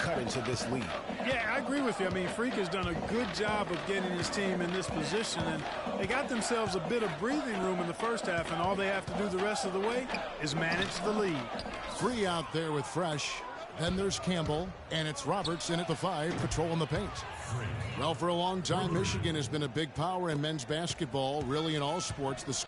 cut into this lead. Yeah, I agree with you. I mean, Freak has done a good job of getting his team in this position, and they got themselves a bit of breathing room in the first half, and all they have to do the rest of the way is manage the lead. 3 out there with Fresh. Then there's Campbell, and it's Roberts in at the 5, patrolling the paint. Well, for a long time, Michigan has been a big power in men's basketball, really in all sports.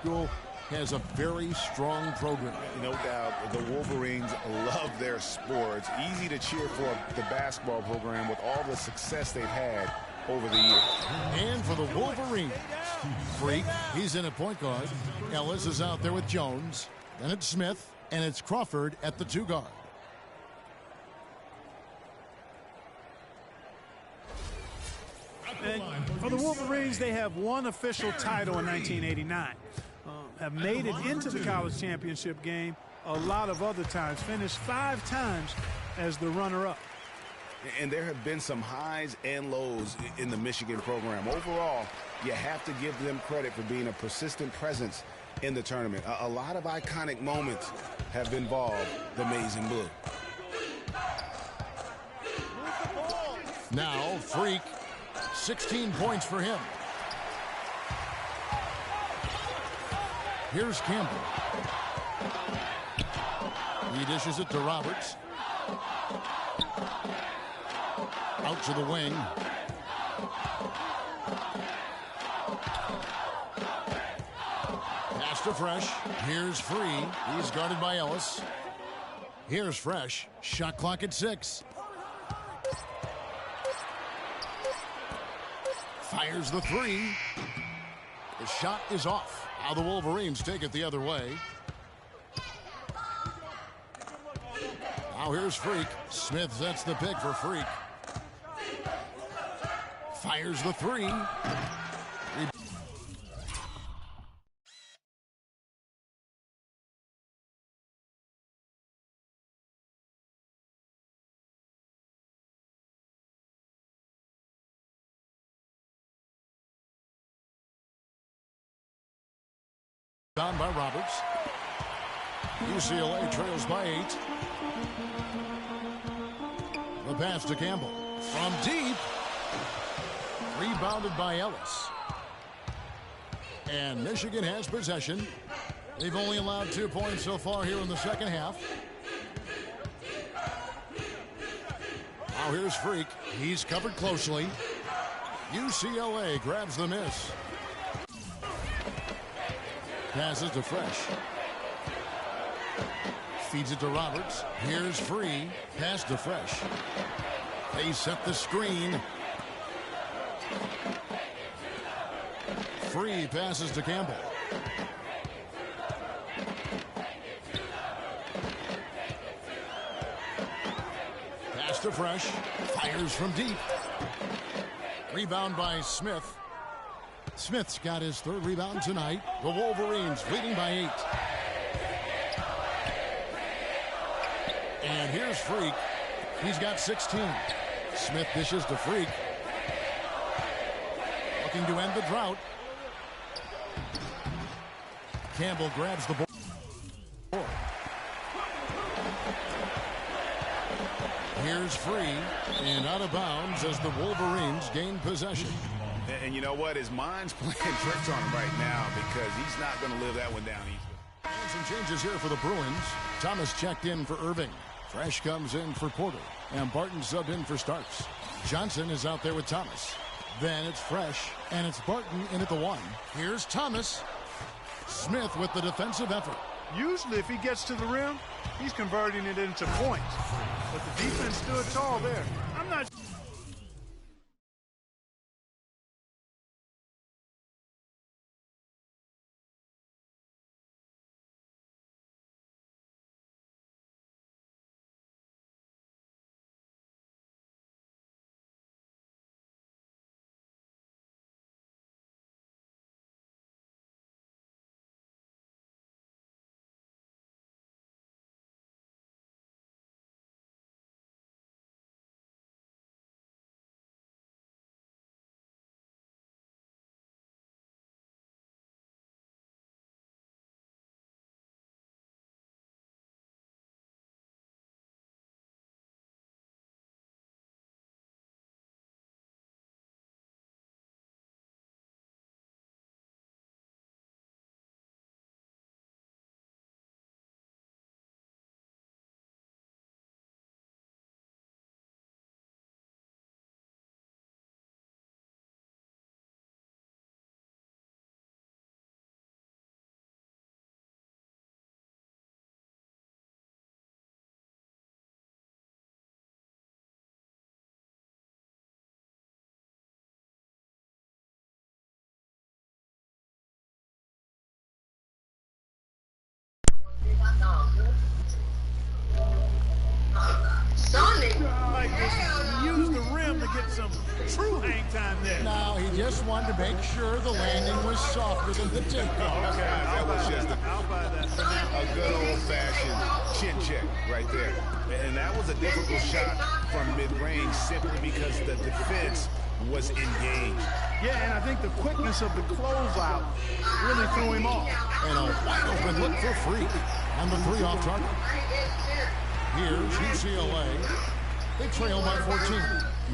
School has a very strong program. No doubt, the Wolverines love their sports. Easy to cheer for the basketball program with all the success they've had over the years. And for the Wolverines, Freak, he's in at point guard. Ellis is out there with Jones. Then it's Smith, and it's Crawford at the 2 guard. And for the Wolverines, they have one official title in 1989. Have made it into the college championship game a lot of other times. Finished 5 times as the runner-up. And there have been some highs and lows in the Michigan program. Overall, you have to give them credit for being a persistent presence in the tournament. A lot of iconic moments have involved the Maize and Blue. Now, Freak, 16 points for him. Here's Campbell. He dishes it to Roberts. Out to the wing. Pass to Fresh. Here's Free. He's guarded by Ellis. Here's Fresh. Shot clock at 6. Fires the 3. The shot is off. Now the Wolverines take it the other way. Now here's Freak. Smith sets the pick for Freak. Fires the 3. Down by Roberts. UCLA trails by 8. The pass to Campbell. From deep. Rebounded by Ellis. And Michigan has possession. They've only allowed 2 points so far here in the second half. Now here's Freak. He's covered closely. UCLA grabs the miss. Passes to Fresh. Feeds it to Roberts. Here's Free. Pass to Fresh. They set the screen. Free passes to Campbell. Pass to Fresh. Fires from deep. Rebound by Smith. Smith's got his third rebound tonight. The Wolverines leading by 8. And here's Freak. He's got 16. Smith dishes to Freak. Looking to end the drought. Campbell grabs the ball. Here's Free, and out of bounds as the Wolverines gain possession. And you know what? His mind's playing tricks on him right now because he's not going to live that one down easily. And some changes here for the Bruins. Thomas checked in for Irving. Fresh comes in for Porter. And Barton subbed in for Starks. Johnson is out there with Thomas. Then it's Fresh, and it's Barton in at the 1. Here's Thomas. Smith with the defensive effort. Usually if he gets to the rim, he's converting it into points. But the defense stood tall there. I'm not... Like this, he used the rim to get some true hang time there. Now, he just wanted to make sure the landing was softer than the takeoff. Okay, I'll buy that for now. A good old-fashioned chin check right there. And that was a difficult shot from mid-range simply because the defense was engaged. Yeah, and I think the quickness of the closeout really threw him off. And a wide open look for Freak on the 3 off target. Here's UCLA. They trail by 14.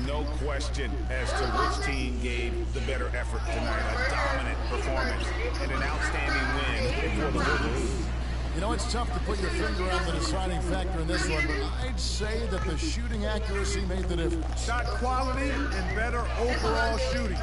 No question as to which team gave the better effort tonight. A dominant performance and an outstanding win for the Wolverines. You know, it's tough to put your finger on the deciding factor in this one, but I'd say that the shooting accuracy made the difference. Shot quality and better overall shooting.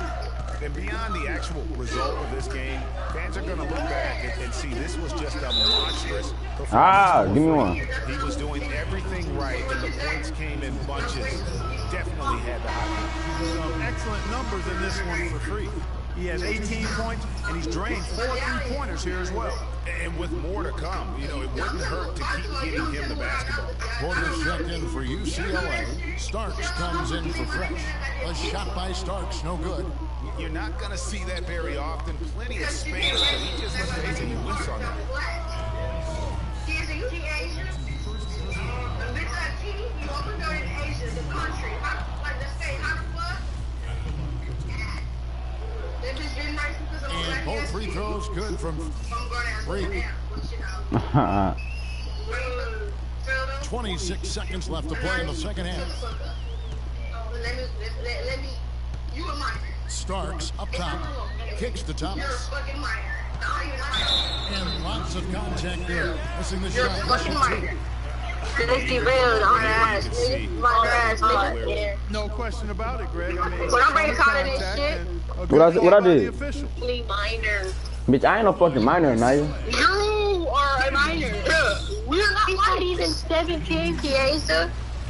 And beyond the actual result of this game, fans are going to look back and see this was just a monstrous performance. Give me one. He was doing everything right, and the points came in bunches. Definitely had the high. Some excellent numbers in this one for Free. He has 18 points, and he's drained 4 3-pointers here as well. And with more to come, you know, it wouldn't hurt to keep getting him the basketball. Porter's checked in for UCLA. Starks comes in for Fresh. A shot by Starks, no good. You're not going to see that very often. Plenty of space, but he just, let's face it, he whiffs on that. And both free throws good from Freak. 26 seconds left to play in the second half. Starks up top, kicks to Thomas. And lots of contact there. Missing the shot. 50 real on her ass, nigga. On her ass, nigga. Yeah. No question about it, Greg. I mean, When I'm ready to call this shit, What I did? minor. Bitch, I ain't no fucking minor, Naya. You are a minor. We're not even 17, Kiesa.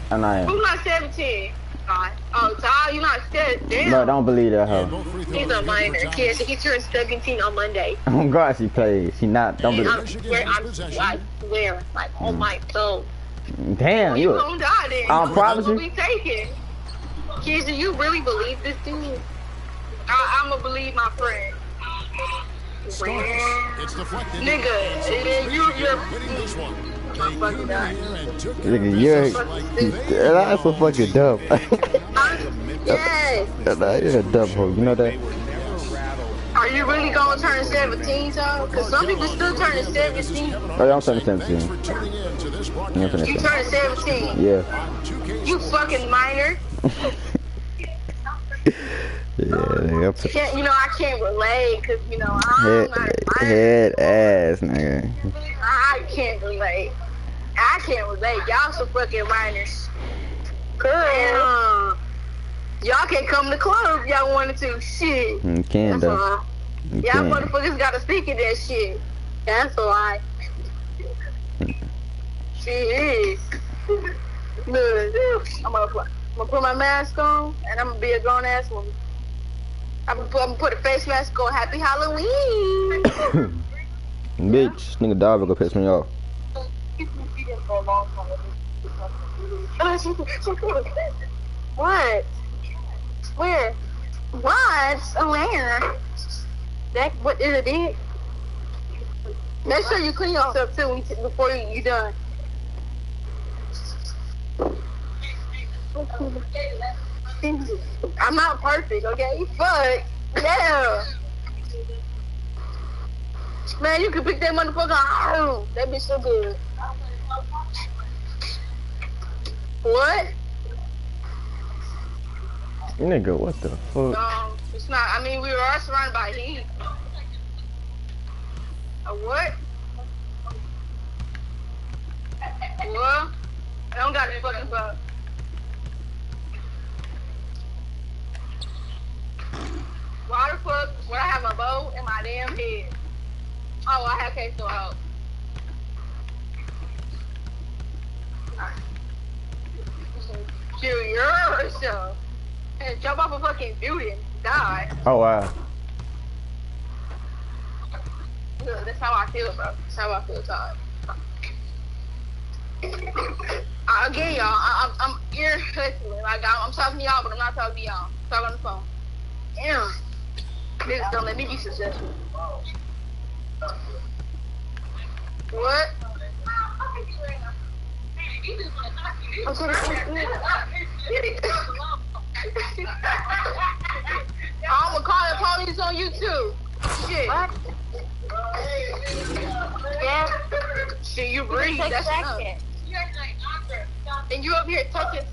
And I am. Who's not 17? God. Oh, Ty, you not scared? Damn. Bro, don't believe that hoe. He's a minor kid. He turned 17 on Monday. Oh God, she plays. She not. Don't believe. I swear, like, oh my soul. Damn, You you. gonna die then. I promise you. We taking. Kids, do you really believe this dude? I'm gonna believe my friend. It's deflected. Nigga, you're Winning this one. I'm fucking done. Nigga, you're. That's a fucking dumb. Yes. You're a dumb hoe. You know that? Are you really gonna turn 17, though? Cause some people still turning 17. Oh, yeah, I'm turning 17. I'm turning You 17. turning 17? Yeah. You fucking minor. Yeah, nigga. Can't, I can't relate, cause I'm not a minor. Head ass, nigga. I can't relate. I can't relate. Y'all some fucking minors. Girl. Y'all can't come to the club if y'all wanted to. Shit. You can, though. Y'all motherfuckers gotta speak of that shit. That's why. She is. Look, I'm gonna put my mask on, and I'm gonna be a grown ass woman. I'm gonna put a face mask on. Happy Halloween. Bitch, this nigga dog gonna piss me off. What? Where? What? Where? That what is it? Big? Make sure you clean yourself too before you done. I'm not perfect, okay? But yeah. Man, you can pick that motherfucker out. That bitch so good. What? Nigga, what the fuck? It's not. I mean, we were all surrounded by heat. A what? What? I don't got any fucking bug. Why the fuck would I have a bow in my damn head? Oh, I have queso out. Kill yourself. And jump off a fucking building and die. Oh, wow. Look, that's how I feel, bro. That's how I feel, Todd. Again, y'all, I'm ear hustling. Like, I'm talking to y'all, but I'm not talking to y'all. I'm talking on the phone. Damn. Niggas don't let me be successful. What? I'm gonna call the police on you too. Shit. What? Yeah. Shit, you breathe. That's enough. And you up here touching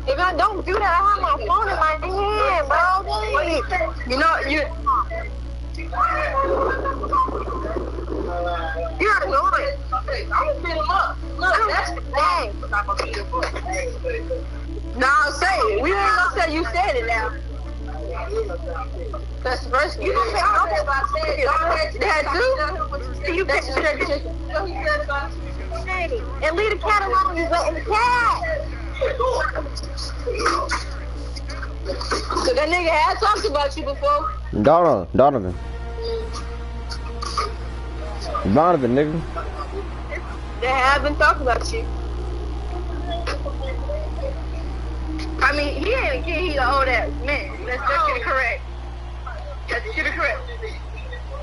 If I don't do that, I have my phone in my hand, bro. You know, you're annoying. I'm gonna beat him up. Look, that's the thing. Nah, say it. We ain't gonna say you said it now. That's the first thing. You don't say nothing about saying it. That too? You bet you said chicken. And leave the cat alone. He's letting the cat. So that nigga had talked about you before. Donovan, nigga. They have been talking about you. I mean, he ain't a kid, he's an old ass man. Let's get it correct. Let's get it correct.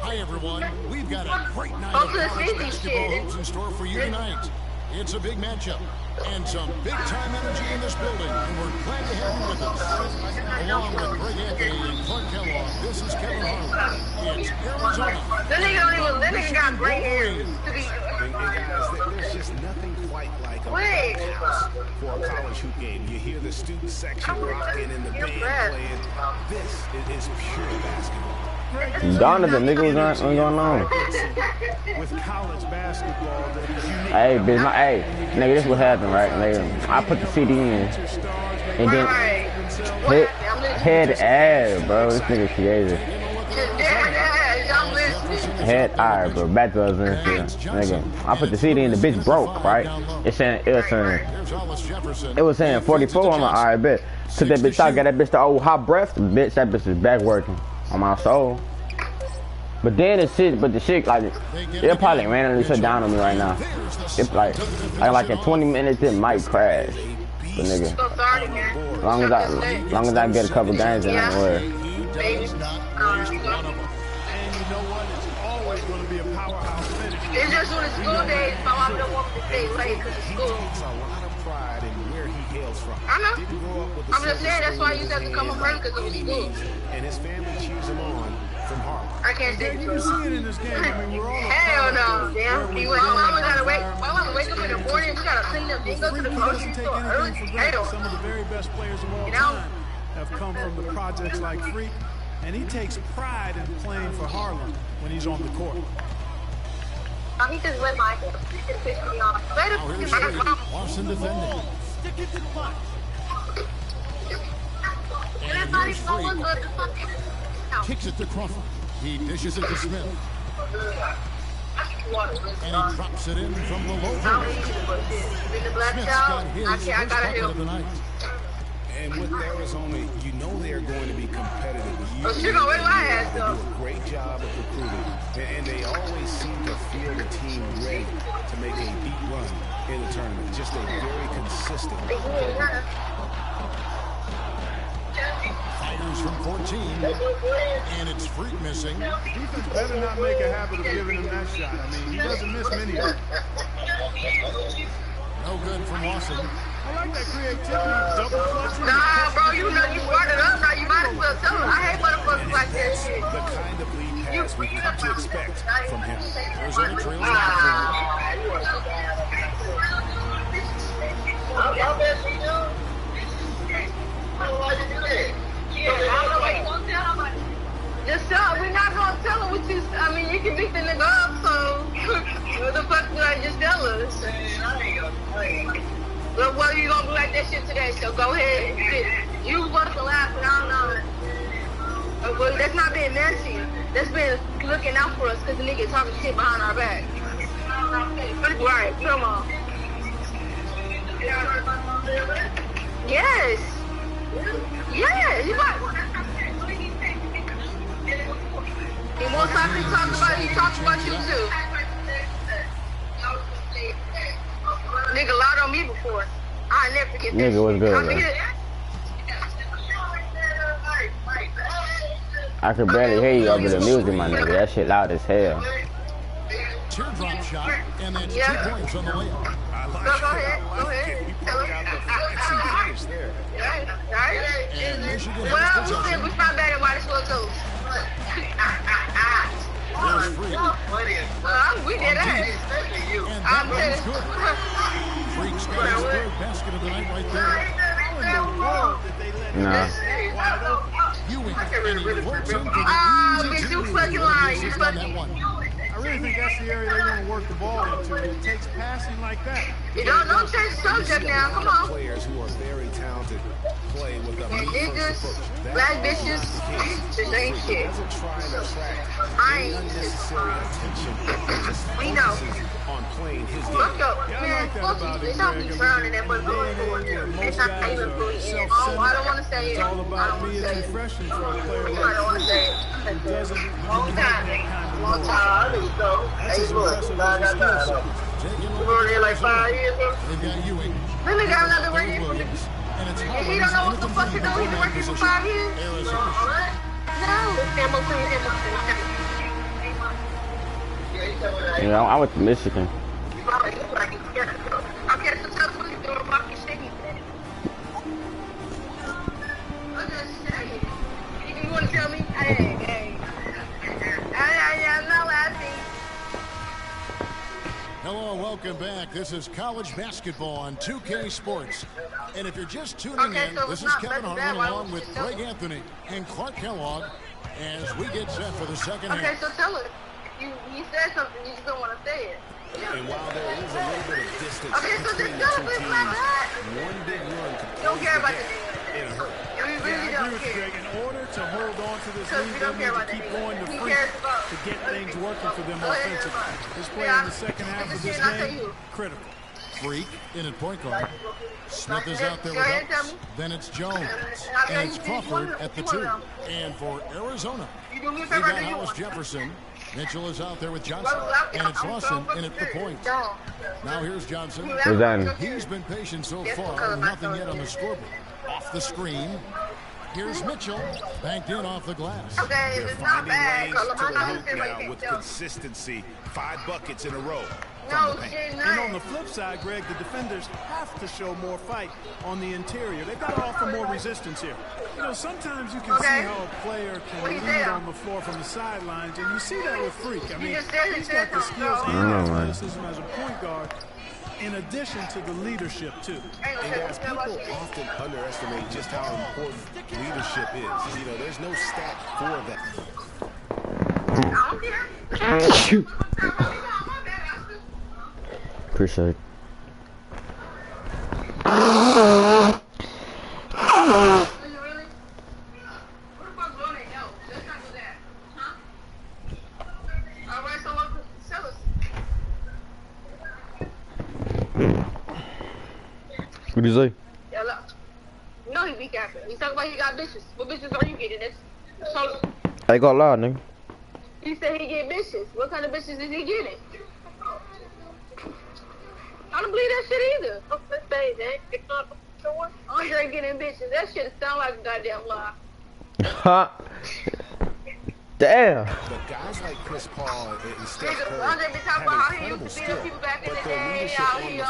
Hi everyone, we've got a great night of college basketball hoops in store for you tonight. It's a big matchup and some big-time energy in this building, and we're glad to have you with us. Along with Greg Anthony and Clark Kellogg, this is Kevin Harlan. It's Arizona. That nigga got gray hair. And guys, there's just nothing quite like a house for a college hoop game. You hear the student section rocking and the band playing. This is pure basketball. Donovan, nigga, what's going on? With college basketball, that is unique. Hey, bitch, hey, nigga, this what happened, right? Nigga, I put the CD in, and then head ass, bro. This nigga creative. head. All right, bro. Back to us, nigga. I put the CD in, the bitch broke, right? It was saying 44 on my all right, bet. Took that bitch out, got that bitch the old hot breath. Bitch, that bitch is back working on my soul. But then the shit, like, it probably randomly shut down on me right now. It like in 20 minutes it might crash. But nigga, as long as I get a couple games in, I'm worried. And you know what? It's always going to be a powerhouse finish. It's just when it's school days, my mom don't want me to stay late because of school. Takes a lot of pride in where he hails from. I know. Didn't grow up with the I'm just same saying that's why you struggles have to come home early because of school. and his family cheers him on from Harlem. I can't Yeah, stay you can see it in this game. I mean, we're all Hell no, damn. My mama gotta wake up in the morning. We gotta send them bingo to the He grocery doesn't take store early. anything for granted. Hell. Some of the very best players of all You know? time have come from the projects like Freak, and he takes pride in playing for Harlem when he's on the court. He just went my head. He just pissed me off. Later, Here's my Freak. mom. Lawson defending. And here's Freak. Kicks it to Crawford. He dishes it to Smith. And he drops it in from the low post. Smith's got his first bucket of the night. And with Arizona, you know they're going to be competitive. Oh, she gonna win my ass, They though. do a great job of recruiting, and they always seem to feel the team ready to make a deep run in the tournament. Just a very consistent. Fires from 14. And it's Freak missing. Defense better not make a habit of giving him that shot. I mean, he doesn't miss many of them. No good from Lawson. I like that creativity, double clutching. Nah, bro, you know you started up now. You might as well tell him. I hate motherfuckers like that shit. The kind of lead pass we come to expect from him. Arizona trails by 4. Just tell him. We're not gonna tell him what you. I mean, you can beat the nigga up, so what the fuck did I just tell us? Well, you gonna be like that shit today? So go ahead. You want to laugh, but I don't know. Well, that's not being messy. That's been looking out for us because the nigga talking shit behind our back. Right? Come on. Yes. Yeah. You got. He most likely talked about you too. Nigga lied on me before. I'll never forget that. Nigga was good, man. I could barely hear you over the music, my nigga. That shit loud as hell. Teardrop shot. And then 2 points on the layup. Go ahead. Tell him. And Michigan Well, has we possession. found better, might as well go. Here's Freak. We did that. And that one's good. Freak's got his third basket of the night right there. Nah. Ewing. And he floats into the Ah, easy bitch, you two. fucking lying. You Misses on that fucking. one. I really think that's the area they want to work the ball into. It takes passing like that. You don't change subject now. Come on. Players who are very talented play with a And me-first niggas, approach. black bitches, this ain't shit. Doesn't try to attract I ain't. unnecessary attention. Just We know. focuses on playing his game. Fuck up, Yeah, I man. like that Fuck about you. it, They don't be Greg. drowning that Most motherfucker. It's not guys even are fully in. self-centered. Oh, I don't want to say it. It's all I about don't want me. to It's say it. refreshing for a player I don't like want to Freak. say it. Doesn't Long that time. kind of Long noise. time. That's as impressive as his skill set. Taking We over were there to like 5 years ago. They've got Ewing. Then they got another working for Williams. And it's If he Hollins don't know in what the the fuck to do, he's been working for 5 years. Arizona. No. You know, I went to Michigan. Okay, so tell us what you're doing about your shit. I'm just saying. You want to tell me? Hey. I'm not laughing. Hello, welcome back. This is college basketball on 2K Sports. And if you're just tuning Okay, in, so this it's is not Kevin better Harlan than that. along with Why Greg Anthony and Clark Kellogg as we get set for the second Okay, half. so tell us. You said something, you just don't want to say it. And while there is a little bit of distance Okay, so between just the tell us two it's like teams, that. one big run could You don't care about the in a hurry. You really agree with you, Greg. In order to hold on to this lead, they need to keep going to Freak to get things working for them offensively. This play in the second half of this game, critical. Freak in at point guard. Smith is out there with Ellis. Then it's Jones. And it's Crawford at the 2. And for Arizona, we got Hollis Jefferson. Mitchell is out there with Johnson. And it's Lawson in at the point. Now here's Johnson. He's been patient so far. Nothing yet on the scoreboard. Off the screen. Here's Mitchell. Banked in off the glass. They're finding lanes to the hoop now with consistency. 5 buckets in a row. And on the flip side, Greg, the defenders have to show more fight on the interior. They've got to offer more resistance here. You know, sometimes you can see how a player can lead on the floor from the sidelines, and you see that with Freak. I mean, he's got the skills and athleticism as a point guard, in addition to the leadership, too. And guys, people often underestimate just how important leadership is. You know, there's no stat for that. Appreciate it. What do you say? You know he be capping. He's talking about he got bitches. What bitches are you getting? So I ain't gonna lie, nigga. He said he get bitches. What kind of bitches is he getting? I don't believe that shit either. Let's say that. Andre getting bitches. That shit sound like a goddamn lie. Ha! Damn. But guys like Chris Paul and Steph Curry Andre been talking about how he used to beat up people back in the day. How he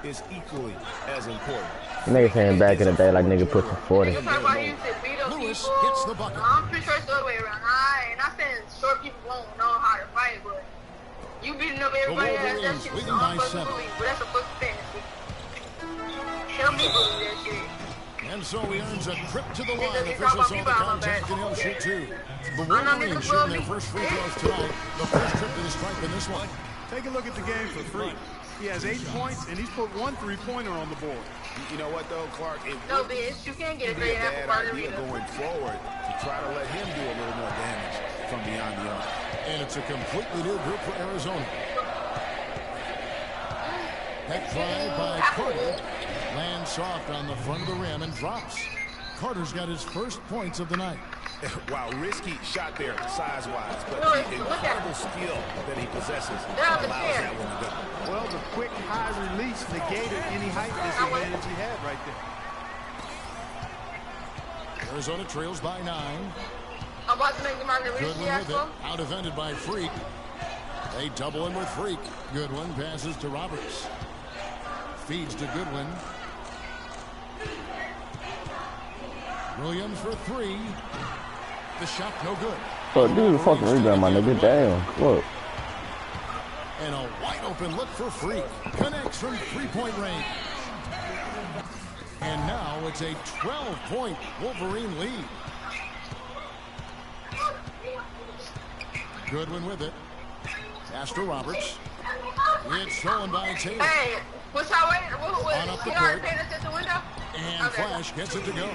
is equally as important. Nigga saying back in the day like nigga put some 40. Lewis gets the bucket. I'm pretty sure it's the other way around. I'm not saying short people won't know how to fight, but you beating up everybody else, that shit is unfucking believe, but that's a fucking fantasy. Tell me believe that shit. And so he earns a trip to the line. Officials saw the contact and he'll shoot 2. The Wolverines shooting their first free throws tonight. The first trip to the stripe in this one. Take a look at the game for Freak. He has 8 points, and he's put 1 3-pointer on the board. You know what, though, Clark? No, bitch, you can't get a great bad idea going forward to try to let him do a little more damage from beyond the arc. And it's a completely new group for Arizona. That try by Carter lands soft on the front of the rim and drops. Carter's got his first points of the night. Wow, risky shot there, size-wise, but the incredible skill that he possesses allows that one to go. Well, the quick high release negated any height disadvantage he had right there. Arizona trails by 9. I'm about to make the market Goodwin with it, out-defended by Freak. They double in with Freak. Goodwin passes to Roberts. Feeds to Goodwin. Williams for 3. The shot no good. Oh, dude, fucking rebound, my nigga. Damn. Look. And a wide open look for Freak. Connects from 3-point range. And now it's a 12-point Wolverine lead. Goodwin with it. Pass to Roberts. It's stolen by Taylor. Hey, what's our way? On up the court. And Flash gets it to go.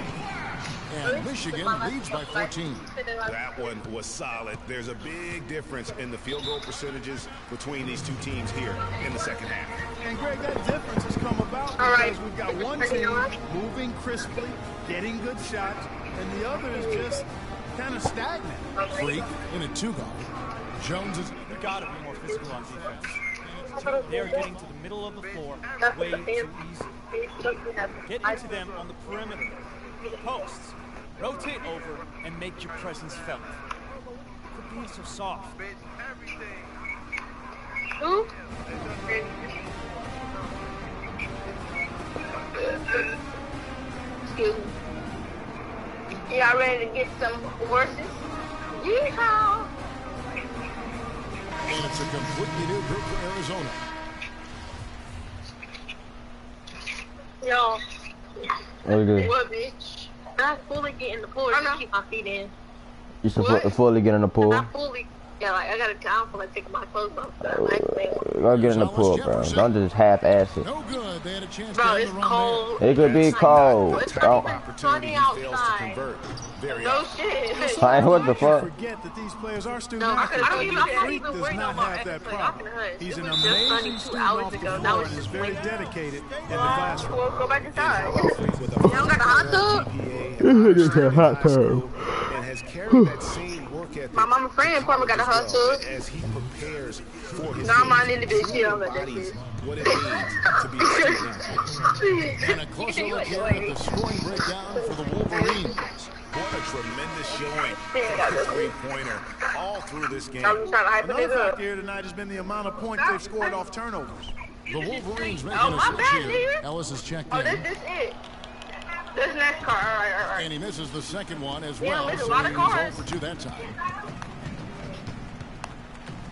And Michigan leads by 14. That one was solid. There's a big difference in the field goal percentages between these two teams here in the second half. And Greg, that difference has come about because we've got one team moving crisply, getting good shots, and the other is just kind of stagnant. Freak in a 2-guard. Jones is... You gotta be more physical on defense. They're getting to the middle of the floor way too easy. Get into them on the perimeter. Posts. Rotate over and make your presence felt. Quit being so soft. Who? Excuse me. Y'all ready to get some horses? Yeehaw! And it's a completely new group for Arizona. Yo. Okay. What, bitch? I fully get in the pool. I keep my feet in. You should fully get in the pool? I fully, Yeah, like I don't feel like taking my clothes off. So Go get in the pool, bro. Don't just half-ass it. No good. They had a chance bro, to it's cold. It could be cold. It's Don't. sunny outside. No shit. Like, what the fuck? Forget that these players are student No, athletes. I don't even Freak does not have that problem. He's an amazing student off the floor and is very dedicated in the classroom. Well, go back inside. You don't got a hot tub? It's a hot tub. And has carried that same work ethic. My mama friend probably got a hot tub. As he prepares for his Nah, mine in the bitch. She don't got that shit. what it means to be a student athlete. And a closer look here at the scoring breakdown for the Wolverines. What a tremendous showing for the three-pointer all through this game. I'm trying to hype Another it up. factor here tonight has been the amount of points they've scored off turnovers. The Wolverines making Oh, a my switch bad, here. nigga. Ellis is checked Oh, in. this it. This next car. All right. And he misses the second one as Yeah, well. there's a So lot of he's cars. 0 for 2 that time.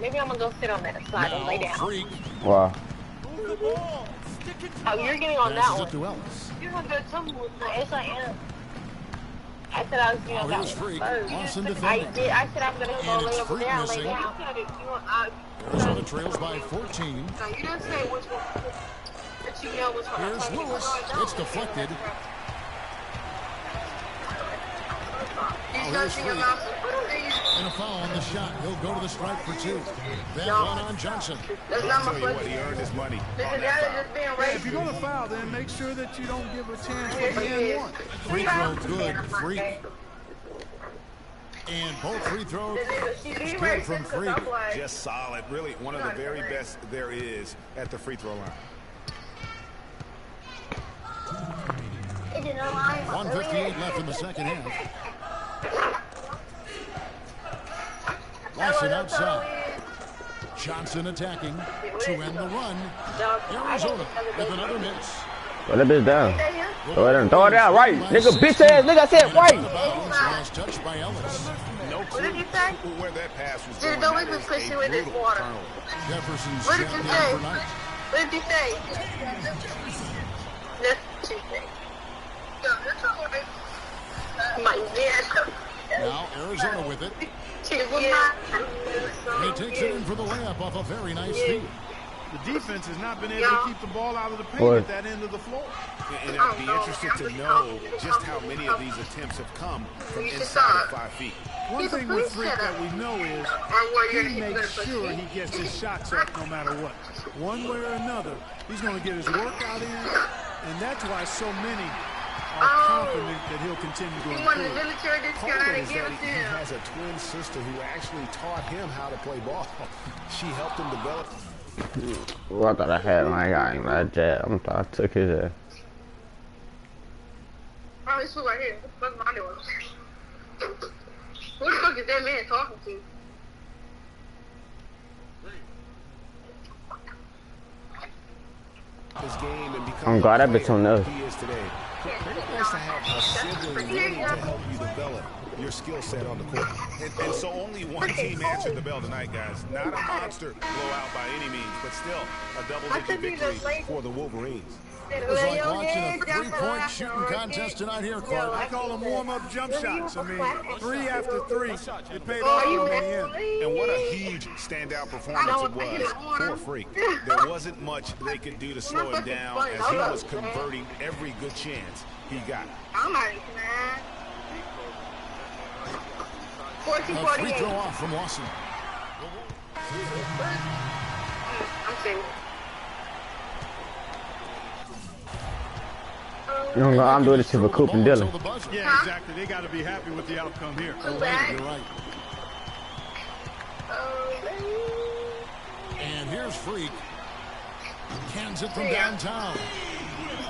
Maybe I'm gonna go sit on that side and lay Now, down. Freak Wow. Move the ball. Stick it to Oh, you're getting on that passes it one. to Ellis. You're gonna go tumble with my yes, I am. I said I was getting on Oh, that here's one Freak. first. Awesome I defending. did. I said I'm gonna go And lay it's over Freak there and lay missing. down. Arizona trails by 14. No, you didn't say which one. But you know which one. Here's Lewis. It's deflected. Here's Freak. And a foul on the shot. He'll go to the stripe for 2. That one on Johnson. That's I'll not tell my you what, foot. he earned his money This on is that that foul. just being If you're going to foul, then make sure that you don't give a chance for the N1. Free throw good. Freak. And both free throws good from Freak. Just solid. Really one of the very best there is at the free throw line. 1:58 left in the second half. Lawson outside. Johnson attacking to end the run. Arizona with another miss. Throw that bitch down. Throw it down. Throw it down. Right. Nigga, bitch ass. Nigga, I said right. Last touch by Ellis. No What clue did you say? where that pass was Dude, going. don't That make me is push a you in this brutal water. turnover. Jefferson's What did checked you in say? for night. What did you say? That's what you say. My dad. Now Arizona with it. He takes it in for the layup off a very nice feed. The defense has not been able to keep the ball out of the paint Boy. at that end of the floor. And I'd be interested to know just how many of these attempts have come from inside of 5 feet. One thing with Freak that we know is he makes sure he gets his shots up no matter what. One way or another, he's going to get his workout in, and that's why so many are confident that he'll continue to He wanted the improve. military discount Part out of it and is give that it to he him. has a twin sister who actually taught him how to play ball. She helped him develop. Well, I thought I had my guy in that jab. I thought I took his ass. Oh, this fool right here. What the fuck am I doing? Who the fuck is that man talking to? His game and become I'm glad the that bitch on player those. he is today. Pretty nice to have a sibling willing to help you develop your skill set on the court. And so only one team answered the bell tonight, guys. Not a monster blowout by any means, but still a double-digit victory for the Wolverines. It was like watching a three-point shooting contest tonight here, Clark. I call them warm-up jump shots. I mean, 3 after 3, it paid off in the end. And what a huge standout performance it was for Freak. There wasn't much they could do to slow him down as he was converting every good chance he got. I'm not even mad. A free 14-48. throw off from Lawson. I'm saying. I'm doing this to Coop and Dylan. Yeah, exactly. They got to be happy with the outcome here. You're right. And here's Freak. Cans it from downtown.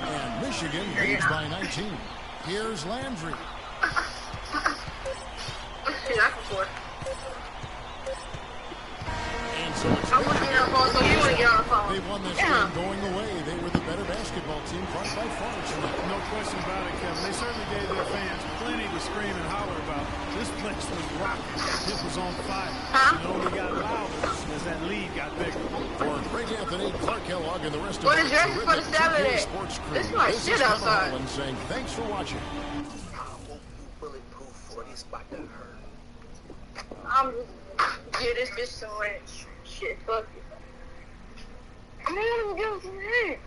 And Michigan leads by 19. Here's Landry. And so it's I want to get on the phone, so you want to get on the phone. they won this game going away. They were the better basketball team, by far tonight. No question about it, Kevin. They certainly gave their fans plenty to scream and holler about. This place was rocking. It was on fire. It only got louder as that lead got bigger. For Greg Anthony, Clark Kellogg, and the rest of What the is yours for the terrific Saturday? 2K Sports crew, This is like this shit is Kevin outside. Holland saying thanks for watching. I'm Yeah, this bitch some ranch. Shit, fuck it. I'm gonna give him some ranch.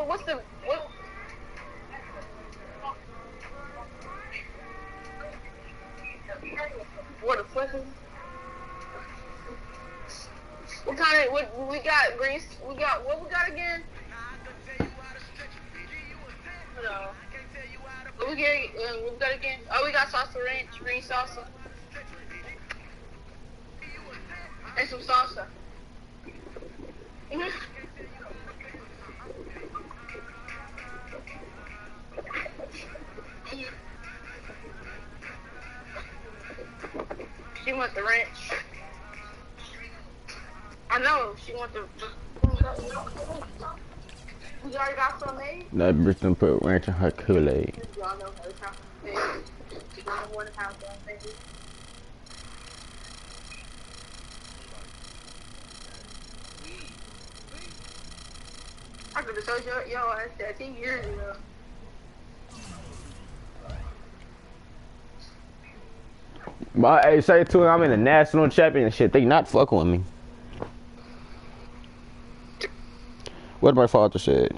What's the what? What the fuck is? What kind of what we got? Grease? We got what we got again? Hold on. What we got again? Oh, we got salsa ranch, green salsa, and some salsa. She wants the ranch. I know, she wants the... We already got some made? That bitch done put ranch in her Kool-Aid. Y'all know her time to make. She got one house on baby. I could have told your ass that 10 years ago. But hey, say to him, I'm in the national championship. They not fucking with me. What my father said.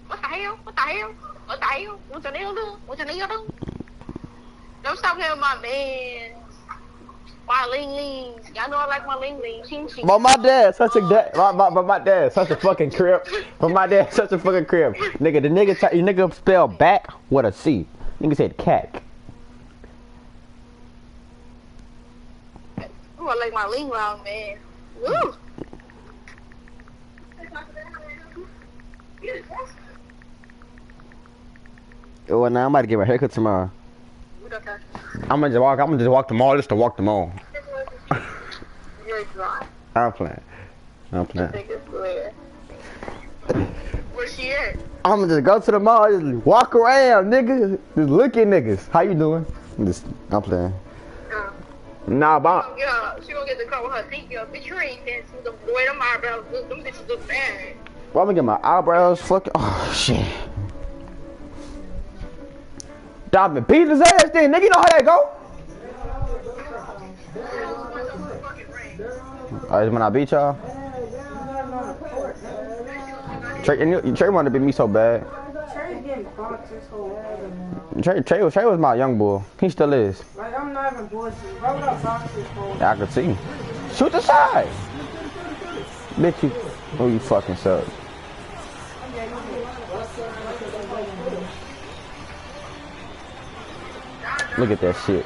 What the hell? What the hell? What the hell? What your nigga do? What your nigga do? Don't stop playing with my man. My ling lings. Y'all know I like my ling lings. Ching ching. But my dad, such a my dad, such a fucking crib. But my dad, such a fucking crib. Nigga, the nigga spelled back with a C. Nigga said cat. Ooh, I like my ling long, man. Woo. Oh, now I'm about to get my haircut tomorrow. I'm gonna just walk the mall just to walk the mall. You're dry. I'm playing. Where's she at? I'm gonna just go to the mall, just walk around, nigga. Just look at niggas. How you doing? I'm playing. Nah, but Yeah, she gonna get the car with her feet up. Bitch, you ain't dancing with the way them eyebrows look. Them bitches look bad. well, I'm gonna get my eyebrows fucking. Oh shit. Diamond beat his ass then, nigga. You know how that go? Alright, when I beat y'all. Trey wanted to beat me so bad. Trey was my young boy. He still is. Like, I'm not even bullshit. Roll up boxes for me. Yeah, I can see. Shoot the side. Bitch, you. Oh, you fucking suck. Look at that shit.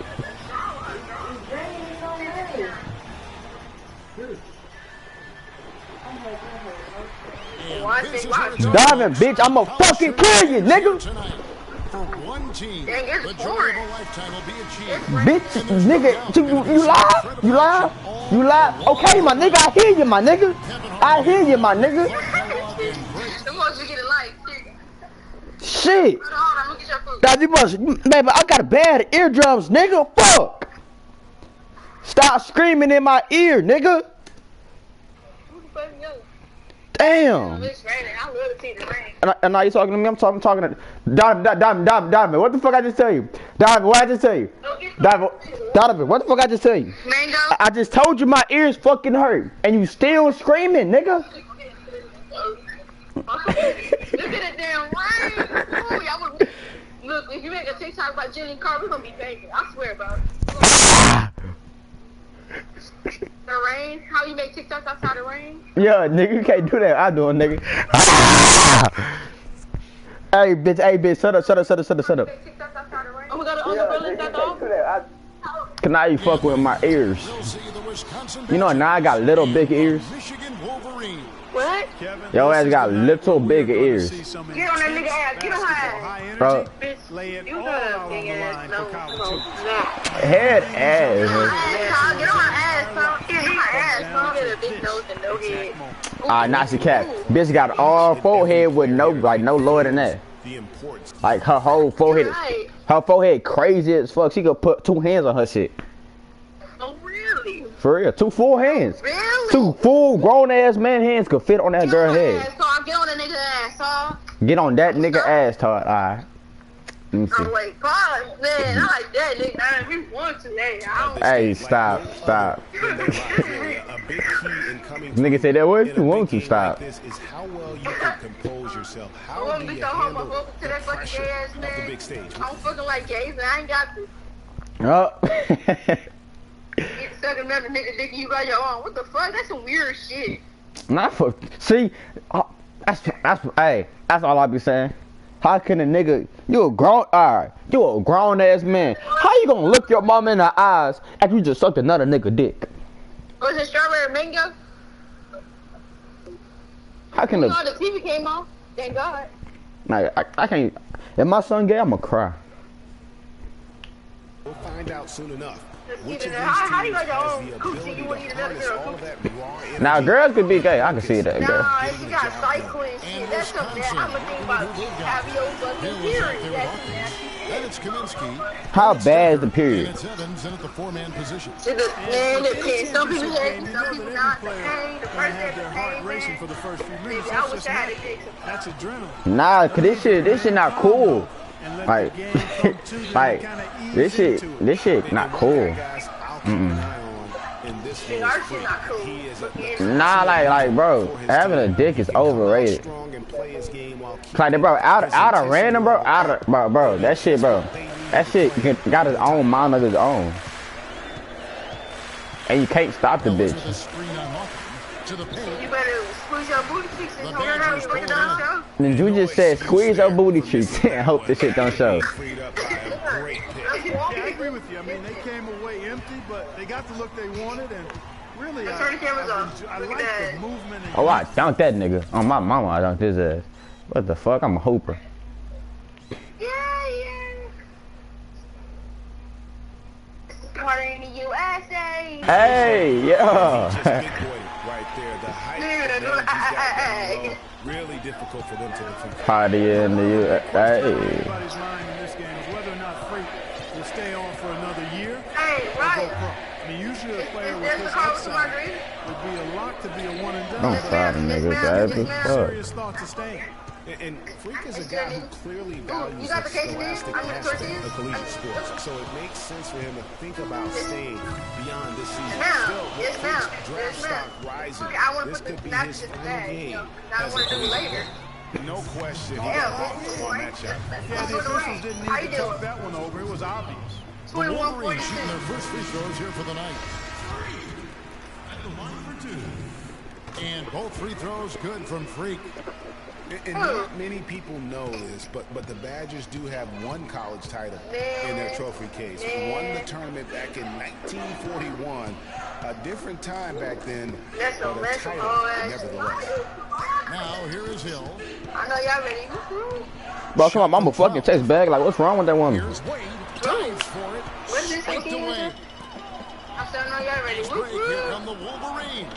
Diving, bitch, I'ma fucking kill you, nigga. For one team, Dang, it's the joy boring. of a lifetime will be achieved. Bitch, nigga, you lie? You lie? You lie? Okay, my nigga, I hear you, my nigga. I hear you, my nigga. The most we get a like. Shit. Hold on, look at your food. That you must, baby, I got bad eardrums, nigga. Fuck. Stop screaming in my ear, nigga. Who the fuck is you? Damn. It's raining. I love to see the rain. And now you talking to me? I'm talking to Donovan. What the fuck I just tell you? Donovan, what I just tell you? Donovan, what the fuck I just tell you? Mango. I just told you my ears fucking hurt, and you still screaming, nigga. Look at that damn rain. Ooh, y'all would, look, if you make a TikTok about Jenny Carr, we're gonna be banging. I swear about it. The rain? How you make TikToks outside the rain? Yeah, nigga, you can't do that. I do it, nigga. Hey, bitch, shut up. Make TikToks outside the rain? Oh my god, the umbrella got off? Can I fuck with my ears? You know, now I got little big ears. Michigan Wolverine. What? Yo ass got little big ears. Get on that nigga ass. Get on her ass. Bro, Lay it You all got out a on big the ass. line No, for College no, hoops. no. head ass. Get on her ass, son. Get on her ass, son. Get a big nose and no head. Ah, Nazi cat. Bitch got all forehead with no lower than that. The importance. Like her whole forehead. Right. Her forehead crazy as fuck. She could put 2 hands on her shit. Oh, really? For real, 2 full hands. Really? 2 full grown ass man hands could fit on that girl head. Get on that nigga ass, son. Get on that nigga ass, Todd. Alright. Oh, wait, pause, man. I like that, nigga. If you want to, hey, stop. A big key in coming Nigga say that word? You want to stop. This is how well you can compose yourself. How do you so handle homophobic to the that fucking pressure gay ass of man. the big stage? I'm fucking like gays and I ain't got to. Oh. Get sucking another nigga dick you by your own. What the fuck? That's some weird shit. Not for see, that's all I be saying. How can a nigga, you a grown ass man. How you gonna look your mama in the eyes after you just sucked another nigga dick? Was it strawberry mango? How can the TV came on? Thank God. Like I can't. If my son gay, I'ma cry. We'll find out soon enough. Which of these how you teams got your has own the coochie? ability You to want to eat another harness girl all of that raw energy? Now girls could be gay. I can see that. Girl. Nah, if you got cycling shit, that's something that I'ma think about having your fucking period. That's nasty. And it's Kaminsky. How bad is the period? And it's Evans in at the 4-man position. Man, it depends. Some people hate it, some people not. The Player pain, the have first their heart racing for the first few minutes. I wish I had a dick. That's adrenaline. Nah, cause this shit not cool. Like, like this shit not cool. Nah, like, bro, having a dick is overrated. Like, bro, out of random, bro, that shit got his own mind of his own, and you can't stop the bitch. You better squeeze your booty cheeks and hold her out when you don't show. And you just said squeeze your booty cheeks and hope this shit don't show. Yeah, I agree with you. I mean, they came away empty, but they got the look they wanted, and really, I like the movement. Oh, I dunked that nigga. On my mama, I dunked his ass. What the fuck? I'm a hooper. Yeah. Party in the USA. Hey, yeah. Really difficult for them to defend. Party in the USA. Everybody's mind in this game is whether or not Freak will stay on for another year. Hey, right. I mean, usually a player with this upside would be a lock to be a one and done. Don't stop, nigga. Baby. Serious thought to stay. And Freak is a guy who clearly values the scholastic aspect of collegiate sports. So it makes sense for him to think about staying beyond this season. Still, with Freak's draft stock rising, this could be his final game as a collegiate. No question. On that shot. Yeah, the officials didn't need to talk that one over. It was obvious. The Wolverines shooting their first free throws here for the night. And both free throws good from Freak. And not many people know this, but the Badgers do have one college title in their trophy case. Won the tournament back in 1941. A different time back then, but a title nevertheless. Now here is Hill. I know y'all ready. Bro, come on, I'm a fucking chest bag. Like, what's wrong with that woman? Here's Wade. Dives for it. What's this again? I still know y'all ready. Break, here come the Wolverines.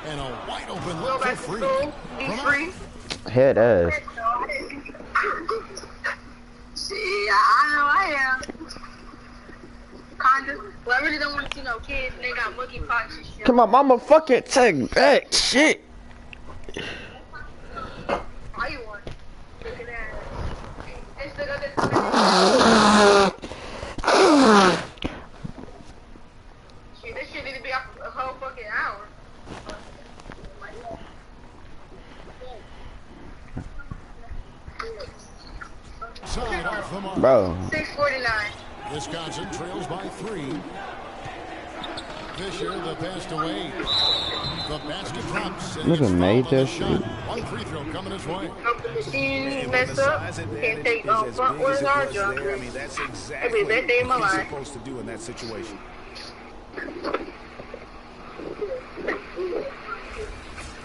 And a wide open look for Freak. Be free. Head ass. See, I know I am. Kinda. Well, I really don't want to see no kids and they got monkey pox and shit. Come on, mama, fucking take back shit. Why you want? Look at that. Hey, still got this. Shit, this shit need to be up a whole fucking hour. Side off the mark. Bro. 6:49. Wisconsin trails by 3. Fisher, the pass to Wade. The basket drops. Look at made that shit. One free throw coming his way. Hope the machine mess up. Can't take front with our jump. I mean, that's exactly That'd be the best day of my what he's life. supposed to do in that situation.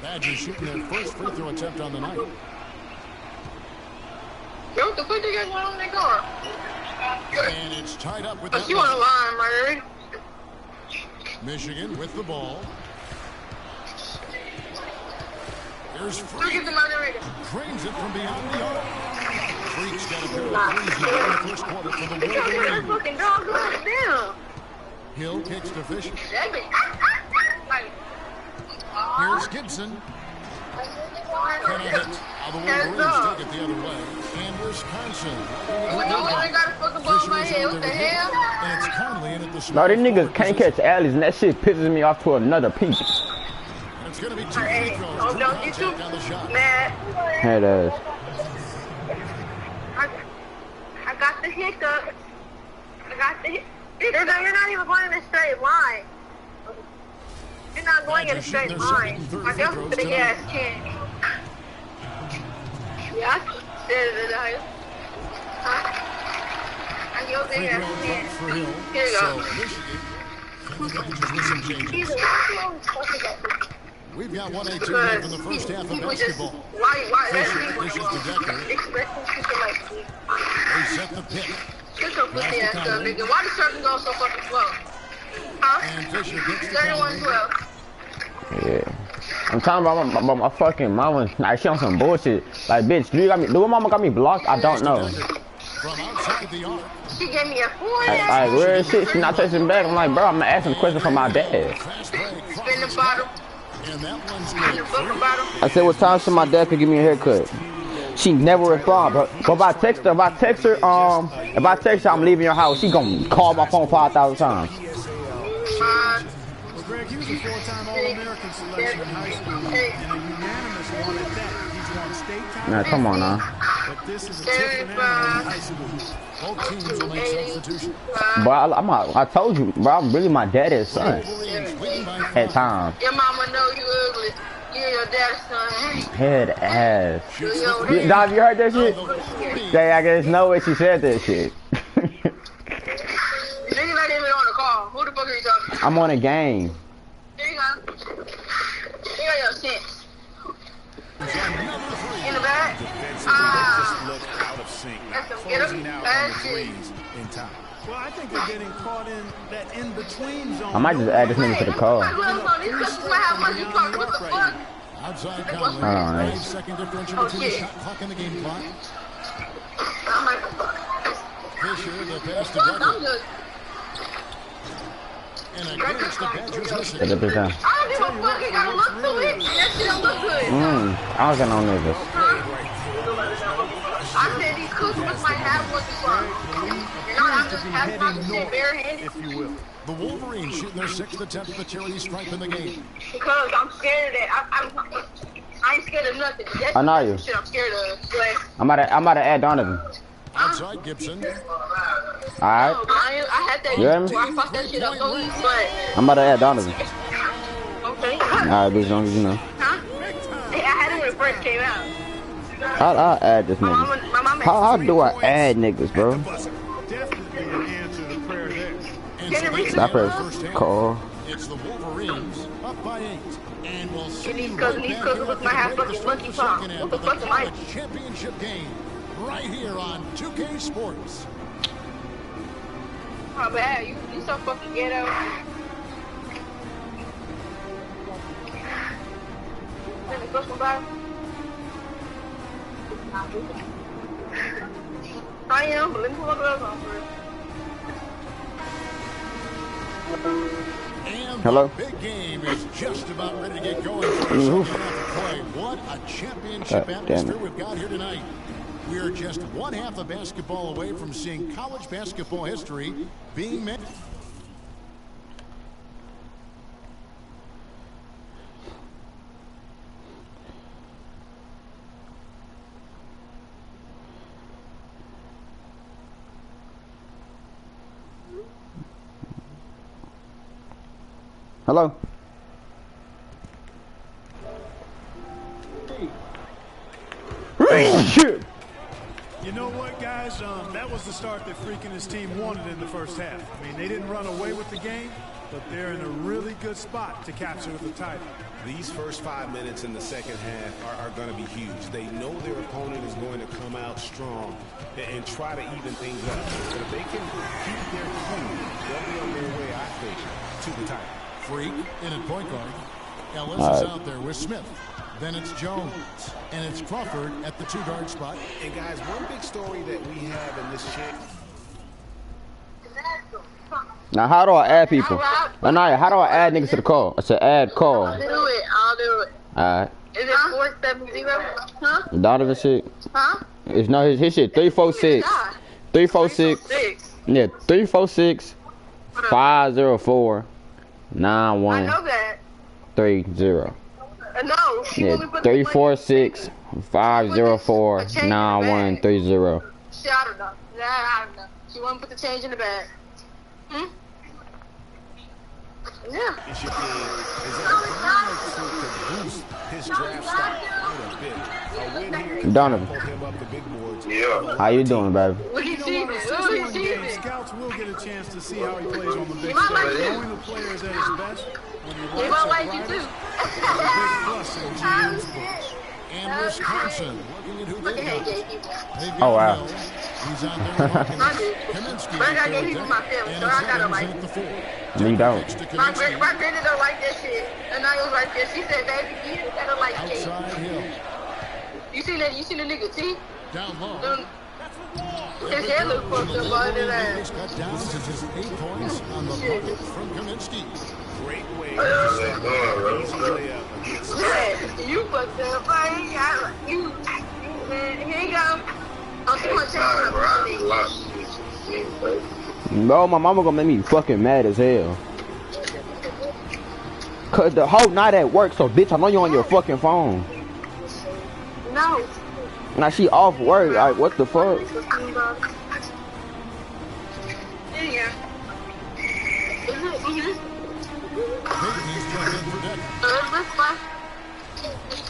Badgers shooting their first free throw attempt on the night. Yo, what the fuck you guys want on that car? And it's tied up with But that you on the one. line, Murray. Michigan with the ball. Here's Look Freak. at the margarita. Drains it from beyond the arc. Freak's got a pair of threes now in the first quarter for the They got that Wolverines. fucking dog leg down. Hill kicks to Fisher. That bitch. Like, Here's Gibson. Cannot hit. The Wolverines take it the other way. And Wisconsin. I got a fucking ball in my head. What the hell? And it's Conley in at the No, these niggas can't catch alleys, and that shit pisses me off to another piece. And it's going to be 2 free throws. Oh, don't you too mad? Hey, it is. I got the hiccup. I got the hiccup. You're not even going in a straight line. You're not going in a straight line. I guess it's a big ass chance. Yeah, I said it. I go big ass chance. Here you go. We've got 1-8 left in the first half of basketball. Why? Dishes to Decker. They set the pick. Shut your pussy ass up, nigga. Why the circle go so fucking slow? Huh? And Fisher gets the 31-12. Yeah. I'm talking about my fucking mama. Like, she on some bullshit. Like, bitch, do my mama got me blocked? I don't know. From outside the arc. She gave me a 4. Like, where is shit? She not texting back. I'm like, bro, I'm asking a question from my dad. Spin the bottom. And that one's Spin the fucking bottom. I said, what time should my dad could give me a haircut? She never respond, bro. But if I text her, if I text her, I'm leaving your house, she gonna call my phone 5,000 times. Well, Greg, he was a 4-time All-American selection in high school, and a unanimous one at that. He's won state title. Nah, come on now. But this is a different animal in high school. both teams will make substitutions. Bro, I told you, bro, I'm really my daddy's son. At times. Your mama know you ugly. You're your dad's son. Head ass. Dog, you heard that shit? Yeah, I guess no way she said that shit. Nigga not even on the call. Who the fuck are you talking to? I'm on a game. There you go. Here are your sense. In the back. That's some get up. Bad shit. Well, I think they're getting caught in that in-between zone. I might just add this nigga to the call. Outside Conley, 5-second differential between the shot clock and the game clock. Fisher, the pass to Decker. And against the Badgers missing. Get this down. I don't give a fuck. You gotta look to it. That shit don't look good. I was getting on niggas. I said these customers might have what you want. And I'm just passing my shit barehanded. If you will. The Wolverines shooting their 6th attempt at the charity stripe in the game. Because I'm scared of that. I ain't scared of nothing. That's I know you. shit I'm scared of. But I'm about to add Donovan. Outside Gibson. Alright. I had that. You hear me? I fucked that shit up so easy, but I'm about to add Donovan. okay. Alright, as long as you know. Huh? Hey, I had it when it first came out. I'll add this nigga. My mama How do I add niggas, bro? Definitely an answer to prayer there. That first call. It's the Wolverines up by 8. And we'll see these right cousins back look my half fucking monkey paw. What the fuck am I? Championship game right here on 2K Sports. How bad? You so fucking ghetto. Let me push my bottom. I am, but let me put my gloves on first. And hello? the big game is just about ready to get going for the second half of play. What a championship atmosphere we've got here tonight. We're just one half of basketball away from seeing college basketball history being made. Hello? Shit! You know what, guys? That was the start that Freak and his team wanted in the first half. I mean, they didn't run away with the game, but they're in a really good spot to capture the title. These first 5 minutes in the second half are going to be huge. They know their opponent is going to come out strong and try to even things up. But if they can keep their cool, they'll be on their way, I think, to the title. Freak in at point guard. Ellis is out there with Smith. Then it's Jones. And it's Crawford at the 2-guard spot. And guys, one big story that we have in this champ. Now, how do I add people? Anaya, how do I add niggas to the call? I said add call. I'll do it. Alright. Is it 4? 470, huh? Donovan shit. Huh? It's no his shit 346. 346. Yeah, 346 504 9130. I know that. No. Yeah, 346 504 9130. Shit, I don't know. I don't know. She want to put the change in the bag. Hmm? Yeah. It should be is that to boost his draft stock quite a bit. A win here Donovan. pull him up the big boards. Yeah. How you doing, baby? What do you see? One game, scouts will get a chance to see how he plays on the big stage. Knowing the player is at his best when he They lights might up like you brightest, too. it's a big plus in GM's books. And Wisconsin looking at who Look they've at got. Jay. They've got Oh, wow. Hill. He's on there walking. I did. Kaminsky But I got is gave on you deck. my family, And so I it's gotta Evans like at the 4. No, you don't. Pitch to My Kaminsky. granny don't like that shit. And I was right there. She said, baby, you gotta like Jay. Outside Hill. You seen the nigga T? Down low. His hair look fucked up on his ass. Cut down to just 8 points on the bucket from Kaminsky. Great way Yeah, to start an easy layup against Yeah, you fucked up. Here you go. Oh, she want to Nah, bro, I change lost this bro. No, my mama gonna make me fucking mad as hell. Cause the hoe not at work, so bitch, I know you on your fucking phone. No. Now she off work, like what the fuck? Yeah. Peyton's checked in for Deck.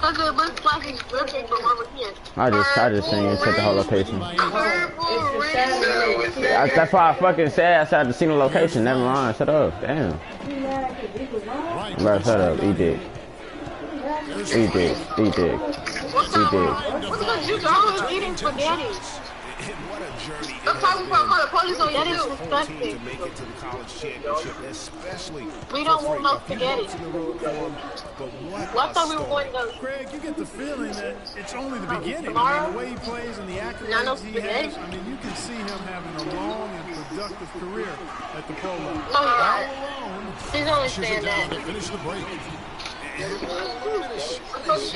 It looks like he's dripping from over here. I just seen you check the whole location. Purple rain. That's why I fucking said I said to see the location. Never mind, shut up. Damn. Bro, shut up. Eat dick. Eat dick. Eat dick. What's up? What's up? You always eating spaghetti. And what a journey it Let's has talk been about the police on for that is this whole team disgusting. to make it to the college championship, especially We don't for want no a few spaghetti. bumps in the road for him, but what Well, I a thought we were story. going to Greg, you get the feeling that it's only the beginning. I tomorrow? mean, the way he plays and the Not no accolades he spaghetti? has, I mean, you can see him having a long and productive career at the pro level. Oh, God. Please don't understand Down to that. finish the break.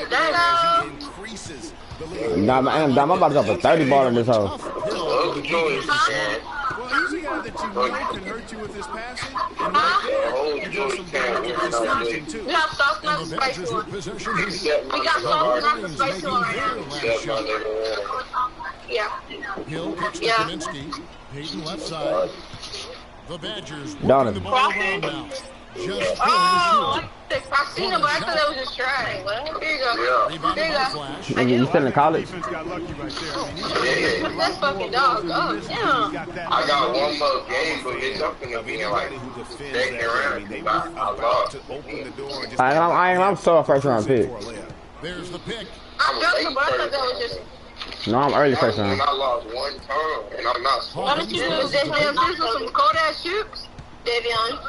That He increases the lead. Nah, I'm about to drop a 30 ball in this hoe. Those joints, man. Well, he's a guy that you know can hurt you with his passing, and The right whole there, he does some joint damage with his can't finishing, too. we have sauce, not And the spice Badgers on. with possession here. Except my We got sauce, not the Marines spice making on right their now. last Except my shot. nigga. Yeah. Hill kicks to Yeah. Kaminsky. Peyton left side. The Badgers working Donovan. the ball around now. Just Oh, I seen him, but I thought that was just trying. Here you go. Yeah. rebounded Here you by go. Flash. You still in college? Defense got lucky right there. I mean, Put that fucking dog up. he's Damn. got that. I got one more game, but it's up to be in like Anybody who defends second that, I round. mean, they I were about lost. to open the door and just I'm so a first round pick. for a layup. There's the pick. I'm joking, but I thought that was just. No, I'm early first And round. I lost one turn, and I'm not Why don't you do this damn this with some cold ass shoots? Davion.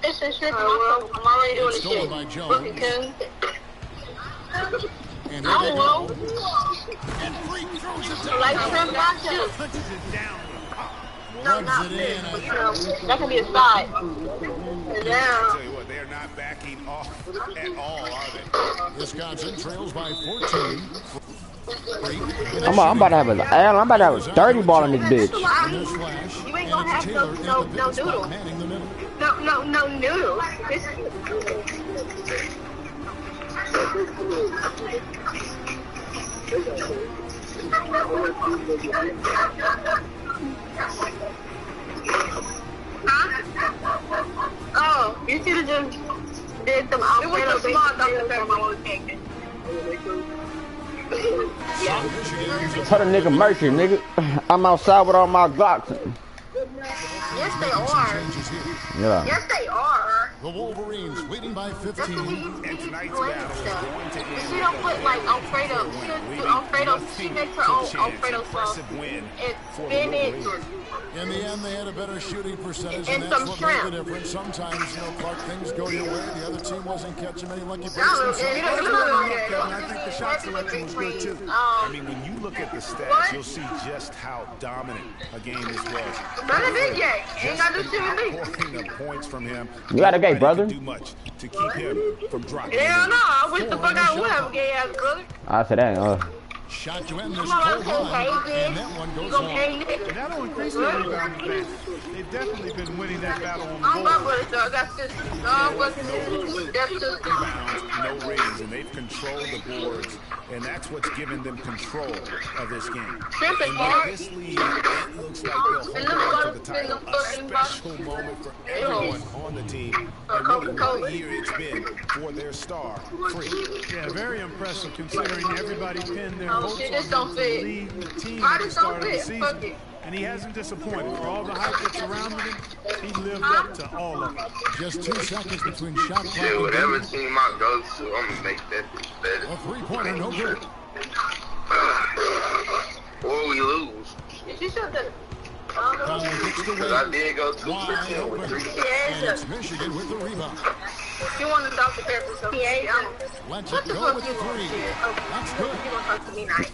It's a shit. I'm already doing the Stolen shit. by Jones. Looking good. And I here they don't go. know. And Freak throws it down. Like shrimp gotcha. Punches it down. No, Rubs not it this, in. but that can be a side. I'll Down. tell you what, they're not backing off at all, are they? Wisconsin trails by 14. Freak. I'm about to have a 30 ball in this bitch. And there's Flash. You ain't And gonna it's have Taylor no in the pit noodle. spot, manning the middle. No noodles. Oh, you should have just did some Alfredo bacon. Yeah. Tell the nigga Mercy, nigga. I'm outside with all my Glocks. Yes, they are. Changes here. Yeah. Yes, they are. The Wolverines leading by That's what we 15. used to And do. tonight's Blend battle is stuff. going to end She don't put like Alfredo. She don't do Alfredo. She makes her own Alfredo sauce. Impressive win And for the spinach. Wolverines. In the end, they had a better shooting percentage, And and that's some what shrimp. made the difference. Sometimes, Clark, things go your way. The other team wasn't catching many lucky breaks No, themselves. you don't Kevin, I think the shot selection was good, too. I mean, when you look at the stats, you'll see just how dominant a game this was. Not a big game. Ain't got to do shit with me. Pouring the points from him. You got a birthday, brother. Do much to keep him from dropping. Hell no, I wish the fuck I would have a gay ass brother. I said that. Shot to end this cold run, and that one goes on. That'll increase the rebound advantage. They've definitely been winning that battle on the I'm my board. brother, so I got sisters. No, I'm fucking sisters. That's sisters. Rebounds, no rings, and they've controlled the boards, and that's what's given them control of this game. Simple, And hard. with this lead, it looks like they'll hold on to the title. A special moment for everyone on the team, and really what a year it's been for their star, Free. Yeah, very impressive considering everybody pinned their hopes shit, on this him don't to fit. lead the team Why at the this start don't of the fit? season. Fuck it. And he hasn't disappointed. For all the hype that surrounded him, he lived up to all of it. Just 2 seconds between shot clock Shit, and whatever game. team I go to, I'm gonna make that bitch better. A three-pointer, no good. Or we lose. Did you shut that? Conley gets the Because I win. did go 2 for Wide 10 with open. 3. And it's Michigan with the rebound. You want to talk to Pepper, so yeah, Lets what it the go fuck with you the want? three. Okay. That's good. You want to talk to me nice?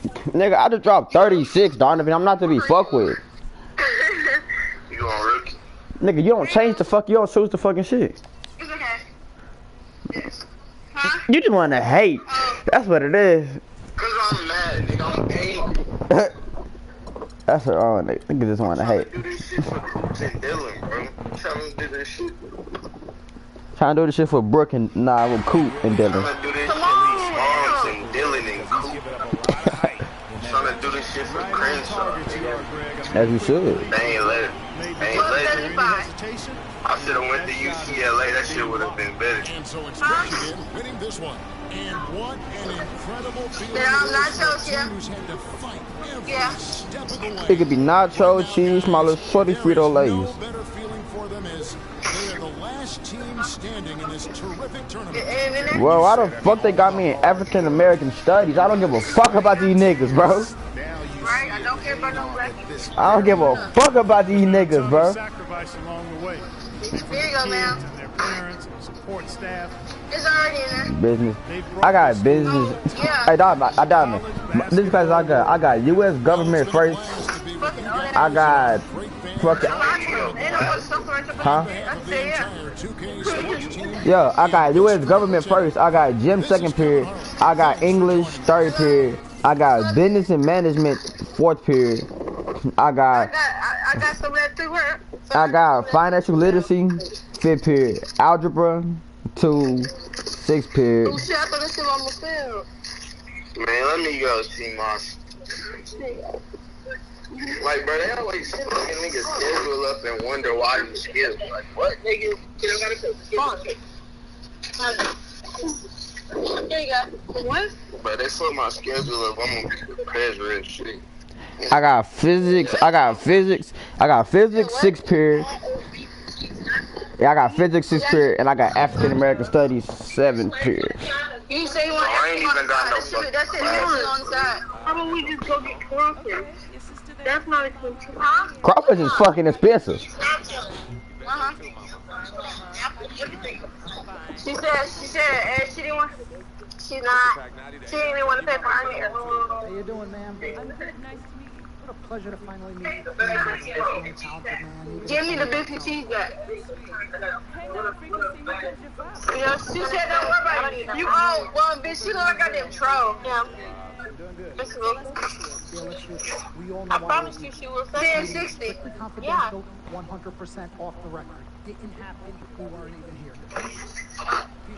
Nigga, I just dropped 36, Donovan. I'm not to be fucked with. You on rookie? Nigga, you don't change the fuck. You don't choose the fucking shit. It's okay. Yes. Huh? You just want to hate. That's what it is. Because I'm mad, nigga. I'm angry. That's what all nigga just want to hate. Do this shit for Coops and Dylan, bro. Tell them to do this shit. Trying to do this shit for Brooke and nah with Coop and Dylan. Trying to do this Come shit on. for Smarts and Dylan and Coop. Trying to do this shit for Crenshaw, nigga. As you should. They ain't let it. They ain't let it. 75. I should have went to UCLA. That shit would have been better. And so it's Michigan winning this one. And what an incredible feeling. Yeah, I'm not for so a team sure. who's had to fight every Yeah. step of the way. It could be nacho, cheese, my little shorty There Frito is Lays. no better feeling for them as they are the last team standing in this terrific tournament. Well, why the fuck they got me in African American studies? I don't give a fuck about these niggas, bro. Right? I don't care about no black people. I don't give a fuck about these niggas, bro. Sacrifice along the way. Here you go, man. And their parents and support staff. It's already in there. Business. They I got business. Yeah. Hey, dog, I got me. This class I got U.S. government first. Fucking all that. I got fucking. Huh? Yo, I got U.S. government first. I got gym second period. I got English third period. I got business and management fourth period. I got I got some of that too. I got financial literacy fifth period. Algebra 2 sixth period. Oh shit, I thought this shit on the field. Man, let me go see my. Like, bro, they always fucking niggas schedule up and wonder why you skip. Like, what, nigga? You don't gotta Here you go. What? But they fuck my schedule up. I'm gonna be prepared for this shit. I got physics. I got physics sixth period. Yeah, I got physics sixth period, and I got African American studies seventh period. You say you want I ain't even got no fucking That's it. On the side. How about we just go get crawfish? That's not expensive. Huh? Crawfish is fucking expensive. Uh-huh. She said, she didn't want, she didn't want to pay for her hair. How you doing, ma'am? I'm good. Nice to meet you. What a pleasure to finally meet you. Give me the biscuit cheese back. Yeah, she said don't worry about it. You owe one bitch. She look like a goddamn troll. Yeah. That's cool. I promise you she will say 1060. Yeah. 100% off the record. Didn't happen. We weren't even here.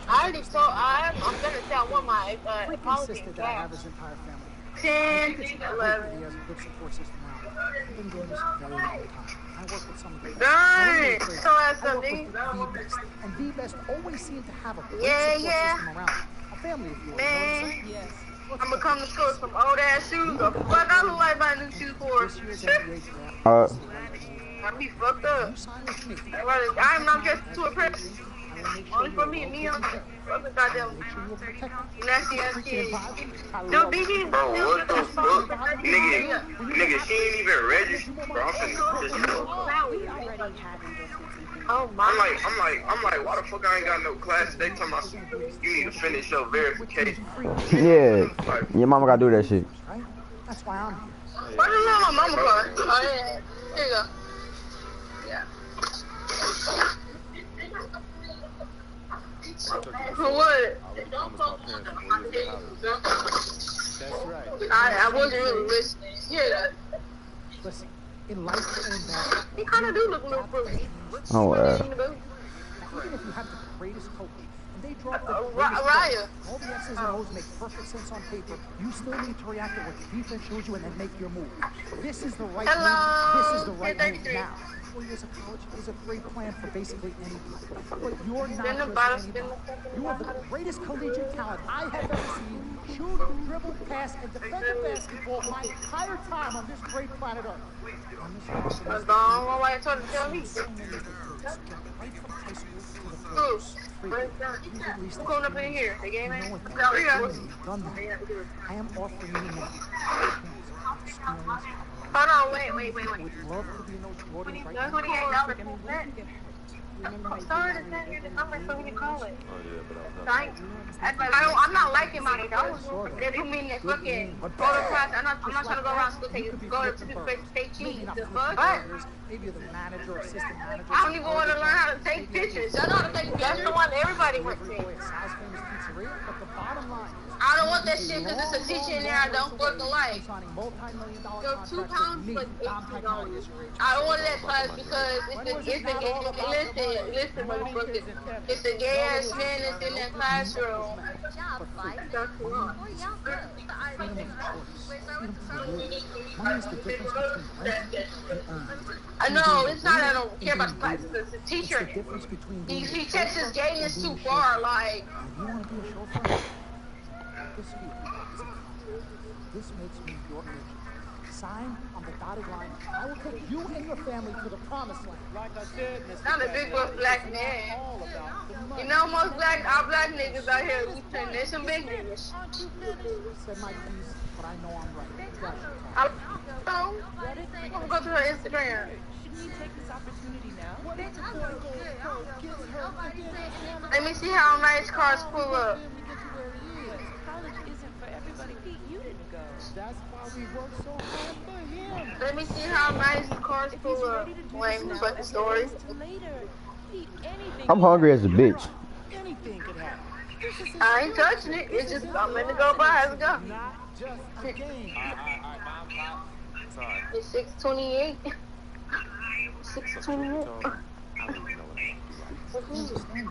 I already told, I'm gonna tell one of my policies That I have his entire family. 10, He 11. has a good support system around. I've been doing this a very long time. I work with some of the best. Darn! So that's I work something. with the best. And the best always seem to have a great Yeah, support yeah. system around. A family, if you will. Man. Yes. I'm gonna come to school with some old ass shoes. The fuck I look like my new shoes for? I be fucked up. I'm not just too impressed. Only for me and me on fucking goddamn nasty ass kids. Dude, BG. Bro, what the fuck? Nigga, she ain't even registered, bro. I'm finna just Oh my. I'm like, why the fuck I ain't got no class? They tell me you need to finish your verification. Yeah, your mama gotta do that shit. That's why I'm here. Why does my mama car? Oh yeah. Here you go. Yeah. What? That's right. I wasn't really listening. Yeah. Listen, in life and basketball, He kind of do look a little fruity. Oh, even if you have the greatest coach and they drop the greatest Raya. all the X's and O's make perfect sense on paper, you still need to react to what the defense shows you and then make your move. This is the right move. This is the right move now. 4 years of college is a great plan for basically anybody. But you're not just anybody. You are the greatest collegiate talent I have ever seen. Shoot, dribble, pass, and defend the basketball my entire time on this great planet Earth. That's the only one way I told him to tell me. Who going up in here? The game ain't? I am offering you now. Hold on, wait. Would love to be in those Jordan right now. I'm sorry to send you the number so we can call it. I'm not liking my dogs. They put me in that fucking photo class. I'm not trying to go around school go to people take cheese. The fuck? Maybe the manager or assistant manager. I don't even want to learn how to take pictures. I know how to take pictures. That's the one everybody went to. I don't want that shit because it's a teacher in there I don't fucking like. So £2 like $18. I don't want that class because listen, motherfucker. It's a gay ass man that's in that classroom. I know, it's not I don't care about the class, it's the teacher. He takes his gayness too far, like. This makes me your agent. Sign on the dotted line. I will take you and your family to the promised land. Like I said, I'm a big black man. You know, most our black niggas out here, we turn there's some big niggas. Said my piece, but I know I'm right. I'm gonna go to her Instagram. Shouldn't you take this opportunity now? Let me see how nice cars pull up. That's why we work so hard for him. Let me see how nice the cars pull up. Lame fucking story. I'm hungry as a bitch. Anything could happen. I ain't touching it. It's just I'm gonna go by as it go. It's 6:28. 6:28.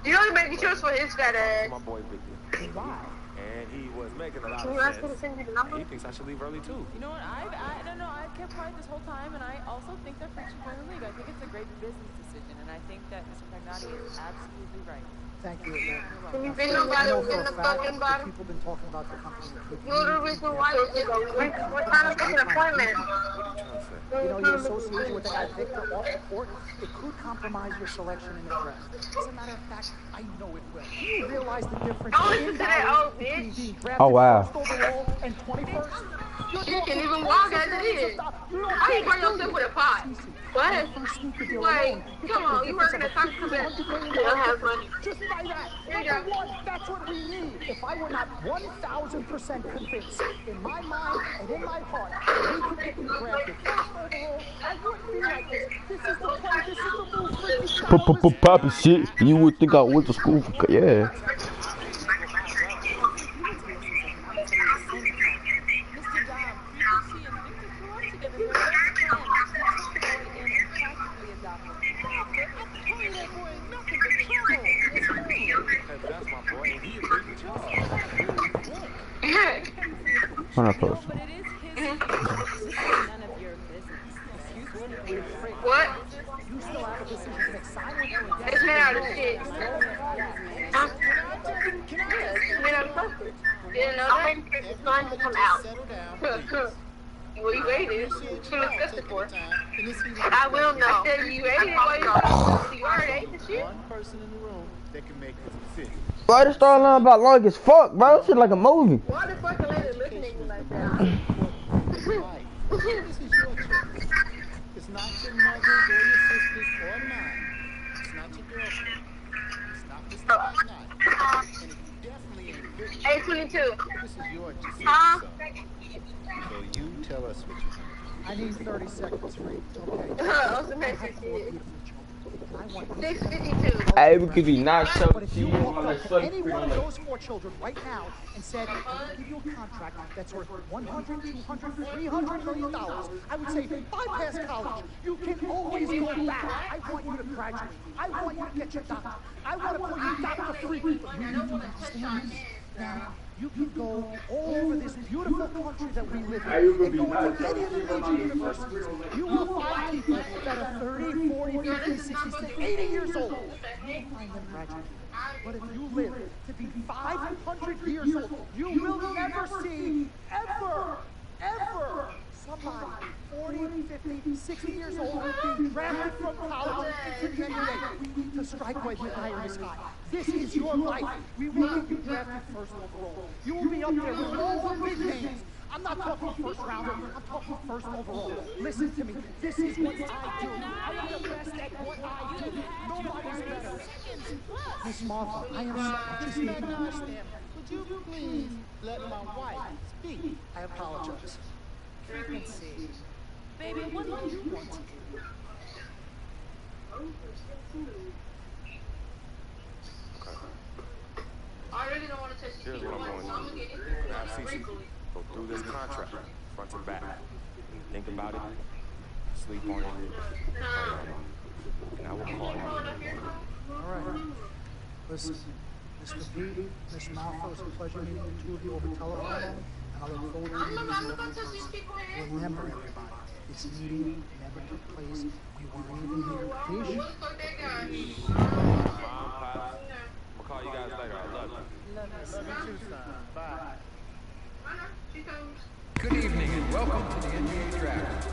You know he made the choice for his fat ass. My boy Vicky. Why? And he was making a lot Can you of ask him to sense. send you the number? He thinks I should leave early too. You know what? I don't know. I've kept quiet this whole time, and I also think that Frick should join the league. I think it's a great business decision, and I think that Mr. Pagnotti is absolutely right. Thank you. Can you think about it in the fucking bottom? People been talking about the company. You're the reason why we're trying to book an appointment. You know, your association with the guy Victor off the court, it could compromise your selection in the draft. As a matter of fact, I know it will. You realize the difference Listen to that old bitch. Oh, wow. Overall and 21st? You can even walk as it is. How you bring yourself with a pot? What? Like, come on, you working at Taco Bell. You don't have money. Just by that. Number one, that's what we need. If I were not 1,000% convinced in my mind and in my heart that we could get you drafted first overall, I wouldn't be like this. This is the play. This is the move. Poppy shit. You would think I went to school for yeah. When I post. What? It's made out of shit. Huh? It's made out of plastic. You didn't know that? It's going to come out. Well, you waited. What you discussed it for? I will know. I said you waited while you already ate the shit. One person in the room that can make this decision. Bro, this storyline about long as fuck, bro. This shit like a movie. Why the fuck are they listening to you like that? This is your choice. It's not your mother's or your sister's or mine. It's not your girlfriend. It's not Mr. Pagnotti. And it definitely ain't Vicky. 822. This is your decision, Huh? son. So you tell us what you think. I need 30 seconds, Free. Okay. What's the message? And I want 652. Hey, we could be not so. But if you walked up to any one of those 4 children right now and said, I'm going to give you a contract that's worth $100, $200, $300 million, I would say, bypass college. You can always go back. I want you to graduate. I want you to get your doctorate. I want to call you Dr. Freak. But you need to understand this. Now, you can go all over this beautiful country that we live in and go to any of the major universities. You will find people that are 30, 40, 50, 60, 70, 80 years old. You will find them graduating. But if you live to be 500 years old, you will never see, ever, somebody 40, 50, 60 years old being drafted from college into the NBA. We need to strike while the eye in the sky. This is your life. We will get you drafted first overall. You will be up there with all the big names. I'm not talking first rounder. I'm talking first overall. Listen to me. This is what I do. I am the best at what I do. Nobody's better. Miss Martha, I am sorry. I just need to understand. Would you please let my wife speak? I apologize. Frequency. Baby, what do you want to do? I really don't want to touch this. Here's what I'm going to do. Now, CC, go through this contract, front to back. Think about it, sleep on it, and I will call you. All right. Listen, Mr. B, Miss Martha, it's a pleasure meeting the two of you over telephone, and I look forward to meeting you over in person. Remember, everybody, this meeting never took place. We weren't even here. Mom, Pops, I'll call you guys later. I love you. Love you, son. Bye. Good evening and welcome to the NBA Draft.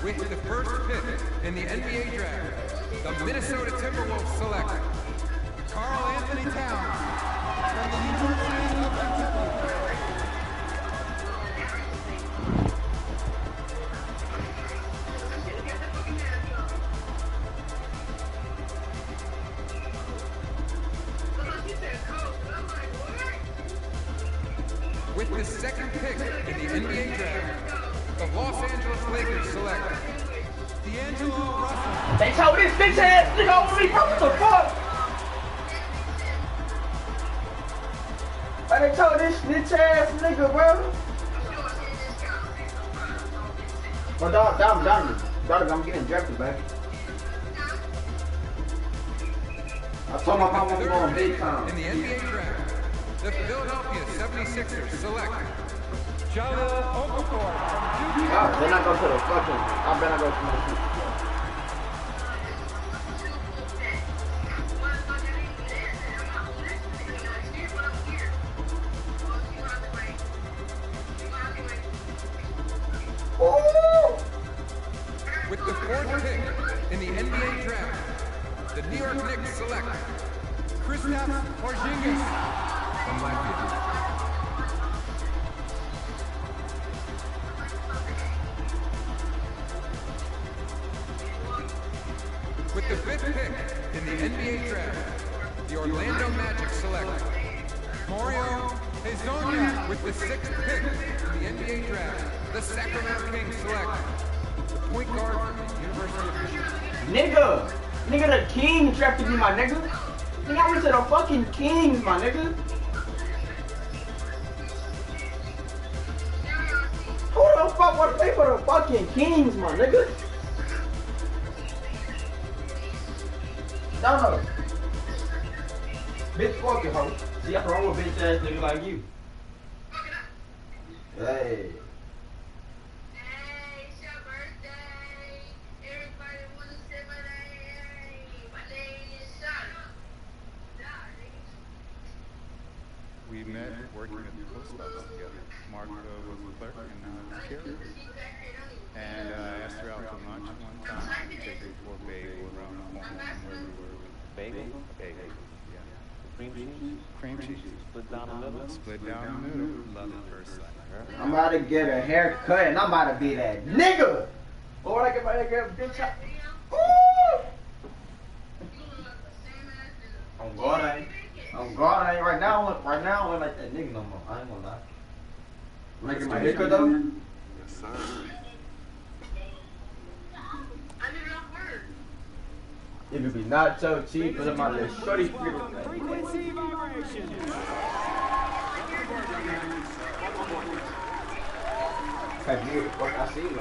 With the first pick in the NBA Draft, the Minnesota Timberwolves select Karl Anthony Towns from the University of Kentucky. With the second pick in the NBA Draft, the Los Angeles Lakers select D'Angelo Russell. They told this bitch ass nigga over me, bro. What the fuck? They told this bitch ass nigga, bro. Well, dog, I'm getting drafted, baby. I told my mom I'm going big time. In the NBA Draft, the Philadelphia 76ers select Jahlil Okafor from Duke. God, then I go to the fucking. I better go to my seat. With the fourth pick in the NBA Draft, the New York Knicks select Kristaps Porzingis from Latvia. With the fifth pick in the NBA Draft, the Orlando Magic select Mario Hezonja. With the sixth pick in the NBA Draft, the Sacramento Kings select the point guard from the University of Michigan. Nigga, the King drafted me, my nigga. Nigga, I went to the fucking Kings, my nigga. Who the fuck wanna play for the fucking Kings, my nigga? No. Bitch, fuck it, ho. See, I'm wrong with bitch ass nigga like you. Hey. We met working at the post office together. Mark was a clerk and now he's carrier. And I asked her out to lunch one time to take her for a bagel around the corner from where we were. Bagel? Bagel, yeah. Cream cheese? Cream cheese. Split down the middle? Split down the middle. Love at first sight. I'm about to get a haircut and I'm about to be that nigga. Or when I get my haircut, bitch. On God, I ain't. Oh God, I ain't right now. Right now, I don't like that nigga no more. I ain't gonna lie. I'm making my haircut though. Yes, sir. It would be not so cheap, but my little shorty freedom. Frequency vibration. I see you.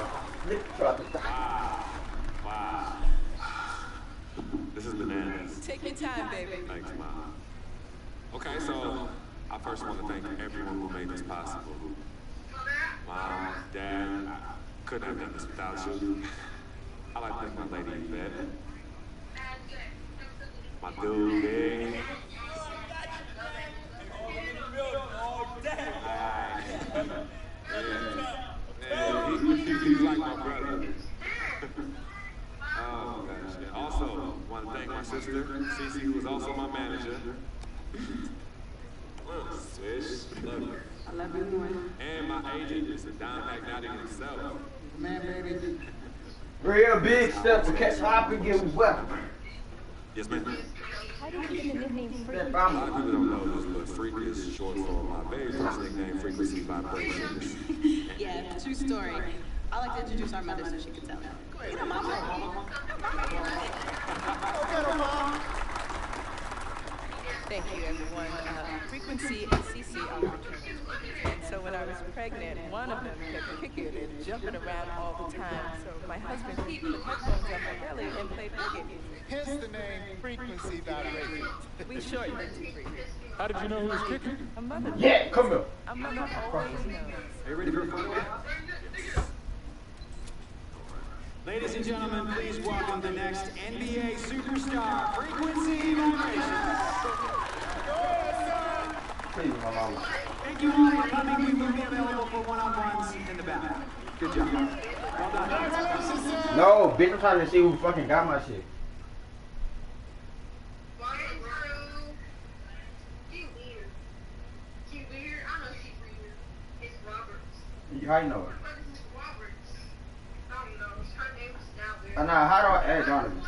Wow. This is bananas. Take your time, baby. Thanks, Mom. Okay, so I first want to thank everyone who made this possible. Mom, Dad, I couldn't have done this without you. I like to thank my lady Yvette. My dude, Big. He's like my brother. Oh, gosh. Yeah. Also, want to thank my sister, Cece, who is also my manager. Swish, love you. I love you more. And my agent, Mr. Don Magnotti himself. Man, baby. Real big step to catch hop and get weapon. Yes, ma'am. How do you get the nickname Freak? A lot of people don't know this, but Freak is short for my very first nickname, Frequency Vibrations. Yeah, true story. I like to introduce our mother so she can tell it. You know, Mama. Thank you, everyone. Frequency and CC are my twins. And so when I was pregnant, one of them kept kicking and jumping around all the time. So my husband, Pete, put headphones on my belly and played reggae music. Hence the name Frequency Vibration. We shortened it to Freak. How did you know who was kicking? A mother. Yeah, come here. A mother always knows. Are you ready for a photo? Ladies and gentlemen, please welcome the next NBA superstar, Frequency Vibration. Thank you all for coming. We will be available for one-on-ones in the back. Good job. Well done. No, bitch, I'm trying to see who fucking got my shit. How you know her? Nah, how do I add Donovan?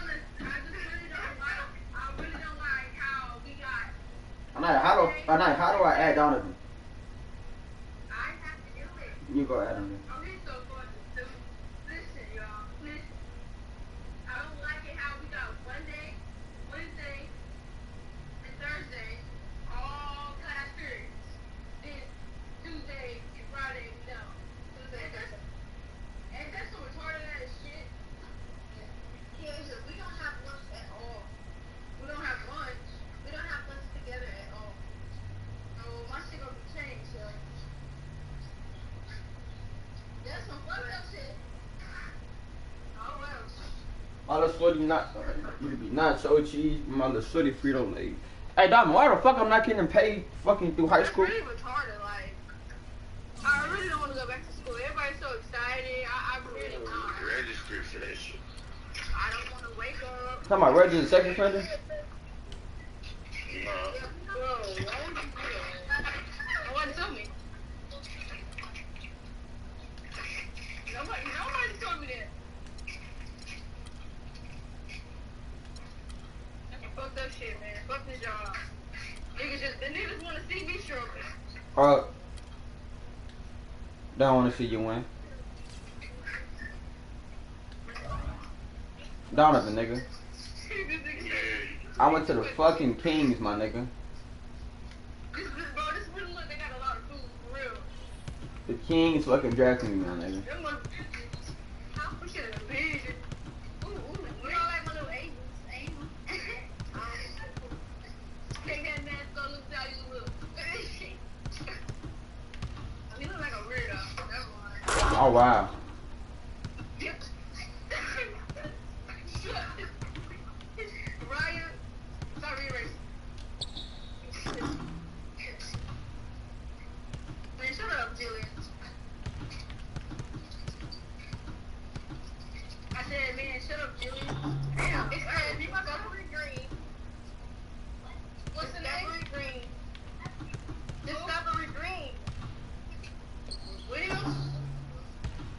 How do I add Donovan? You go add him. My little shorty not so cheese, my little shorty Frito Lay. Hey Diamond, why the fuck I'm not getting paid fucking through high school? It's really retarded, like I really don't want to go back to school. Everybody's so excited. I really want to register for that shit. I don't want to wake up. Talking about registered sex offender? No. Bro, nobody told me. Nobody told me that. Fuck that shit, man. Fuck this job. The niggas want to see me struggling. Don't want to see you win. Donovan, nigga. I went to the fucking Kings, my nigga. This really look, they got a lot of food, for real. The Kings fucking drafted me, my nigga. Oh wow.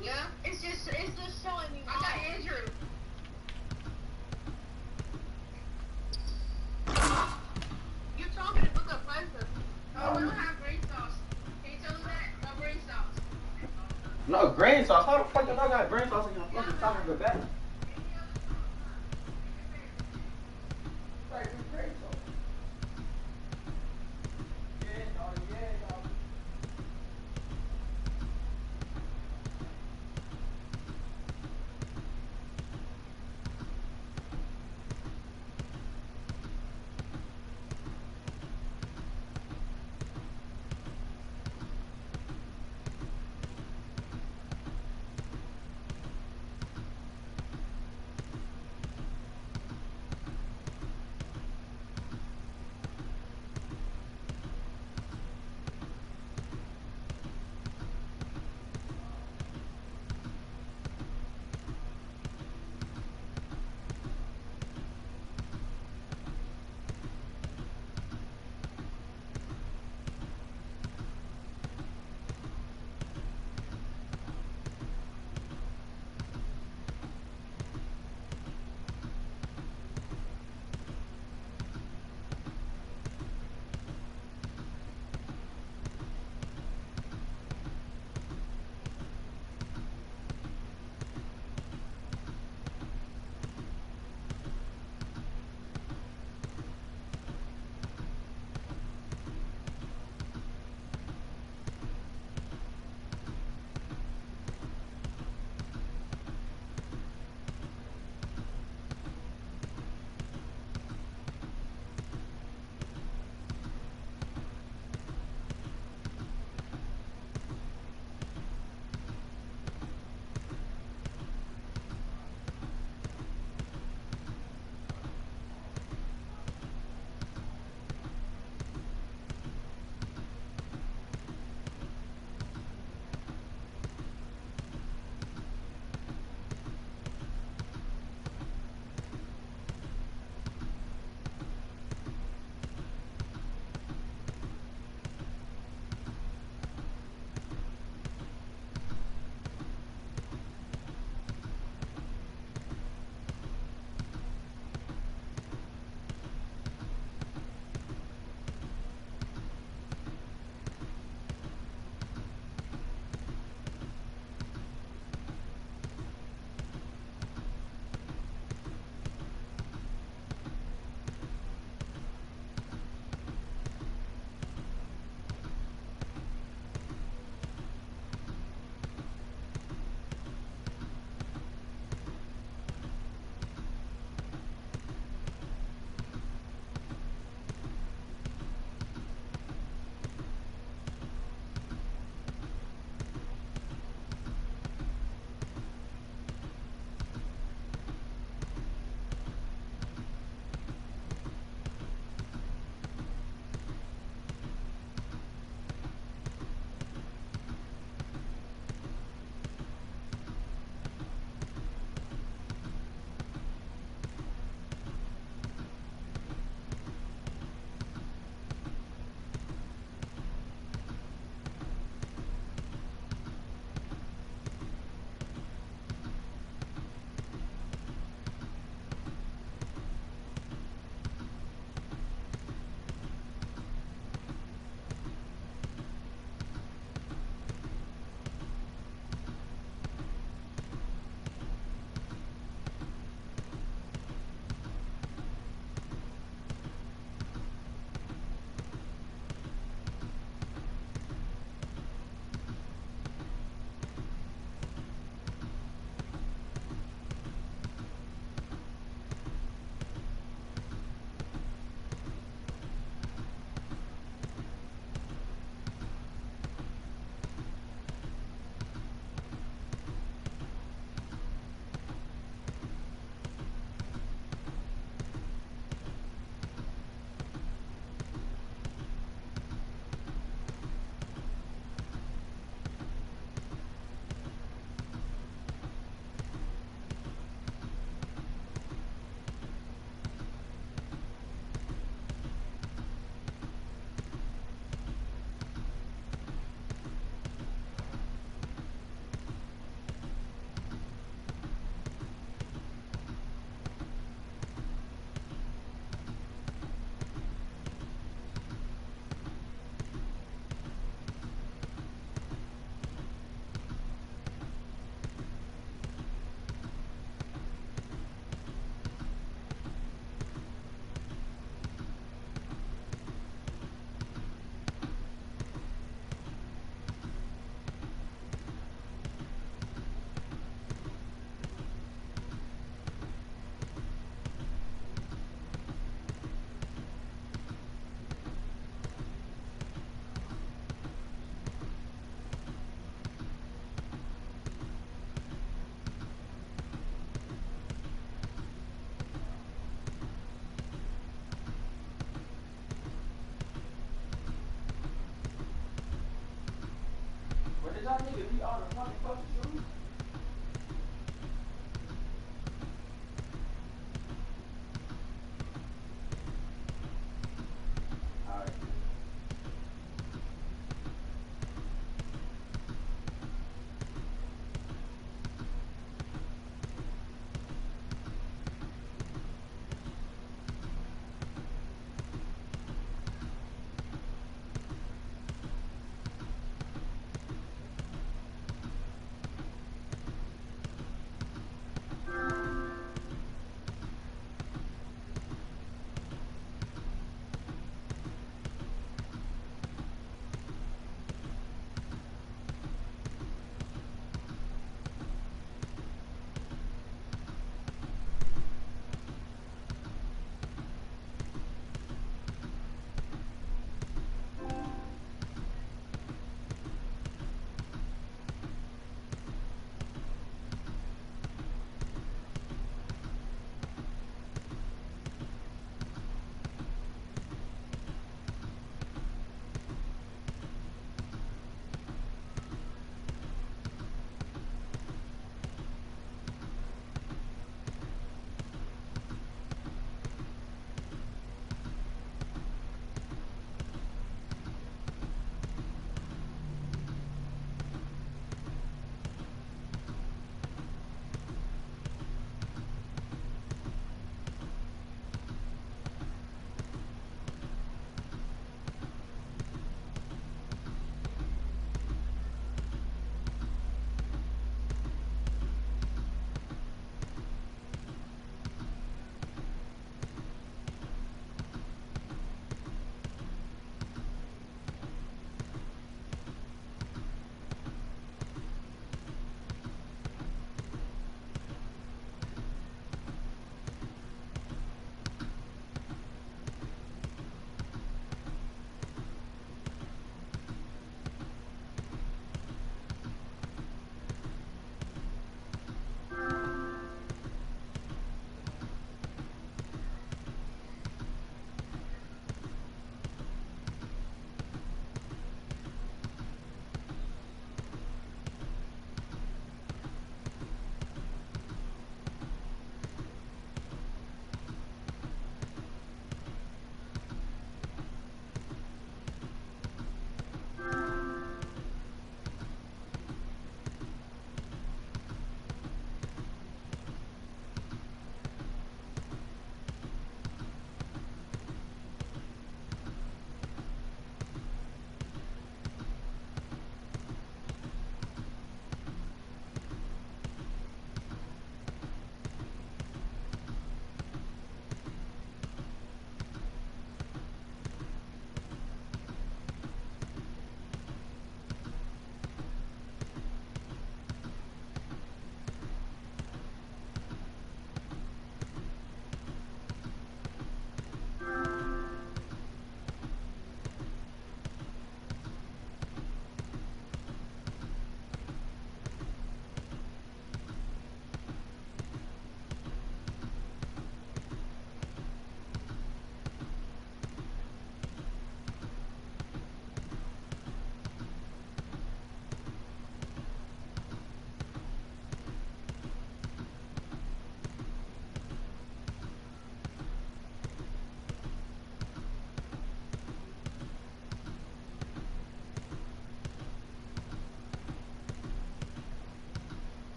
Yeah. No, green sauce. How the fuck did I got green sauce in your fucking top of the bag?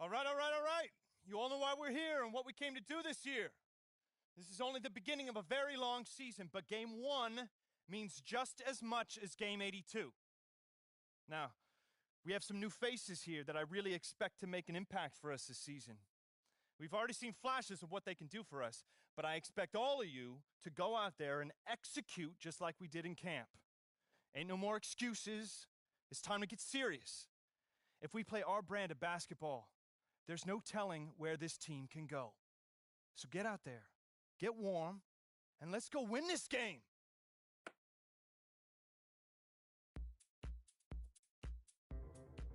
All right. You all know why we're here and what we came to do this year. This is only the beginning of a very long season, but Game 1 means just as much as Game 82. Now, we have some new faces here that I really expect to make an impact for us this season. We've already seen flashes of what they can do for us, but I expect all of you to go out there and execute just like we did in camp. Ain't no more excuses. It's time to get serious. If we play our brand of basketball, there's no telling where this team can go. So get out there, get warm, and let's go win this game.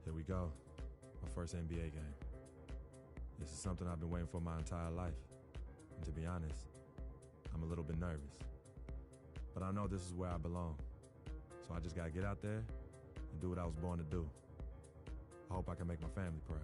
Here we go, my first NBA game. This is something I've been waiting for my entire life. And to be honest, I'm a little bit nervous. But I know this is where I belong. So I just gotta get out there and do what I was born to do. I hope I can make my family proud.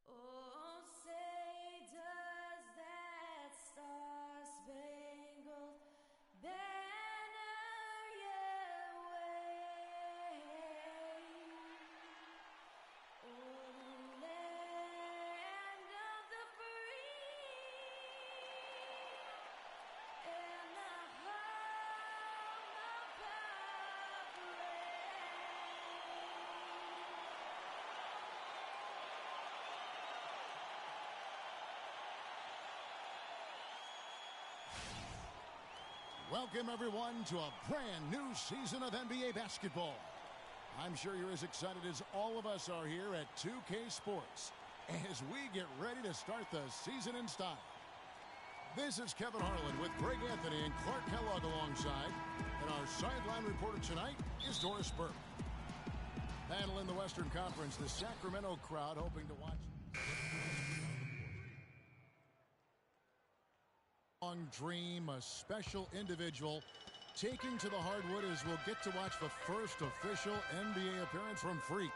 Oh, say does that star-spangled banner yet wave? Oh, land of the free and the home of Welcome, everyone, to a brand new season of NBA basketball. I'm sure you're as excited as all of us are here at 2K Sports as we get ready to start the season in style. This is Kevin Harlan with Greg Anthony and Clark Kellogg alongside. And our sideline reporter tonight is Doris Burke. Battle in the Western Conference, the Sacramento crowd hoping to watch. Long dream, a special individual taking to the hardwood as we'll get to watch the first official NBA appearance from Freak.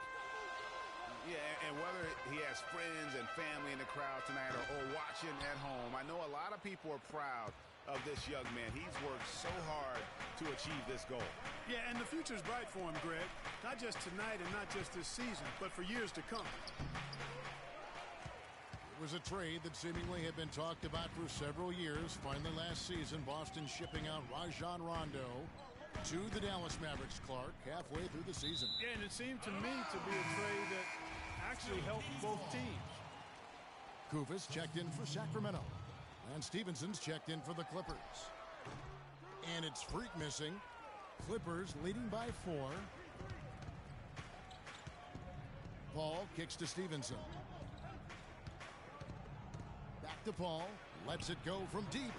Yeah, and whether he has friends and family in the crowd tonight or watching at home, I know a lot of people are proud of this young man. He's worked so hard to achieve this goal. Yeah, and the future's bright for him, Greg. Not just tonight and not just this season, but for years to come. It was a trade that seemingly had been talked about for several years. Finally last season, Boston shipping out Rajon Rondo to the Dallas Mavericks, Clark, halfway through the season. Yeah, and it seemed to me to be a trade that actually helped both teams. Kufis checked in for Sacramento. And Stevenson's checked in for the Clippers. And it's Freak missing. Clippers leading by 4. Paul kicks to Stevenson. Back to Paul. Lets it go from deep.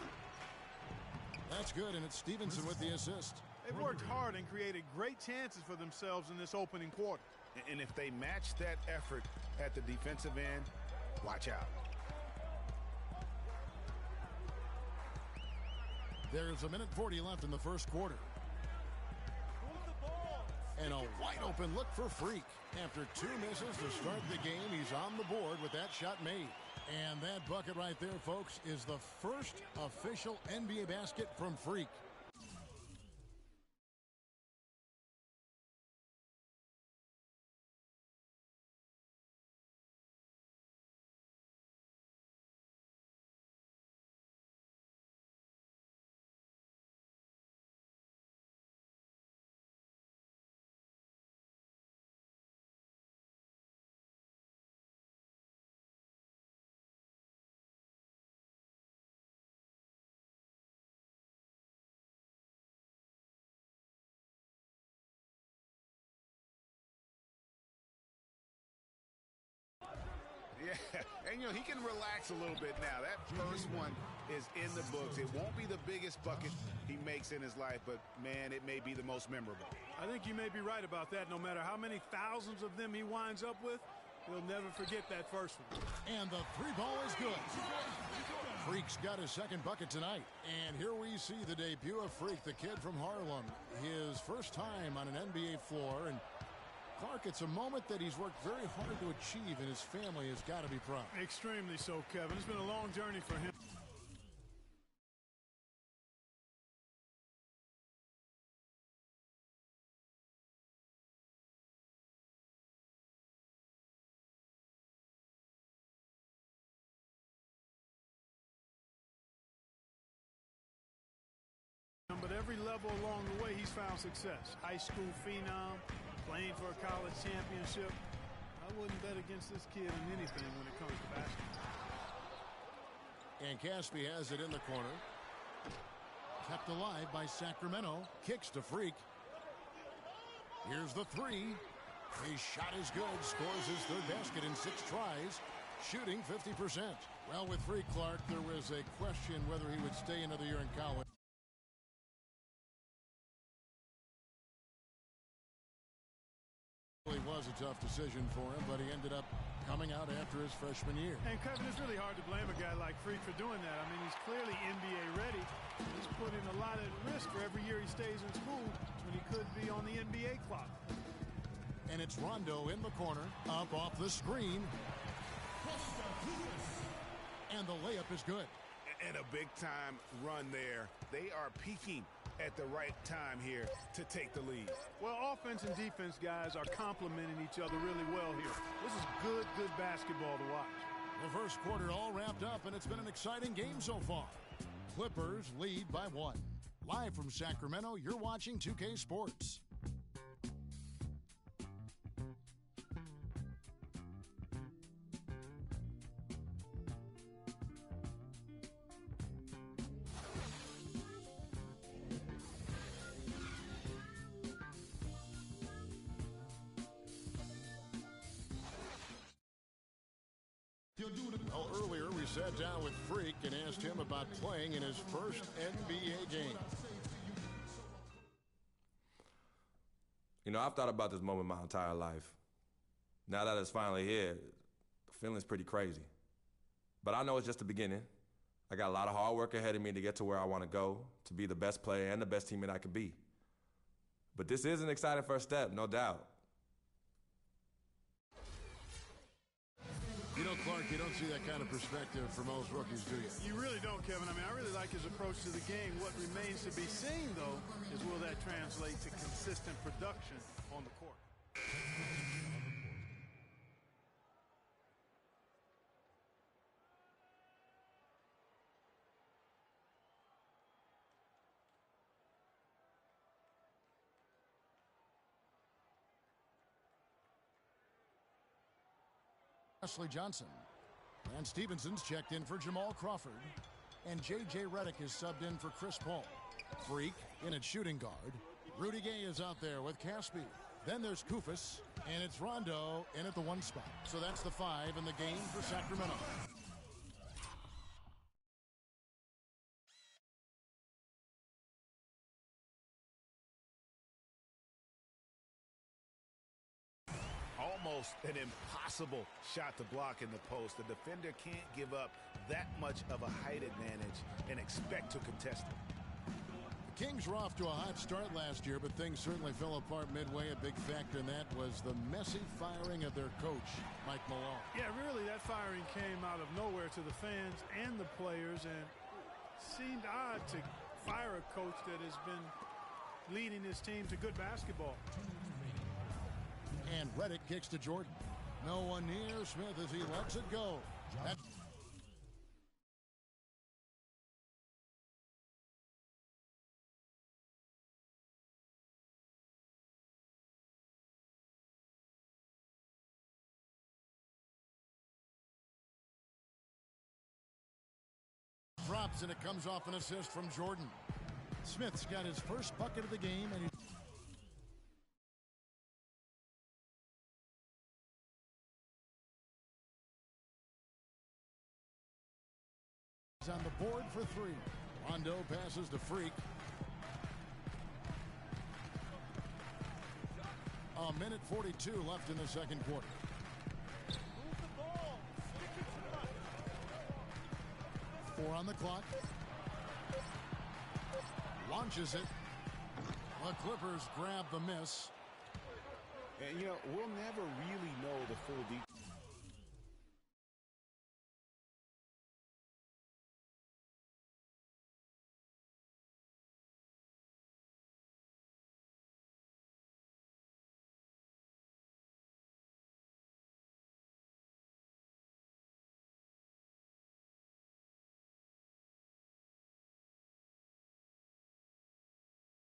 That's good, and it's Stevenson with the assist. They've worked hard and created great chances for themselves in this opening quarter. And if they match that effort at the defensive end, watch out. There's a minute 40 left in the first quarter. And a wide open look for Freak. After 2 misses to start the game, he's on the board with that shot made. And that bucket right there, folks, is the first official NBA basket from Freak. Yeah, and he can relax a little bit now. That first one is in the books. It won't be the biggest bucket he makes in his life, but, man, it may be the most memorable. I think you may be right about that. No matter how many thousands of them he winds up with, He'll never forget that first one. And the three ball is good. Freak's got his second bucket tonight. And here we see the debut of Freak, the kid from Harlem. His first time on an NBA floor. And Clark, it's a moment that he's worked very hard to achieve, and his family has got to be proud. Extremely so, Kevin. It's been a long journey for him. But every level along the way, he's found success. High school phenom, playing for a college championship. I wouldn't bet against this kid in anything when it comes to basketball. And Caspi has it in the corner. Kept alive by Sacramento. Kicks to Freak. Here's the three. His shot is good. Scores his third basket in 6 tries. Shooting 50%. Well, with Freak, Clark, there was a question whether he would stay another year in college. It was a tough decision for him, but he ended up coming out after his freshman year. And Kevin, it's really hard to blame a guy like Freak for doing that. I mean, he's clearly NBA ready. He's putting a lot at risk for every year he stays in school when he could be on the NBA clock. And it's Rondo in the corner, up off the screen. And the layup is good. And a big-time run there. They are peaking at the right time here to take the lead. Well, offense and defense guys are complementing each other really well here. This is good basketball to watch. The first quarter all wrapped up, and it's been an exciting game so far. Clippers lead by 1. Live from Sacramento, you're watching 2K Sports. Well, earlier we sat down with Freak and asked him about playing in his first NBA game. You know, I've thought about this moment my entire life. Now that it's finally here, the feeling's pretty crazy. But I know it's just the beginning. I got a lot of hard work ahead of me to get to where I want to go, to be the best player and the best teammate I could be. But this is an exciting first step, no doubt. You know, Clark, you don't see that kind of perspective for most rookies, do you? You really don't, Kevin. I mean, I really like his approach to the game. What remains to be seen, though, is will that translate to consistent production on the court. Wesley Johnson. And Stevenson's checked in for Jamal Crawford. And J.J. Redick is subbed in for Chris Paul. Freak in at shooting guard. Rudy Gay is out there with Caspi. Then there's Koufos. And it's Rondo in at the 1 spot. So that's the 5 in the game for Sacramento. Almost an impossible shot to block in the post. The defender can't give up that much of a height advantage and expect to contest it. The Kings were off to a hot start last year, but things certainly fell apart midway. A big factor in that was the messy firing of their coach, Mike Malone. Yeah, really, that firing came out of nowhere to the fans and the players, and seemed odd to fire a coach that has been leading his team to good basketball. And Redick kicks to Jordan. No one near Smith as he lets it go. Drops, and it comes off an assist from Jordan. Smith's got his first bucket of the game, and he's on the board for 3. Rondo passes to Freak. A minute 42 left in the second quarter. 4 on the clock. Launches it. The Clippers grab the miss. And, you know, we'll never really know the full details.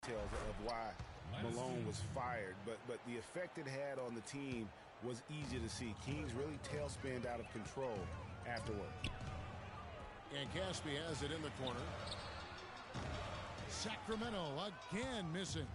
Of why Malone was fired, but the effect it had on the team was easy to see. Kings really tailspinned out of control afterward. And Caspi has it in the corner. Sacramento again missing.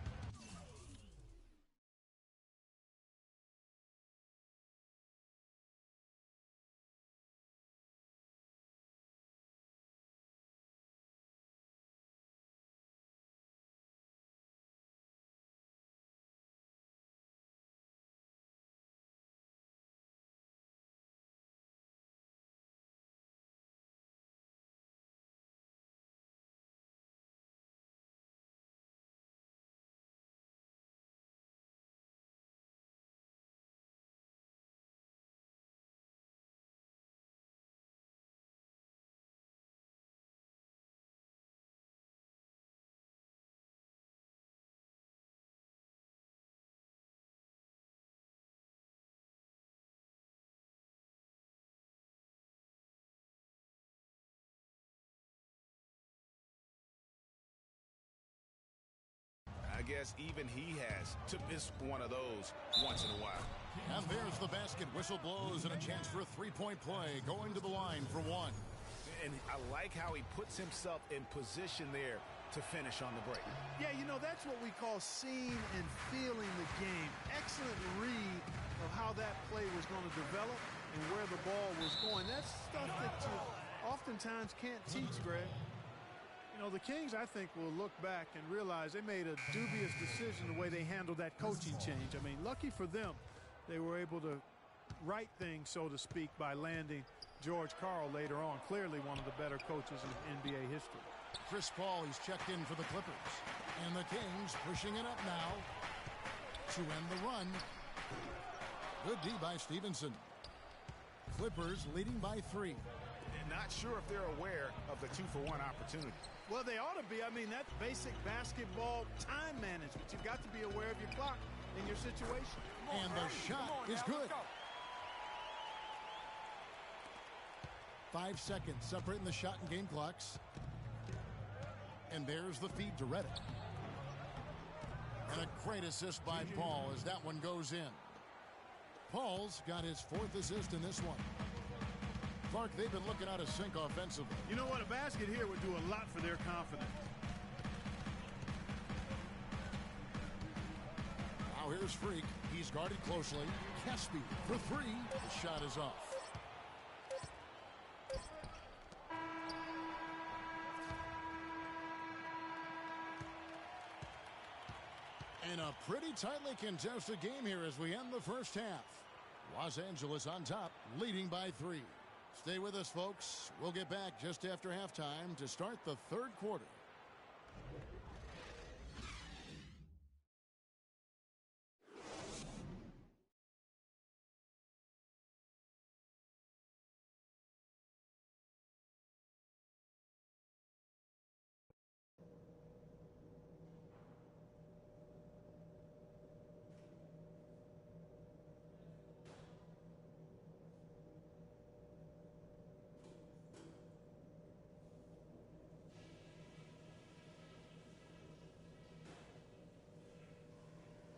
I guess even he has to miss one of those once in a while. And there's the basket. Whistle blows and a chance for a three-point play. Going to the line for one. And I like how he puts himself in position there to finish on the break. Yeah, you know, that's what we call seeing and feeling the game. Excellent read of how that play was going to develop and where the ball was going. That's stuff that you oftentimes can't teach, Greg. You know, the Kings, I think, will look back and realize they made a dubious decision the way they handled that coaching change. I mean, lucky for them, they were able to right things, so to speak, by landing George Karl later on. Clearly one of the better coaches in NBA history. Chris Paul, he's checked in for the Clippers. And the Kings pushing it up now to end the run. Good D by Stevenson. Clippers leading by 3. Not sure if they're aware of the 2-for-1 opportunity. Well, they ought to be. I mean, that's basic basketball time management. You've got to be aware of your clock and your situation. And the shot is good. 5 seconds separating the shot and game clocks. And there's the feed to Redick. And a great assist by Paul as that one goes in. Paul's got his 4th assist in this one. Clark, they've been looking out of sync offensively. You know what? A basket here would do a lot for their confidence. Now here's Freak. He's guarded closely. Caspi for 3. The shot is off. In a pretty tightly contested game here as we end the first half. Los Angeles on top, leading by 3. Stay with us, folks. We'll get back just after halftime to start the third quarter.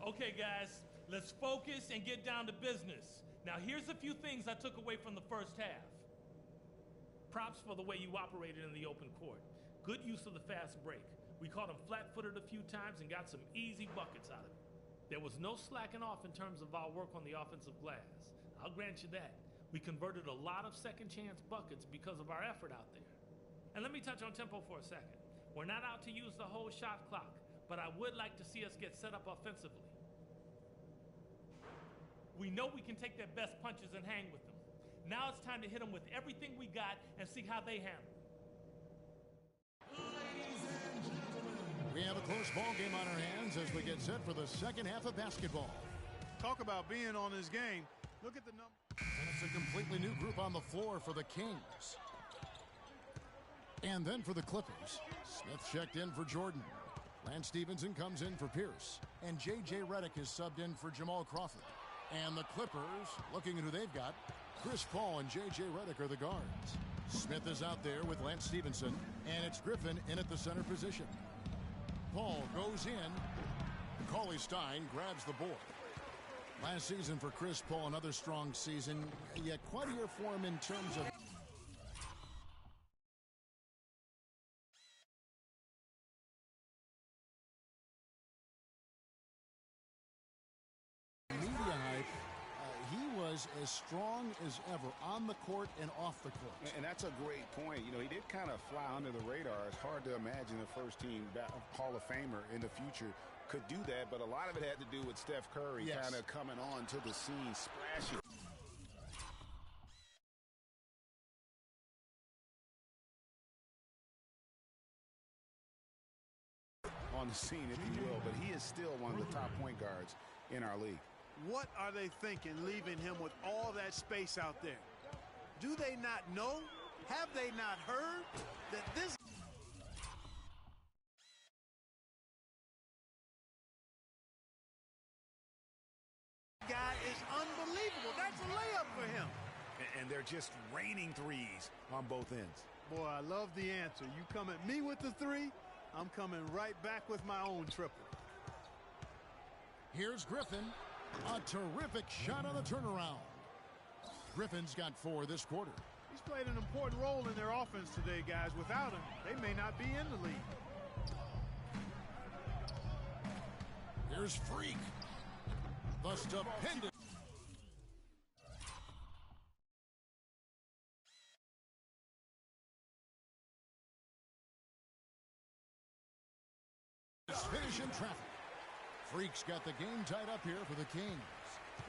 Okay, guys, let's focus and get down to business. Now, here's a few things I took away from the first half. Props for the way you operated in the open court. Good use of the fast break. We caught him flat-footed a few times and got some easy buckets out of it. There was no slacking off in terms of our work on the offensive glass. I'll grant you that. We converted a lot of second-chance buckets because of our effort out there. And let me touch on tempo for a second. We're not out to use the whole shot clock, but I would like to see us get set up offensively. We know we can take their best punches and hang with them. Now it's time to hit them with everything we got and see how they handle it. We have a close ball game on our hands as we get set for the second half of basketball. Talk about being on his game. Look at the number. And it's a completely new group on the floor for the Kings. And then for the Clippers, Smith checked in for Jordan. Lance Stevenson comes in for Pierce. And J.J. Redick is subbed in for Jamal Crawford. And the Clippers, looking at who they've got, Chris Paul and J.J. Redick are the guards. Smith is out there with Lance Stevenson, and it's Griffin in at the center position. Paul goes in. Cauley Stein grabs the board. Last season for Chris Paul, another strong season, yet quite a year for him in terms of media hype. He was as strong as ever on the court and off the court. And that's a great point. You know, he did kind of fly under the radar. It's hard to imagine a first-team Hall of Famer in the future could do that, but a lot of it had to do with Steph Curry kind of coming on to the scene, splashing. On the scene, if you will, but he is still one of the top point guards in our league. What are they thinking leaving him with all that space out there? Do they not know? Have they not heard that this guy is unbelievable? That's a layup for him. And they're just raining threes on both ends. Boy, I love the answer. You come at me with the three, I'm coming right back with my own triple. Here's Griffin. A terrific shot on the turnaround. Griffin's got 4 this quarter. He's played an important role in their offense today, guys. Without him, they may not be in the league. Here's Freak. The stupendous. Finish in traffic. Freak's got the game tied up here for the Kings.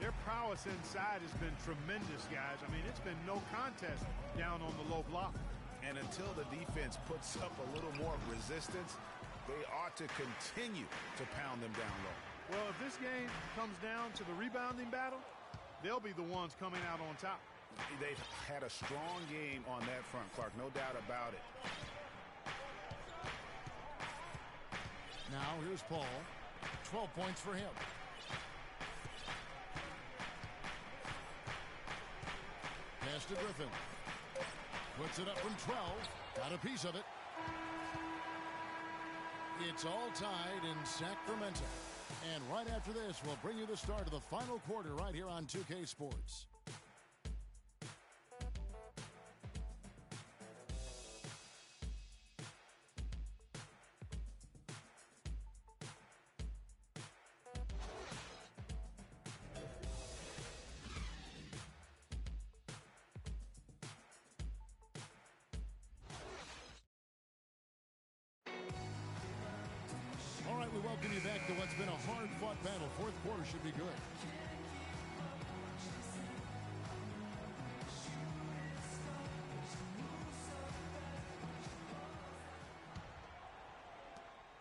Their prowess inside has been tremendous, guys. I mean, it's been no contest down on the low block. And until the defense puts up a little more resistance, they ought to continue to pound them down low. Well, if this game comes down to the rebounding battle, they'll be the ones coming out on top. They've had a strong game on that front, Clark, no doubt about it. Now here's Paul. 12 points for him. Pass to Griffin. Puts it up from 12. Got a piece of it. It's all tied in Sacramento. And right after this, we'll bring you the start of the final quarter right here on 2K Sports. All right, we welcome you back to what's been a hard-fought battle. Fourth quarter should be good.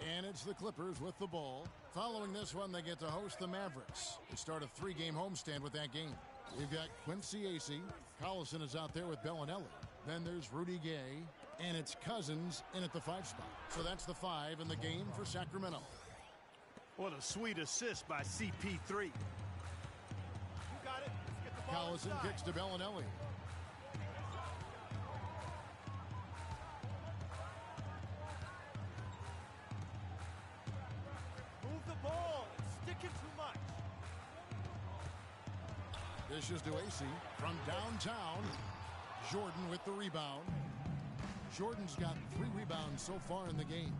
And it's the Clippers with the ball. Following this one, they get to host the Mavericks. They start a 3-game homestand with that game. We've got Quincy Acey. Collison is out there with Bellinelli. Then there's Rudy Gay. And it's Cousins in at the 5 spot. So that's the 5 in the game for Sacramento. What a sweet assist by CP3. You got it. Let's get the ball Collison inside. kicks to Bellinelli. Move the ball. It's sticking too much. Dishes to Acey from downtown. Jordan with the rebound. Jordan's got 3 rebounds so far in the game.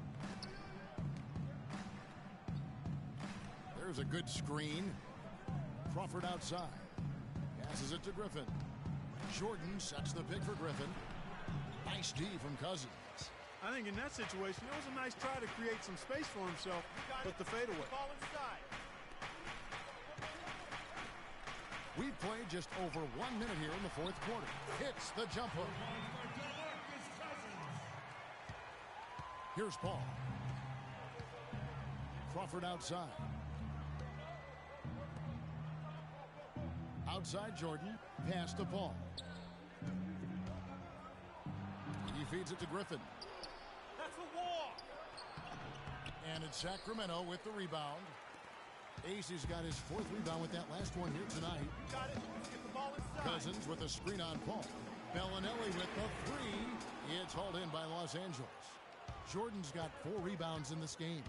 There's a good screen. Crawford outside. Passes it to Griffin. Jordan sets the pick for Griffin. Nice D from Cousins. I think in that situation, it was a nice try to create some space for himself, but the fadeaway. Ball inside. We've played just over 1 minute here in the fourth quarter. Hits the jump hook. Here's Paul. Crawford outside. Outside Jordan. Pass to Paul. He feeds it to Griffin. That's a walk. And it's Sacramento with the rebound. Acey's got his 4th rebound with that last one here tonight. Got it. Let's get the ball inside. Cousins with a screen on Paul. Bellinelli with the 3. It's hauled in by Los Angeles. Jordan's got 4 rebounds in this game.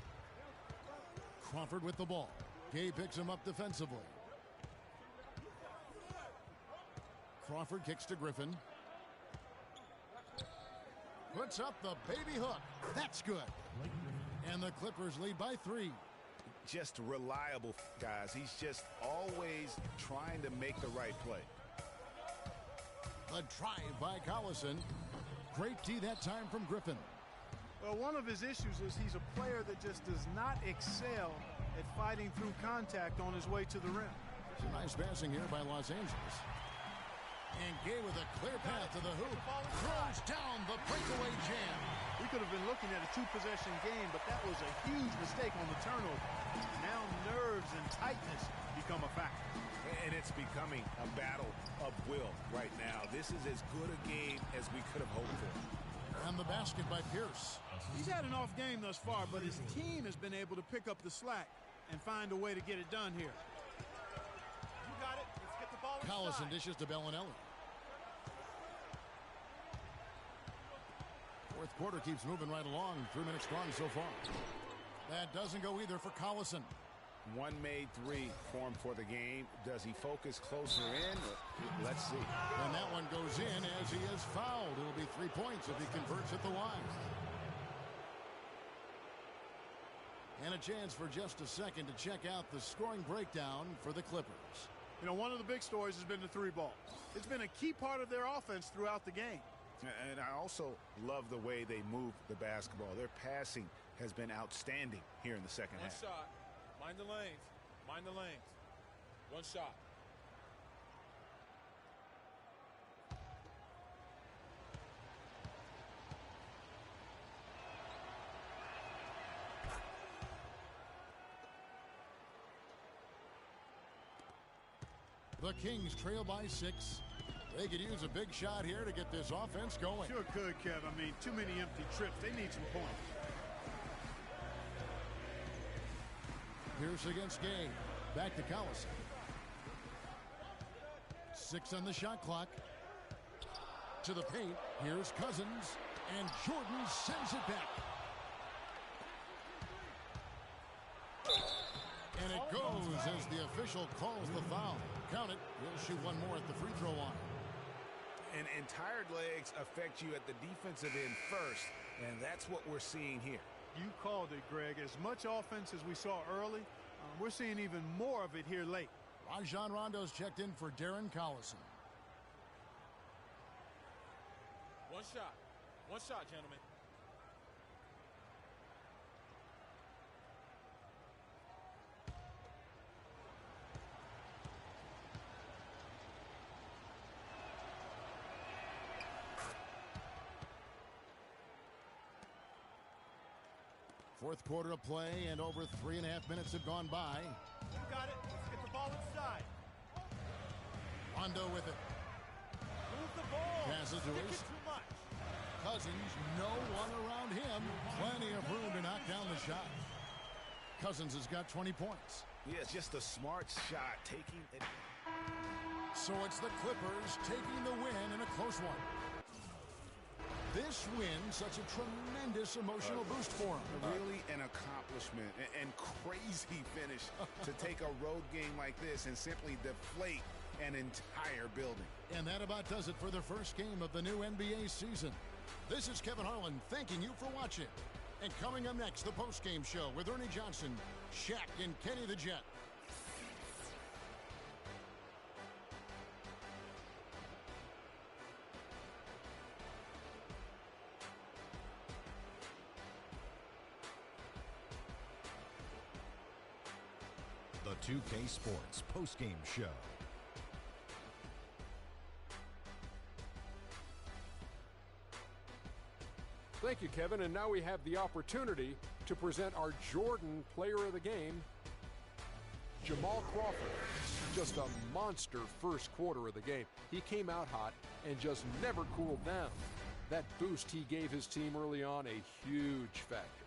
Crawford with the ball. Gay picks him up defensively. Crawford kicks to Griffin. Puts up the baby hook. That's good. And the Clippers lead by 3. Just reliable, guys. He's just always trying to make the right play. A drive by Collison. Great D that time from Griffin. Well, one of his issues is he's a player that just does not excel at fighting through contact on his way to the rim. Some nice passing here by Los Angeles. And Gay with a clear path to the hoop. Throws down the breakaway jam. We could have been looking at a 2-possession game, but that was a huge mistake on the turnover. Now nerves and tightness become a factor. And it's becoming a battle of will right now. This is as good a game as we could have hoped for. And the basket by Pierce. He's had an off game thus far, but his team has been able to pick up the slack and find a way to get it done here. You got it. Let's get the ball inside. Collison dishes to Bellinelli. 4th quarter keeps moving right along. 3 minutes strong so far. That doesn't go either for Collison. 1 made 3 formed for the game. Does he focus closer in? Let's see. And that one goes in as he is fouled. It'll be 3 points if he converts at the line. And a chance for just a second to check out the scoring breakdown for the Clippers. You know, one of the big stories has been the 3 ball. It's been a key part of their offense throughout the game. And I also love the way they move the basketball. Their passing has been outstanding here in the second half. One shot. Mind the lanes. Mind the lanes. One shot. The Kings trail by 6. They could use a big shot here to get this offense going. Sure could, Kev. I mean, too many empty trips. They need some points. Pierce against Gay. Back to Collison. 6 on the shot clock. To the paint. Here's Cousins. And Jordan sends it back. And it goes as the official calls the foul. Count it. He'll shoot one more at the free throw line. And tired legs affect you at the defensive end first. And that's what we're seeing here. You called it, Greg. As much offense as we saw early, we're seeing even more of it here late. Rajon Rondo's checked in for Darren Collison. One shot. One shot, gentlemen. Fourth quarter of play, and over 3.5 minutes have gone by. You got it. Let's get the ball inside. Rondo with it. Move the ball. Passes to Stick his. it too much. Cousins, no one around him. Plenty of room to knock down the shot. Cousins has got 20 points. Yeah, just a smart shot, taking it. So it's the Clippers taking the win in a close one. This win, such a tremendous emotional boost for him. Really an accomplishment and crazy finish to take a road game like this and simply deflate an entire building. And that about does it for the first game of the new NBA season. This is Kevin Harlan thanking you for watching. And coming up next, the post-game show with Ernie Johnson, Shaq, and Kenny the Jet. The 2K Sports post-game show. Thank you, Kevin. And now we have the opportunity to present our Jordan Player of the Game, Jamal Crawford. Just a monster first quarter of the game. He came out hot and just never cooled down. That boost he gave his team early on, a huge factor.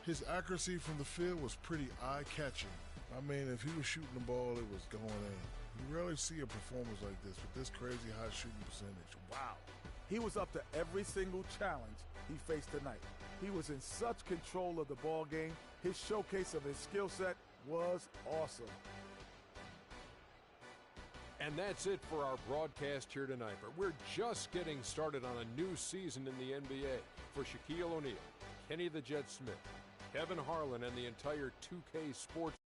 His accuracy from the field was pretty eye-catching. I mean, if he was shooting the ball, it was going in. You rarely see a performance like this with this crazy high shooting percentage. Wow. He was up to every single challenge he faced tonight. He was in such control of the ball game. His showcase of his skill set was awesome. And that's it for our broadcast here tonight. But we're just getting started on a new season in the NBA. For Shaquille O'Neal, Kenny the Jet Smith, Kevin Harlan, and the entire 2K Sports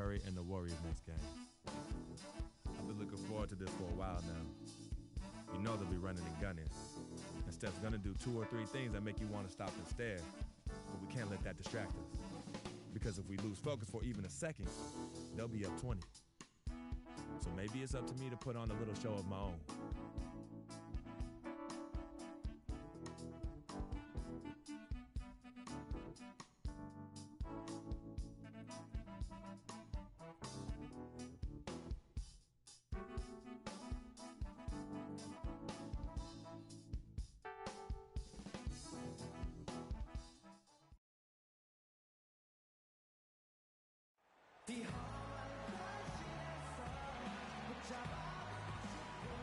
Curry and the Warriors next game. I've been looking forward to this for a while now. You know they'll be running and gunning. And Steph's gonna do 2 or 3 things that make you want to stop and stare. But we can't let that distract us. Because if we lose focus for even a second, they'll be up 20. So maybe it's up to me to put on a little show of my own.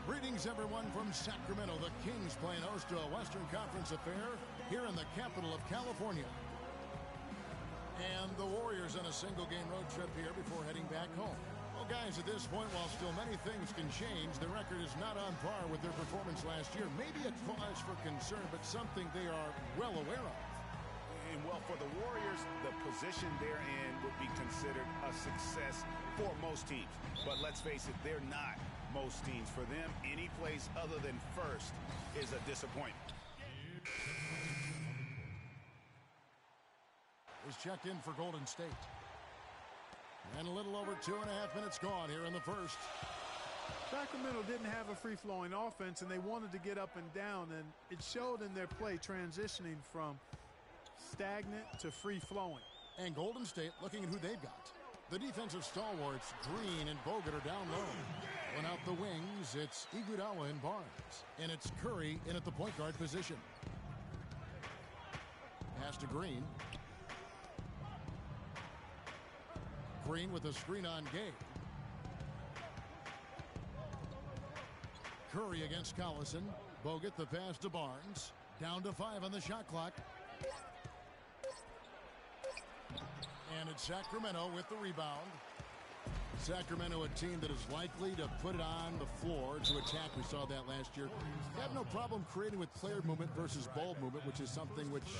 Greetings, everyone, from Sacramento. The Kings playing host to a Western Conference affair here in the capital of California. And the Warriors on a single-game road trip here before heading back home. Well, guys, at this point, while still many things can change, the record is not on par with their performance last year. Maybe a cause for concern, but something they are well aware of. And well, for the Warriors, the position they're in would be considered a success for most teams. But let's face it, they're not most teams. For them, any place other than first is a disappointment. Is checked in for Golden State. And a little over 2.5 minutes gone here in the first. Sacramento didn't have a free-flowing offense, and they wanted to get up and down, and it showed in their play transitioning from stagnant to free-flowing. And Golden State looking at who they've got. The defensive stalwarts, Green and Bogut, are down low. One out the wings, it's Iguodala and Barnes. And it's Curry in at the point guard position. Pass to Green. Green with a screen on Gay. Curry against Collison. Bogut the pass to Barnes. Down to 5 on the shot clock. And it's Sacramento with the rebound. Sacramento, a team that is likely to put it on the floor to attack. We saw that last year. They have no problem creating with player movement versus ball movement, which is something which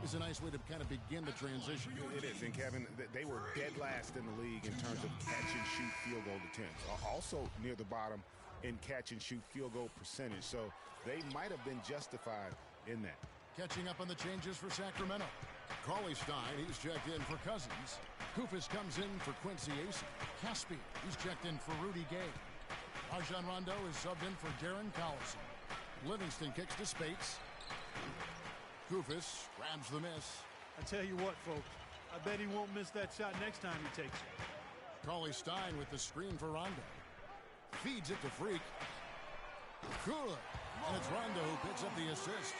is a nice way to kind of begin the transition. It is, and Kevin, they were dead last in the league in terms of catch-and-shoot field goal attempts. Also near the bottom in catch-and-shoot field goal percentage. So they might have been justified in that. Catching up on the changes for Sacramento. Cauley-Stein, he's checked in for Cousins. Koufos comes in for Quincy Ace. Caspi, he's checked in for Rudy Gay. Rajon Rondo is subbed in for Darren Collison. Livingston kicks to Spates. Koufos grabs the miss. I tell you what, folks, I bet he won't miss that shot next time he takes it. Cauley-Stein with the screen for Rondo. Feeds it to Freak. Good. And it's Rondo who picks up the assist.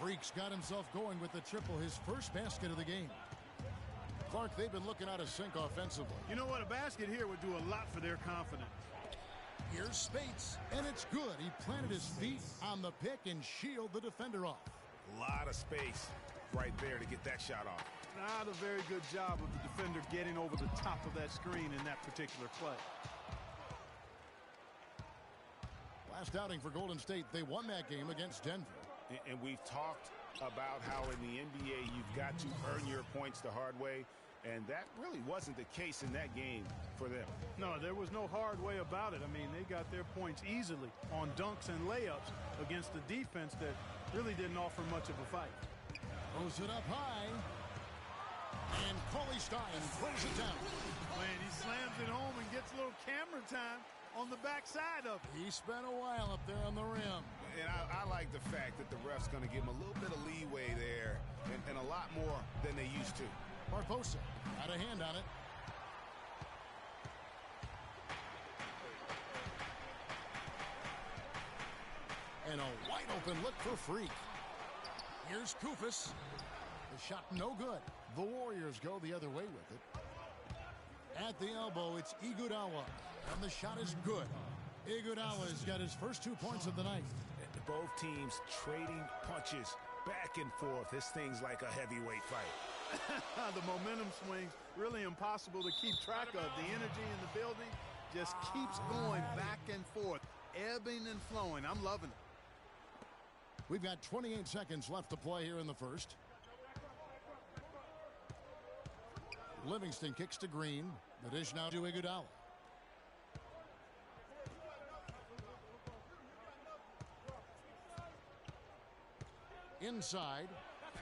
Freak's got himself going with the triple, his first basket of the game. Clark, they've been looking out of sync offensively. You know what? A basket here would do a lot for their confidence. Here's Spates, and it's good. He planted his feet on the pick and shielded the defender off. A lot of space right there to get that shot off. Not a very good job of the defender getting over the top of that screen in that particular play. Last outing for Golden State, they won that game against Denver. And we've talked about how in the NBA you've got to earn your points the hard way, and that really wasn't the case in that game for them. No, there was no hard way about it. I mean, they got their points easily on dunks and layups against a defense that really didn't offer much of a fight. Throws it up high, and Cauley-Stein throws it down. Man, he slams it home and gets a little camera time on the backside of it. He spent a while up there on the rim. And I like the fact that the ref's going to give him a little bit of leeway there and a lot more than they used to. Barbosa got a hand on it. And a wide open look for Freak. Here's Koufos. The shot no good. The Warriors go the other way with it. At the elbow, it's Iguodala. And the shot is good. Iguodala's got his first 2 points of the night. Both teams trading punches back and forth. This thing's like a heavyweight fight. The momentum swings really impossible to keep track of. The energy in the building just keeps going back and forth, ebbing and flowing. I'm loving it. We've got 28 seconds left to play here in the first. Livingston kicks to Green. The dish now to Iguodala. Inside.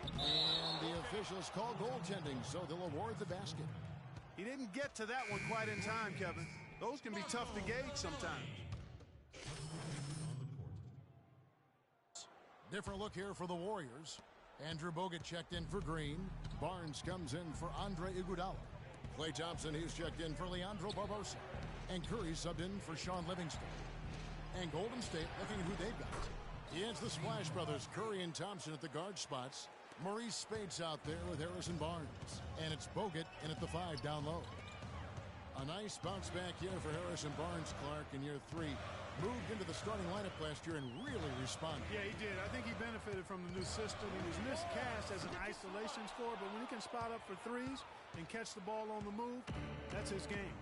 And the officials call goaltending, so they'll award the basket. He didn't get to that one quite in time, Kevin. Those can be tough to gauge sometimes. Different look here for the Warriors. Andrew Bogut checked in for Green. Barnes comes in for Andre Iguodala. Klay Thompson, he's checked in for Leandro Barbosa. And Curry subbed in for Sean Livingston. And Golden State looking at who they've got. It's the Splash Brothers, Curry and Thompson at the guard spots. Maurice Spates out there with Harrison Barnes. And it's Bogut in at the 5 down low. A nice bounce back here for Harrison Barnes, Clark, in year 3. Moved into the starting lineup last year and really responded. Yeah, he did. I think he benefited from the new system. He was miscast as an isolation scorer, but when he can spot up for threes and catch the ball on the move, that's his game.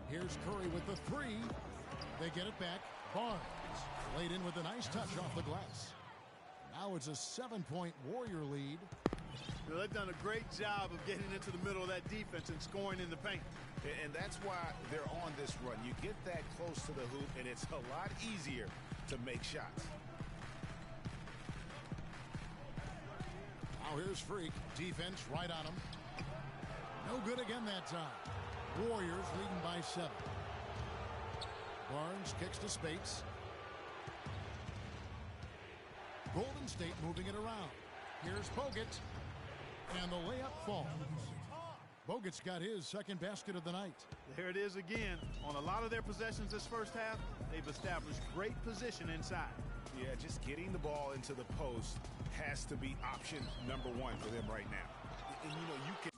Here's Curry with the 3. They get it back. Barnes laid in with a nice touch off the glass. Now it's a 7-point Warrior lead. Well, they've done a great job of getting into the middle of that defense and scoring in the paint. And that's why they're on this run. You get that close to the hoop, and it's a lot easier to make shots. Now here's Freak. Defense right on him. No good again that time. Warriors leading by 7. Barnes kicks to Spates. Golden State moving it around. Here's Bogut. And the layup falls. Bogut's got his second basket of the night. There it is again. On a lot of their possessions this first half, they've established great position inside. Yeah, just getting the ball into the post has to be option number 1 for them right now. And, you know, you can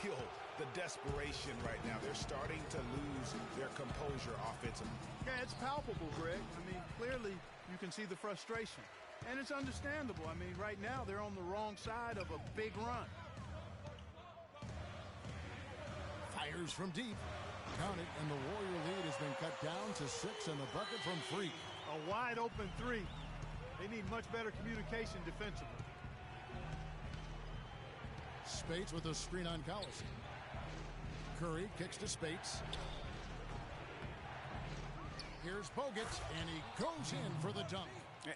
feel the desperation right now. They're starting to lose their composure offensively. Yeah, it's palpable, Greg. I mean, clearly you can see the frustration. And it's understandable. I mean, right now they're on the wrong side of a big run. Fires from deep. Count it, and the Warrior lead has been cut down to 6, and the bucket from Freak. A wide open 3. They need much better communication defensively. Spates with a screen on Collison. Curry kicks to Spates. Here's Bogut, and he goes in for the dunk.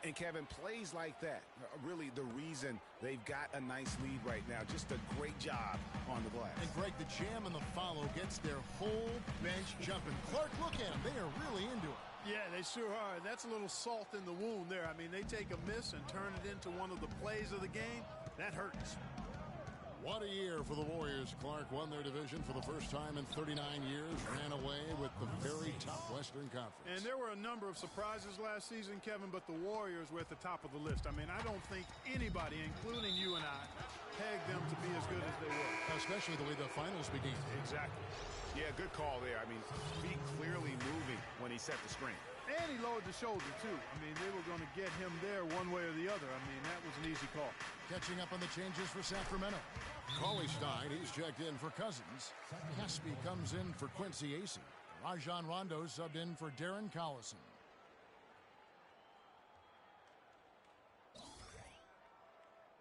And Kevin, plays like that are really the reason they've got a nice lead right now. Just a great job on the glass. And Greg, the jam and the follow gets their whole bench jumping. Clark, look at them. They are really into it. Yeah, they sure are. That's a little salt in the wound there. I mean, they take a miss and turn it into one of the plays of the game. That hurts. What a year for the Warriors. Clark won their division for the first time in 39 years, ran away with the very top Western Conference. And there were a number of surprises last season, Kevin, but the Warriors were at the top of the list. I mean, I don't think anybody, including you and I, pegged them to be as good as they were. Especially the way the finals began. Exactly. Yeah, good call there. I mean, feet clearly moving when he set the screen. And he lowered the shoulder, too. I mean, they were going to get him there one way or the other. I mean, that was an easy call. Catching up on the changes for Sacramento. Cauley Stein, he's checked in for Cousins. Caspi comes in for Quincy Acey. Rajon Rondo subbed in for Darren Collison.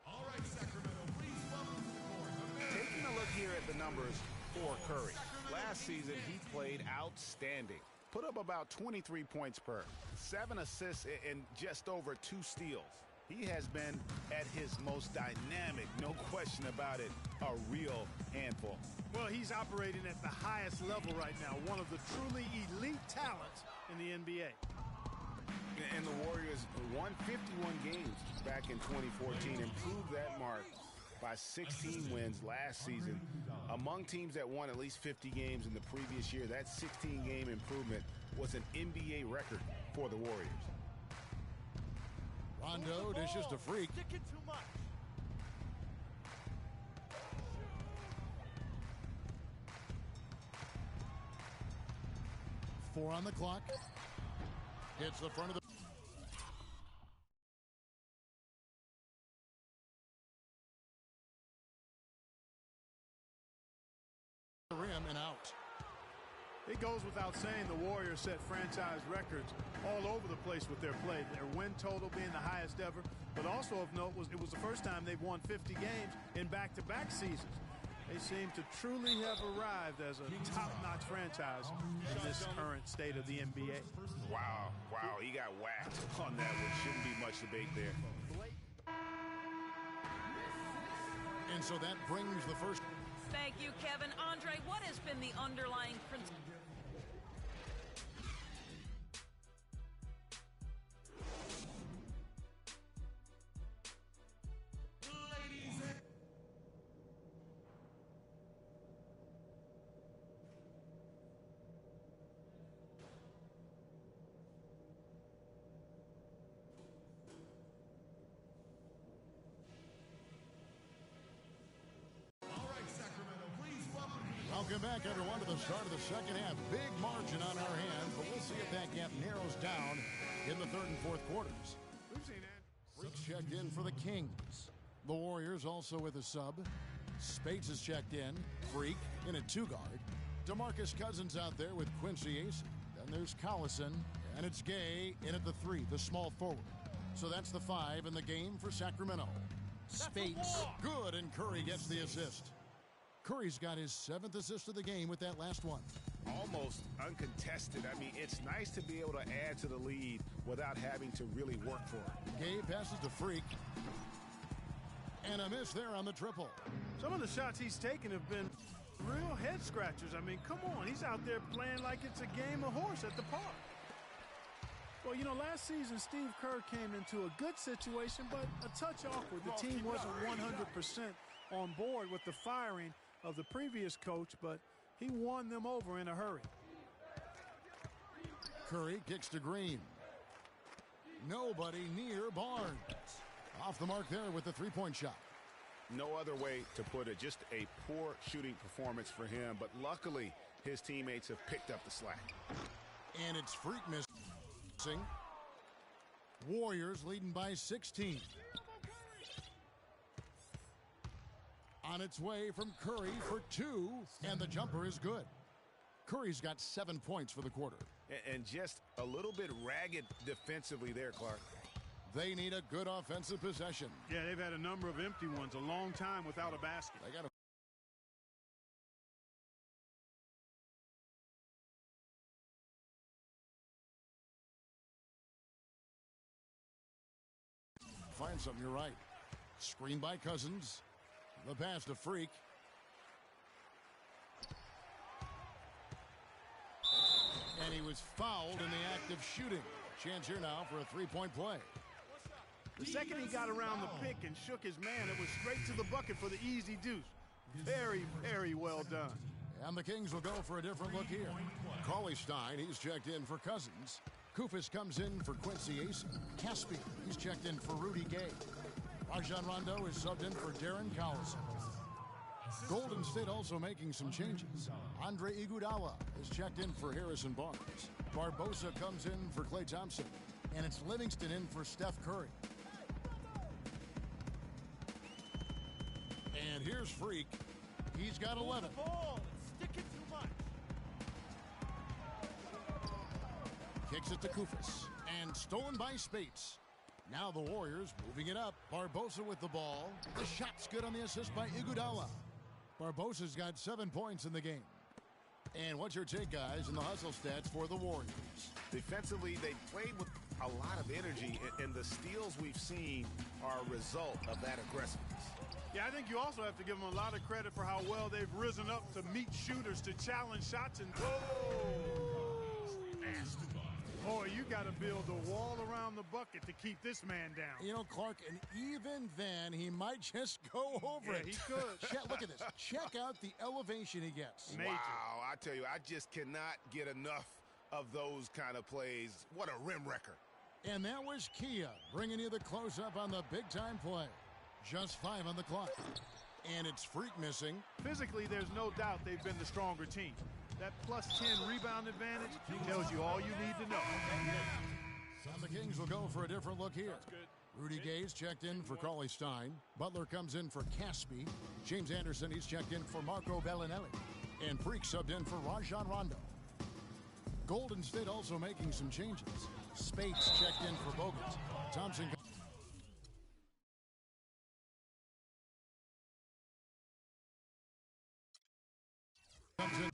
All right, Sacramento, please welcome to the court. Taking a look here at the numbers for Curry. Last season, he played outstanding. Put up about 23 points per, 7 assists, and just over 2 steals. He has been at his most dynamic, no question about it, a real handful. Well, he's operating at the highest level right now, one of the truly elite talents in the NBA. And the Warriors won 51 games back in 2014, improved that mark by 16 wins last season. Among teams that won at least 50 games in the previous year, that 16-game improvement was an NBA record for the Warriors. Rondo dishes to Freak. Sticking too much. 4 on the clock. Hits the front of the rim and out. It goes without saying the Warriors set franchise records all over the place with their play. Their win total being the highest ever, but also of note was it was the first time they've won 50 games in back-to-back seasons. They seem to truly have arrived as a top-notch franchise in this current state of the NBA. Wow, he got whacked on that one. Shouldn't be much debate there. And so that brings the first. Thank you, Kevin. Andre, what has been the underlying principle? Welcome back, everyone, to the start of the second half. Big margin on our hands, but we'll see if that gap narrows down in the third and fourth quarters. We've seen it. Freak's checked in for the Kings. The Warriors also with a sub. Spates is checked in. Freak in a two-guard. DeMarcus Cousins out there with Quincy Ace. Then there's Collison, and it's Gay in at the three, the small forward. So that's the five in the game for Sacramento. Spates, good, and Curry gets the assist. Curry's got his 7th assist of the game with that last one. Almost uncontested. I mean, it's nice to be able to add to the lead without having to really work for it. Gay passes to Freak. And a miss there on the triple. Some of the shots he's taken have been real head scratchers. I mean, come on. He's out there playing like it's a game of horse at the park. Well, you know, last season, Steve Kerr came into a good situation, but a touch awkward. The team wasn't 100% on board with the firing of the previous coach, but he won them over in a hurry. Curry kicks to Green. Nobody near Barnes. Off the mark there with the three-point shot. No other way to put it. Just a poor shooting performance for him, but luckily his teammates have picked up the slack. And it's Freak missing. Warriors leading by 16. On its way from Curry for two, and the jumper is good. Curry's got 7 points for the quarter. And just a little bit ragged defensively there, Clark. They need a good offensive possession. Yeah, they've had a number of empty ones, a long time without a basket. They got to find something, you're right. Screen by Cousins. The pass to Freak. And he was fouled in the act of shooting. Chance here now for a three-point play. The second he got around the pick and shook his man, it was straight to the bucket for the easy deuce. Very, very well done. And the Kings will go for a different look here. Cauley-Stein, he's checked in for Cousins. Kufis comes in for Quincy Ace. Caspi, he's checked in for Rudy Gay. Rajon Rondo is subbed in for Darren Collison. Golden State also making some changes. Andre Iguodala is checked in for Harrison Barnes. Barbosa comes in for Klay Thompson. And it's Livingston in for Steph Curry. And here's Freak. He's got 11. Stick it too much. Kicks it to Kufis. And stolen by Spates. Now the Warriors moving it up. Barbosa with the ball. The shot's good on the assist by Iguodala. Barbosa's got 7 points in the game. And what's your take, guys, in the hustle stats for the Warriors? Defensively, they played with a lot of energy, and the steals we've seen are a result of that aggressiveness. Yeah, I think you also have to give them a lot of credit for how well they've risen up to meet shooters, to challenge shots. And boy, you got to build a wall around the bucket to keep this man down. You know, Clark, and even then, he might just go over it. Yeah, he could. Look at this. Check out the elevation he gets. Major. Wow, I tell you, I just cannot get enough of those kind of plays. What a rim wrecker. And that was Kia bringing you the close-up on the big-time play. Just 5 on the clock. And it's Freak missing. Physically, there's no doubt they've been the stronger team. That plus 10 rebound advantage tells you all you need to know. And the Kings will go for a different look here. Rudy Gay's checked in for Cauley-Stein. Butler comes in for Caspi. James Anderson, he's checked in for Marco Bellinelli. And Freak subbed in for Rajon Rondo. Golden State also making some changes. Spates checked in for Bogut. Thompson. Comes in.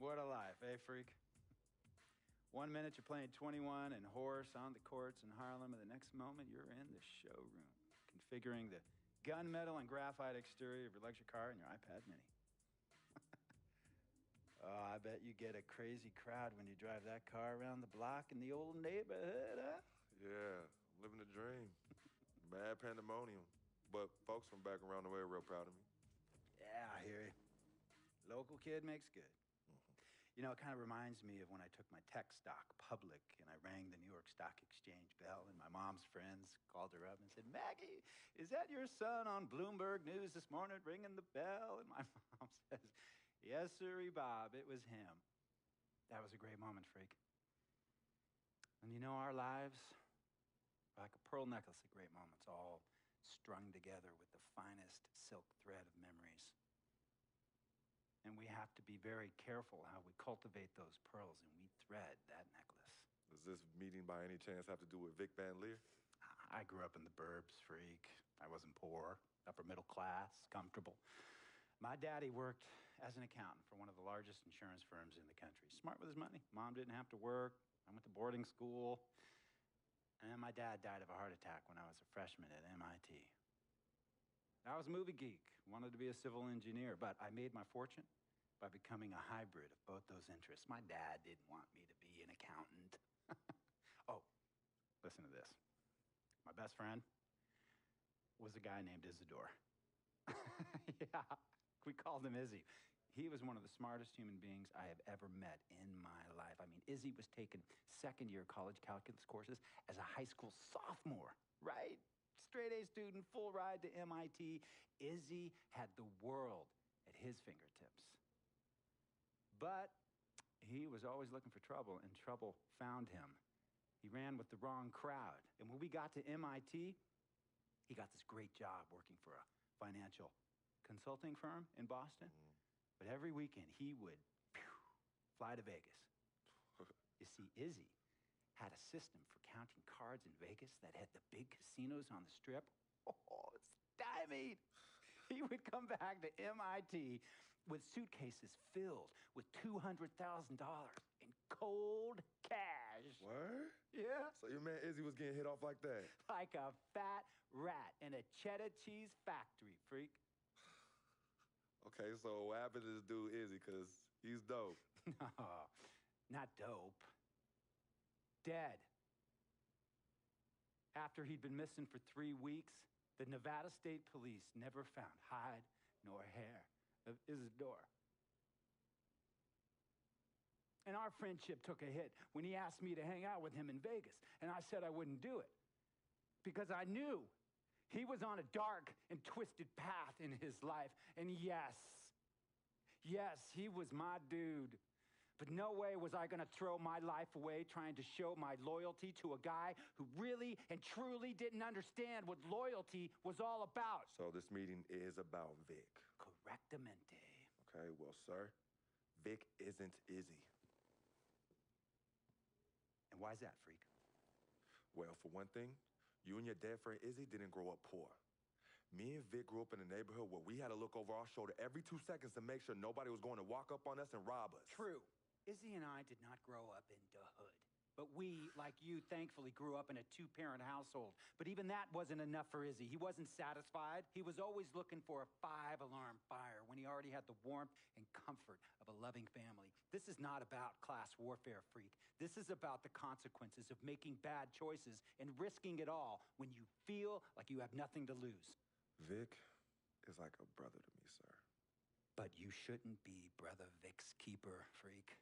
What a life, eh, freak? 1 minute you're playing 21 and horse on the courts in Harlem, and the next moment you're in the showroom, configuring the gunmetal and graphite exterior of your luxury car and your iPad mini. Oh, I bet you get a crazy crowd when you drive that car around the block in the old neighborhood, huh? Yeah, living the dream. Bad pandemonium. But folks from back around the way are real proud of me. Yeah, I hear you. Local kid makes good. You know, it kind of reminds me of when I took my tech stock public and I rang the New York Stock Exchange bell, and my mom's friends called her up and said, "Maggie, is that your son on Bloomberg News this morning ringing the bell?" And my mom says, "Yes, sirree, Bob, it was him." That was a great moment, freak. And you know, our lives are like a pearl necklace of great moments, all strung together with the finest silk thread of memories. And we have to be very careful how we cultivate those pearls and we thread that necklace. Does this meeting by any chance have to do with Vic Van Leer? I grew up in the burbs, freak. I wasn't poor, upper middle class, comfortable. My daddy worked as an accountant for one of the largest insurance firms in the country. Smart with his money. Mom didn't have to work. I went to boarding school. And then my dad died of a heart attack when I was a freshman at MIT. I was a movie geek, wanted to be a civil engineer, but I made my fortune by becoming a hybrid of both those interests. My dad didn't want me to be an accountant. Oh, listen to this. My best friend was a guy named Isidore. Yeah, we called him Izzy. He was one of the smartest human beings I have ever met in my life. I mean, Izzy was taking second-year college calculus courses as a high school sophomore, right? Straight-A student, full ride to MIT. Izzy had the world at his fingertips. But he was always looking for trouble, and trouble found him. He ran with the wrong crowd. And when we got to MIT, he got this great job working for a financial consulting firm in Boston. But every weekend, he would fly to Vegas. You see, Izzy had a system for counting cards in Vegas that had the big casinos on the Strip. Oh, stymied. He would come back to MIT with suitcases filled with $200,000 in cold cash. Word? Yeah. So your man Izzy was getting hit off like that? Like a fat rat in a cheddar cheese factory, freak. Okay, so what happened to this dude Izzy? Because he's dope. No, not dope. Dead. After he'd been missing for 3 weeks, the Nevada State Police never found hide nor hair of Isidore. And our friendship took a hit when he asked me to hang out with him in Vegas, and I said I wouldn't do it because I knew he was on a dark and twisted path in his life. And yes, he was my dude. But no way was I gonna throw my life away trying to show my loyalty to a guy who really and truly didn't understand what loyalty was all about. So this meeting is about Vic. Correctamente. Okay, well, sir, Vic isn't Izzy. And why's that, freak? Well, for one thing, you and your dead friend Izzy didn't grow up poor. Me and Vic grew up in a neighborhood where we had to look over our shoulder every 2 seconds to make sure nobody was going to walk up on us and rob us. True. Izzy and I did not grow up in the hood. But we, like you, thankfully grew up in a 2-parent household. But even that wasn't enough for Izzy. He wasn't satisfied. He was always looking for a 5-alarm fire when he already had the warmth and comfort of a loving family. This is not about class warfare, freak. This is about the consequences of making bad choices and risking it all when you feel like you have nothing to lose. Vic is like a brother to me, sir. But you shouldn't be Brother Vic's keeper, freak.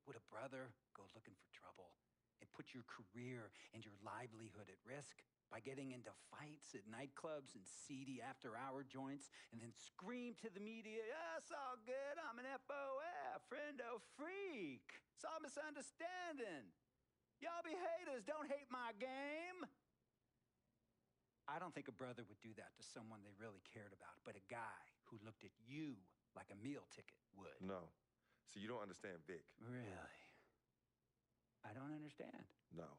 Would a brother go looking for trouble and put your career and your livelihood at risk by getting into fights at nightclubs and seedy after-hour joints and then scream to the media, yeah, it's all good, I'm an FOF, friendo freak. It's all misunderstanding. Y'all be haters, don't hate my game. I don't think a brother would do that to someone they really cared about, but a guy who looked at you like a meal ticket would. No. So you don't understand Vic. Really? I don't understand. No.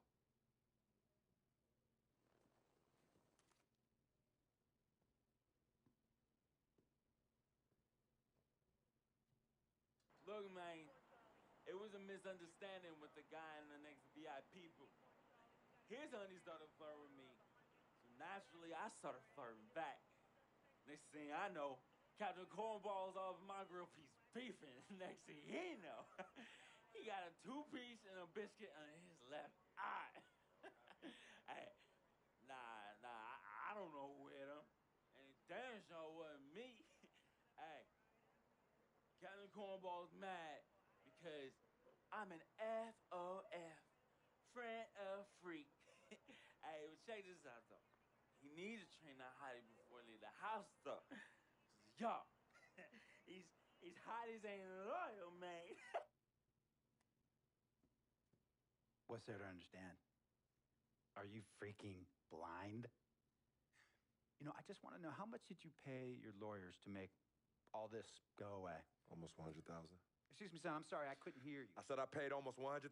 Look, man, it was a misunderstanding with the guy in the next VIP booth. His honey started flirting with me, so naturally I started flirting back. Next thing I know, Captain Cornball's off my grill piece beefing. Next thing he know, he got a 2-piece and a biscuit on his left eye. Hey, I don't know who hit him, and it damn sure wasn't me. Hey. Captain Cornball's mad because I'm an FOF, friend of freak. Hey, but check this out, though. He needs to train that hottie before he leave the house, though. Yo, he's hot as ain't loyal, man. What's there to understand? Are you freaking blind? You know, I just want to know, how much did you pay your lawyers to make all this go away? Almost $100,000. Excuse me, son, I'm sorry, I couldn't hear you. I said I paid almost $100,000.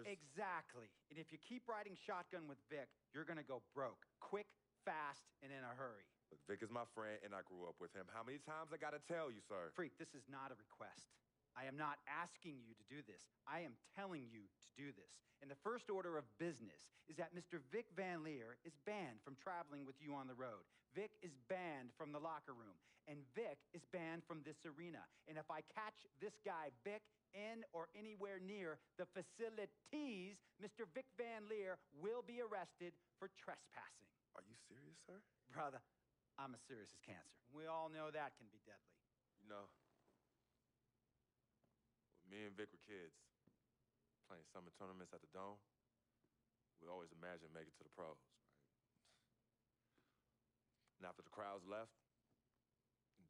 Exactly. And if you keep riding shotgun with Vic, you're gonna go broke. Quick, fast, and in a hurry. Look, Vic is my friend, and I grew up with him. How many times I gotta tell you, sir? Freak, this is not a request. I am not asking you to do this. I am telling you to do this. And the first order of business is that Mr. Vic Van Leer is banned from traveling with you on the road. Vic is banned from the locker room. And Vic is banned from this arena. And if I catch this guy, Vic, in or anywhere near the facilities, Mr. Vic Van Leer will be arrested for trespassing. Are you serious, sir? Brother, I'm as serious as cancer. We all know that can be deadly. You know, me and Vic were kids, playing summer tournaments at the Dome. We always imagined making it to the pros, right? And after the crowds left,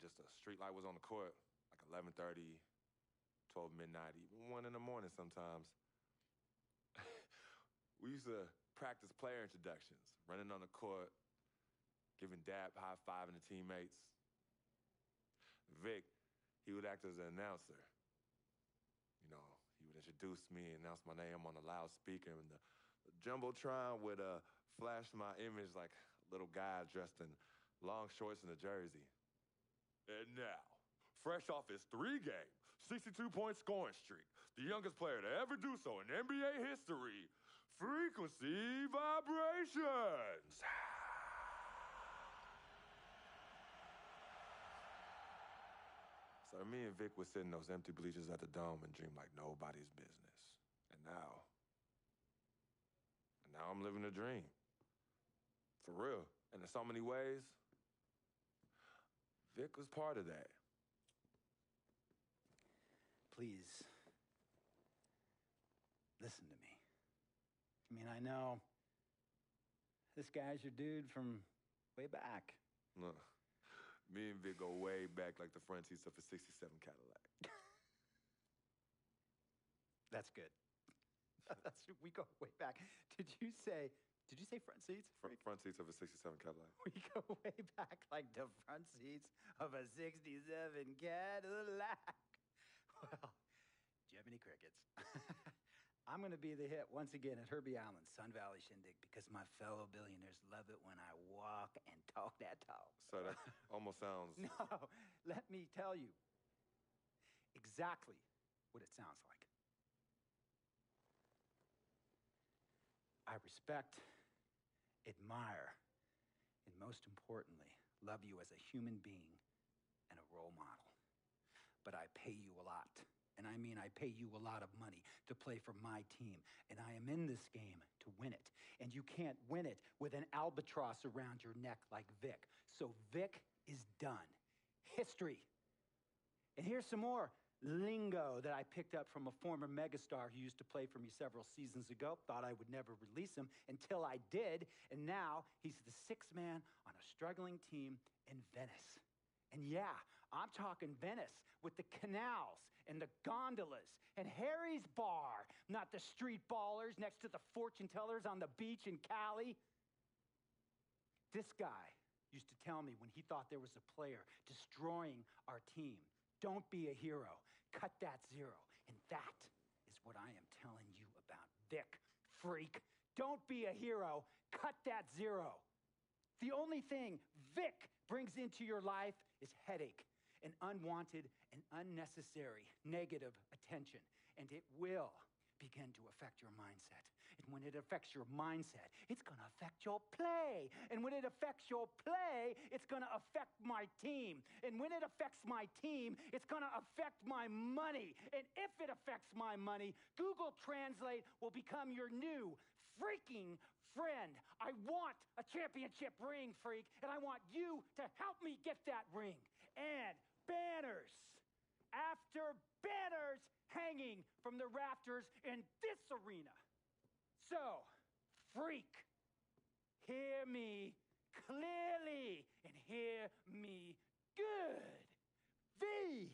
just a street light was on the court, like 11:30, 12 midnight, even 1 in the morning sometimes. We used to practice player introductions, running on the court, giving dap, high-fiving the teammates. Vic, he would act as an announcer. You know, he would introduce me and announce my name on the loudspeaker, and the Jumbotron would flash my image like a little guy dressed in long shorts and a jersey. And now, fresh off his 3-game, 62-point scoring streak, the youngest player to ever do so in NBA history, Frequency Vibrations. So me and Vic would sit in those empty bleachers at the Dome and dream like nobody's business. And now I'm living a dream. For real. And in so many ways, Vic was part of that. Please, listen to me. I mean, I know this guy's your dude from way back. Look, me and Vic go way back like the front seats of a 67 Cadillac. That's good. We go way back. Did you say front seats? Front seats of a 67 Cadillac. We go way back like the front seats of a 67 Cadillac. Well, do you have any crickets? I'm going to be the hit once again at Herbie Allen's Sun Valley Shindig because my fellow billionaires love it when I walk and talk that talk. So that almost sounds... No, let me tell you exactly what it sounds like. I respect, admire, and most importantly, love you as a human being and a role model. But I pay you a lot. And I mean, I pay you a lot of money to play for my team. And I am in this game to win it. And you can't win it with an albatross around your neck like Vic. So Vic is done. History. And here's some more lingo that I picked up from a former megastar who used to play for me several seasons ago. Thought I would never release him until I did. And now he's the sixth man on a struggling team in Venice. And yeah, I'm talking Venice with the canals and the gondolas and Harry's Bar, not the street ballers next to the fortune tellers on the beach in Cali. This guy used to tell me when he thought there was a player destroying our team, don't be a hero, cut that zero. And that is what I am telling you about Vic, freak. Don't be a hero, cut that zero. The only thing Vic brings into your life is headache and unwanted and unnecessary negative attention. And it will begin to affect your mindset. And when it affects your mindset, it's going to affect your play. And when it affects your play, it's going to affect my team. And when it affects my team, it's going to affect my money. And if it affects my money, Google Translate will become your new freaking friend. I want a championship ring, freak, and I want you to help me get that ring. And banners after banners hanging from the rafters in this arena. So, freak, hear me clearly and hear me good. V-G-G,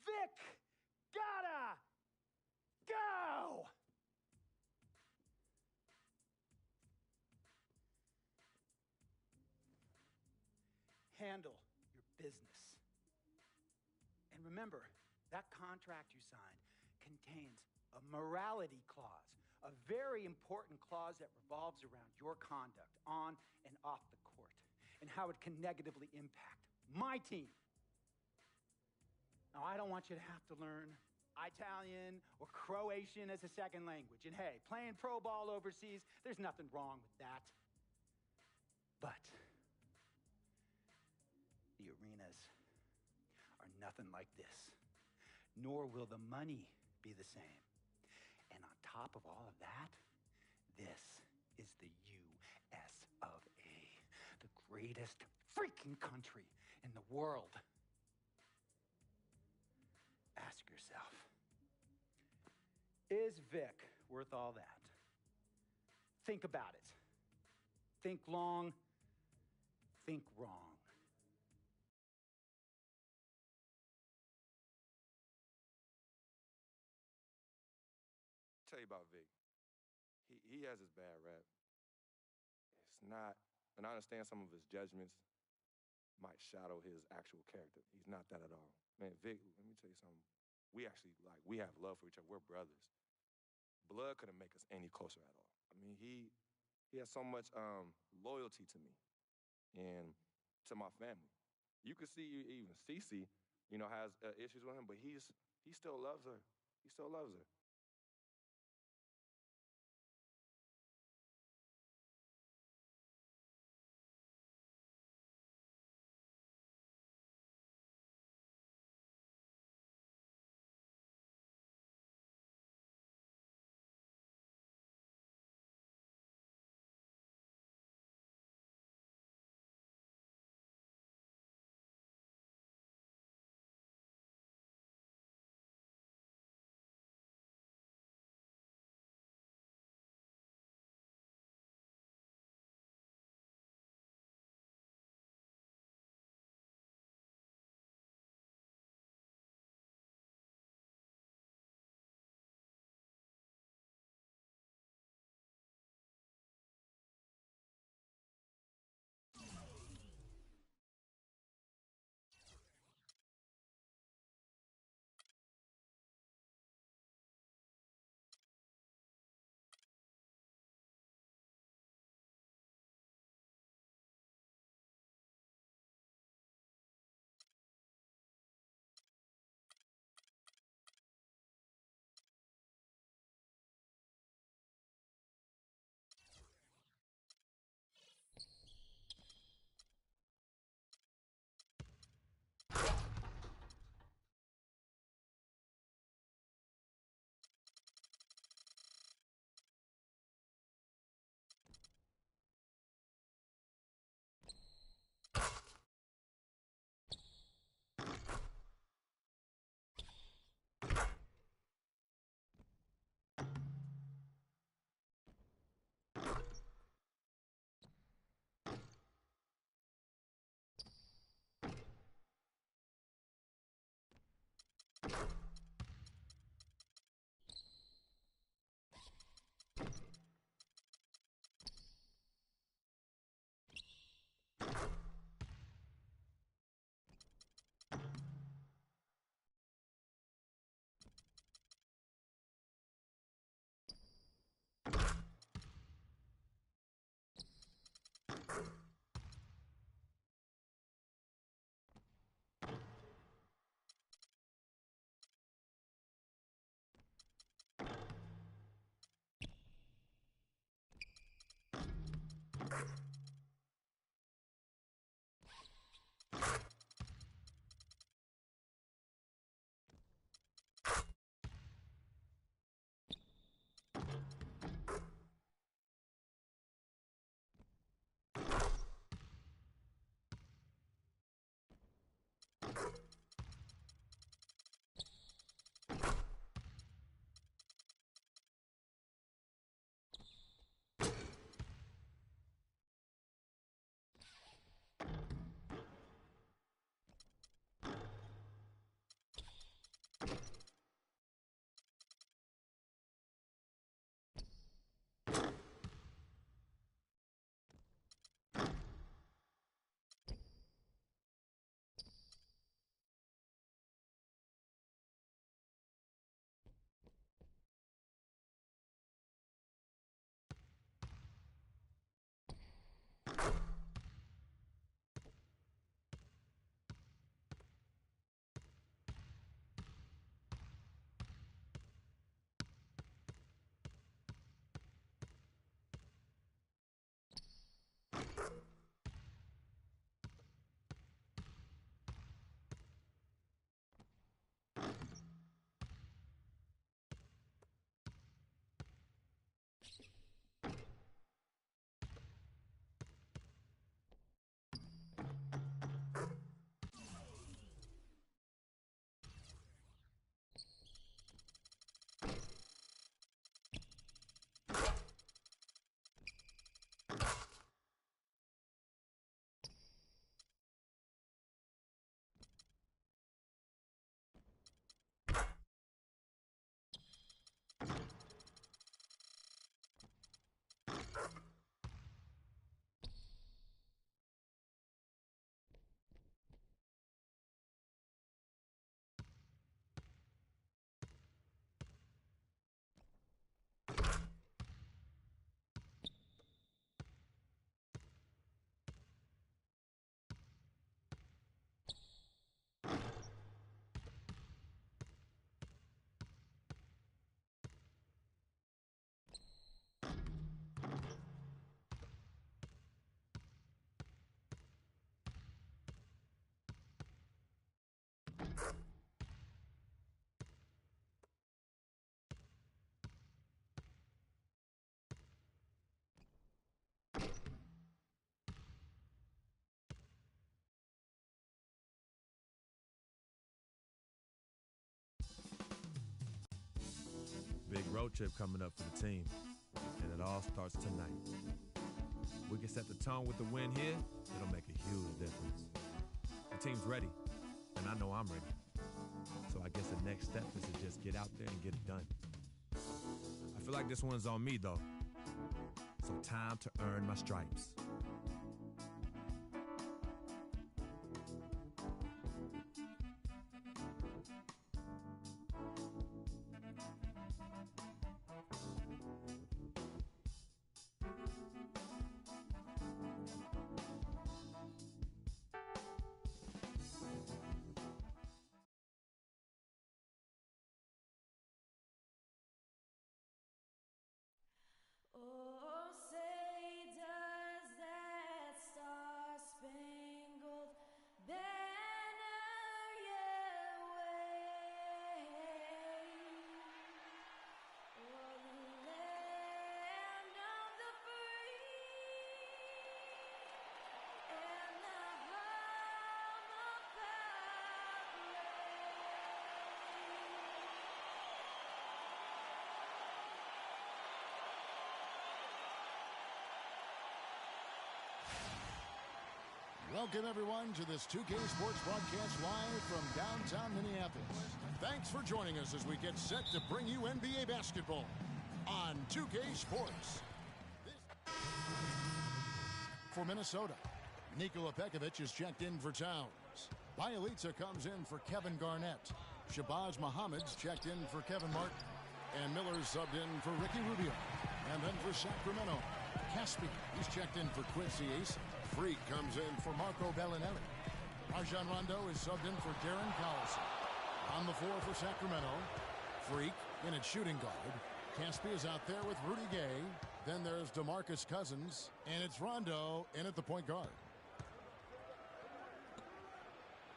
Vic, gotta go! Handle your business. And remember, that contract you signed contains a morality clause, a very important clause that revolves around your conduct on and off the court and how it can negatively impact my team. Now, I don't want you to have to learn Italian or Croatian as a second language. And hey, playing pro ball overseas, there's nothing wrong with that. But the arenas are nothing like this, nor will the money be the same. And on top of all of that, this is the US of A, the greatest freaking country in the world. Ask yourself, is Vic worth all that? Think about it. Think long, think wrong. Tell you about Vic. He has his bad rap. It's not, and I understand some of his judgments might shadow his actual character. He's not that at all. Man, Vic, let me tell you something. We actually, we have love for each other. We're brothers. Blood couldn't make us any closer at all. I mean, he has so much loyalty to me and to my family. You can see even Cece, has issues with him, but he still loves her. He still loves her. road trip coming up for the team, and it all starts tonight. We can set the tone with the win here, it'll make a huge difference. The team's ready, and I know I'm ready. So I guess the next step is to just get out there and get it done. I feel like this one's on me, though. So time to earn my stripes. Oh, say does that star-spangled banner yet wave o'er the land of the free and the home of Welcome, everyone, to this 2K Sports broadcast live from downtown Minneapolis. Thanks for joining us as we get set to bring you NBA basketball on 2K Sports. For Minnesota, Nikola Pekovic is checked in for Towns. Bjelica comes in for Kevin Garnett. Shabazz Muhammad's checked in for Kevin Martin. And Miller's subbed in for Ricky Rubio. And then for Sacramento, Caspi, he's checked in for Quincy Ace. Freak comes in for Marco Bellinelli. Rajon Rondo is subbed in for Darren Collison. On the floor for Sacramento, Freak in at shooting guard. Caspi is out there with Rudy Gay. Then there's DeMarcus Cousins, and it's Rondo in at the point guard.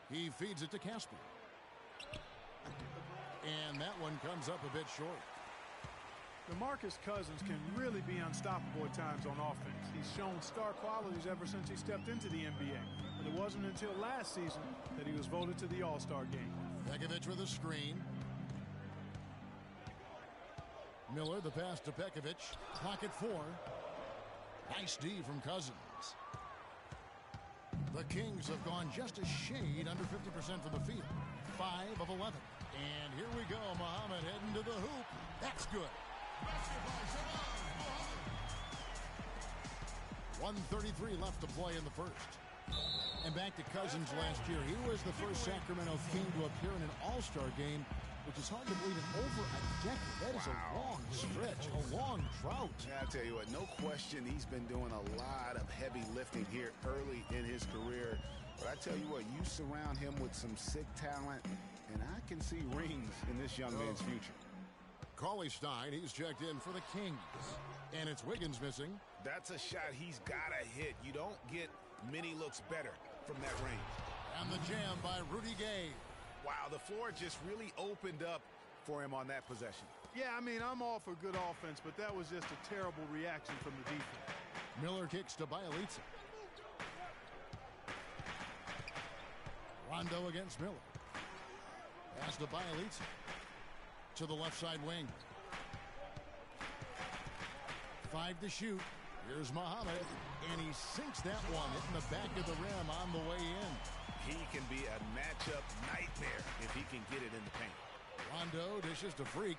He feeds it to Caspi. And that one comes up a bit short. DeMarcus Cousins can really be unstoppable at times on offense. He's shown star qualities ever since he stepped into the NBA. But it wasn't until last season that he was voted to the All-Star game. Pekovic with a screen. Miller, the pass to Pekovic. Clock at 4. Nice D from Cousins. The Kings have gone just a shade under 50% from the field. 5 of 11. And here we go. Muhammad heading to the hoop. That's good. 1:33 left to play in the first. And back to Cousins last year. He was the first Sacramento King to appear in an All-Star game, which is hard to believe in over a decade. That is a long stretch, a long drought. Yeah, I tell you what, no question he's been doing a lot of heavy lifting here early in his career. But I tell you what, you surround him with some sick talent, and I can see rings in this young man's future. Cauley-Stein, he's checked in for the Kings. And it's Wiggins missing. That's a shot he's got to hit. You don't get many looks better from that range. And the jam by Rudy Gay. Wow, the floor just really opened up for him on that possession. Yeah, I mean, I'm all for good offense, but that was just a terrible reaction from the defense. Miller kicks to Bjelica. Rondo against Miller. Pass to Bjelica. To the left side wing. 5 to shoot. Here's Muhammad, and he sinks that one, hitting the back of the rim on the way in. He can be a matchup nightmare if he can get it in the paint. Rondo dishes to Freak.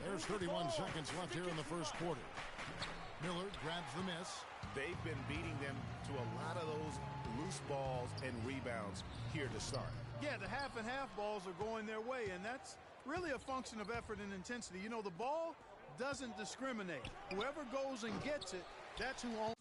There's 31 seconds left here in the first quarter. Miller grabs the miss. They've been beating them to a lot of those loose balls and rebounds here to start. Yeah, the half and half balls are going their way, and that's really a function of effort and intensity. You know, the ball doesn't discriminate. Whoever goes and gets it, that's who owns.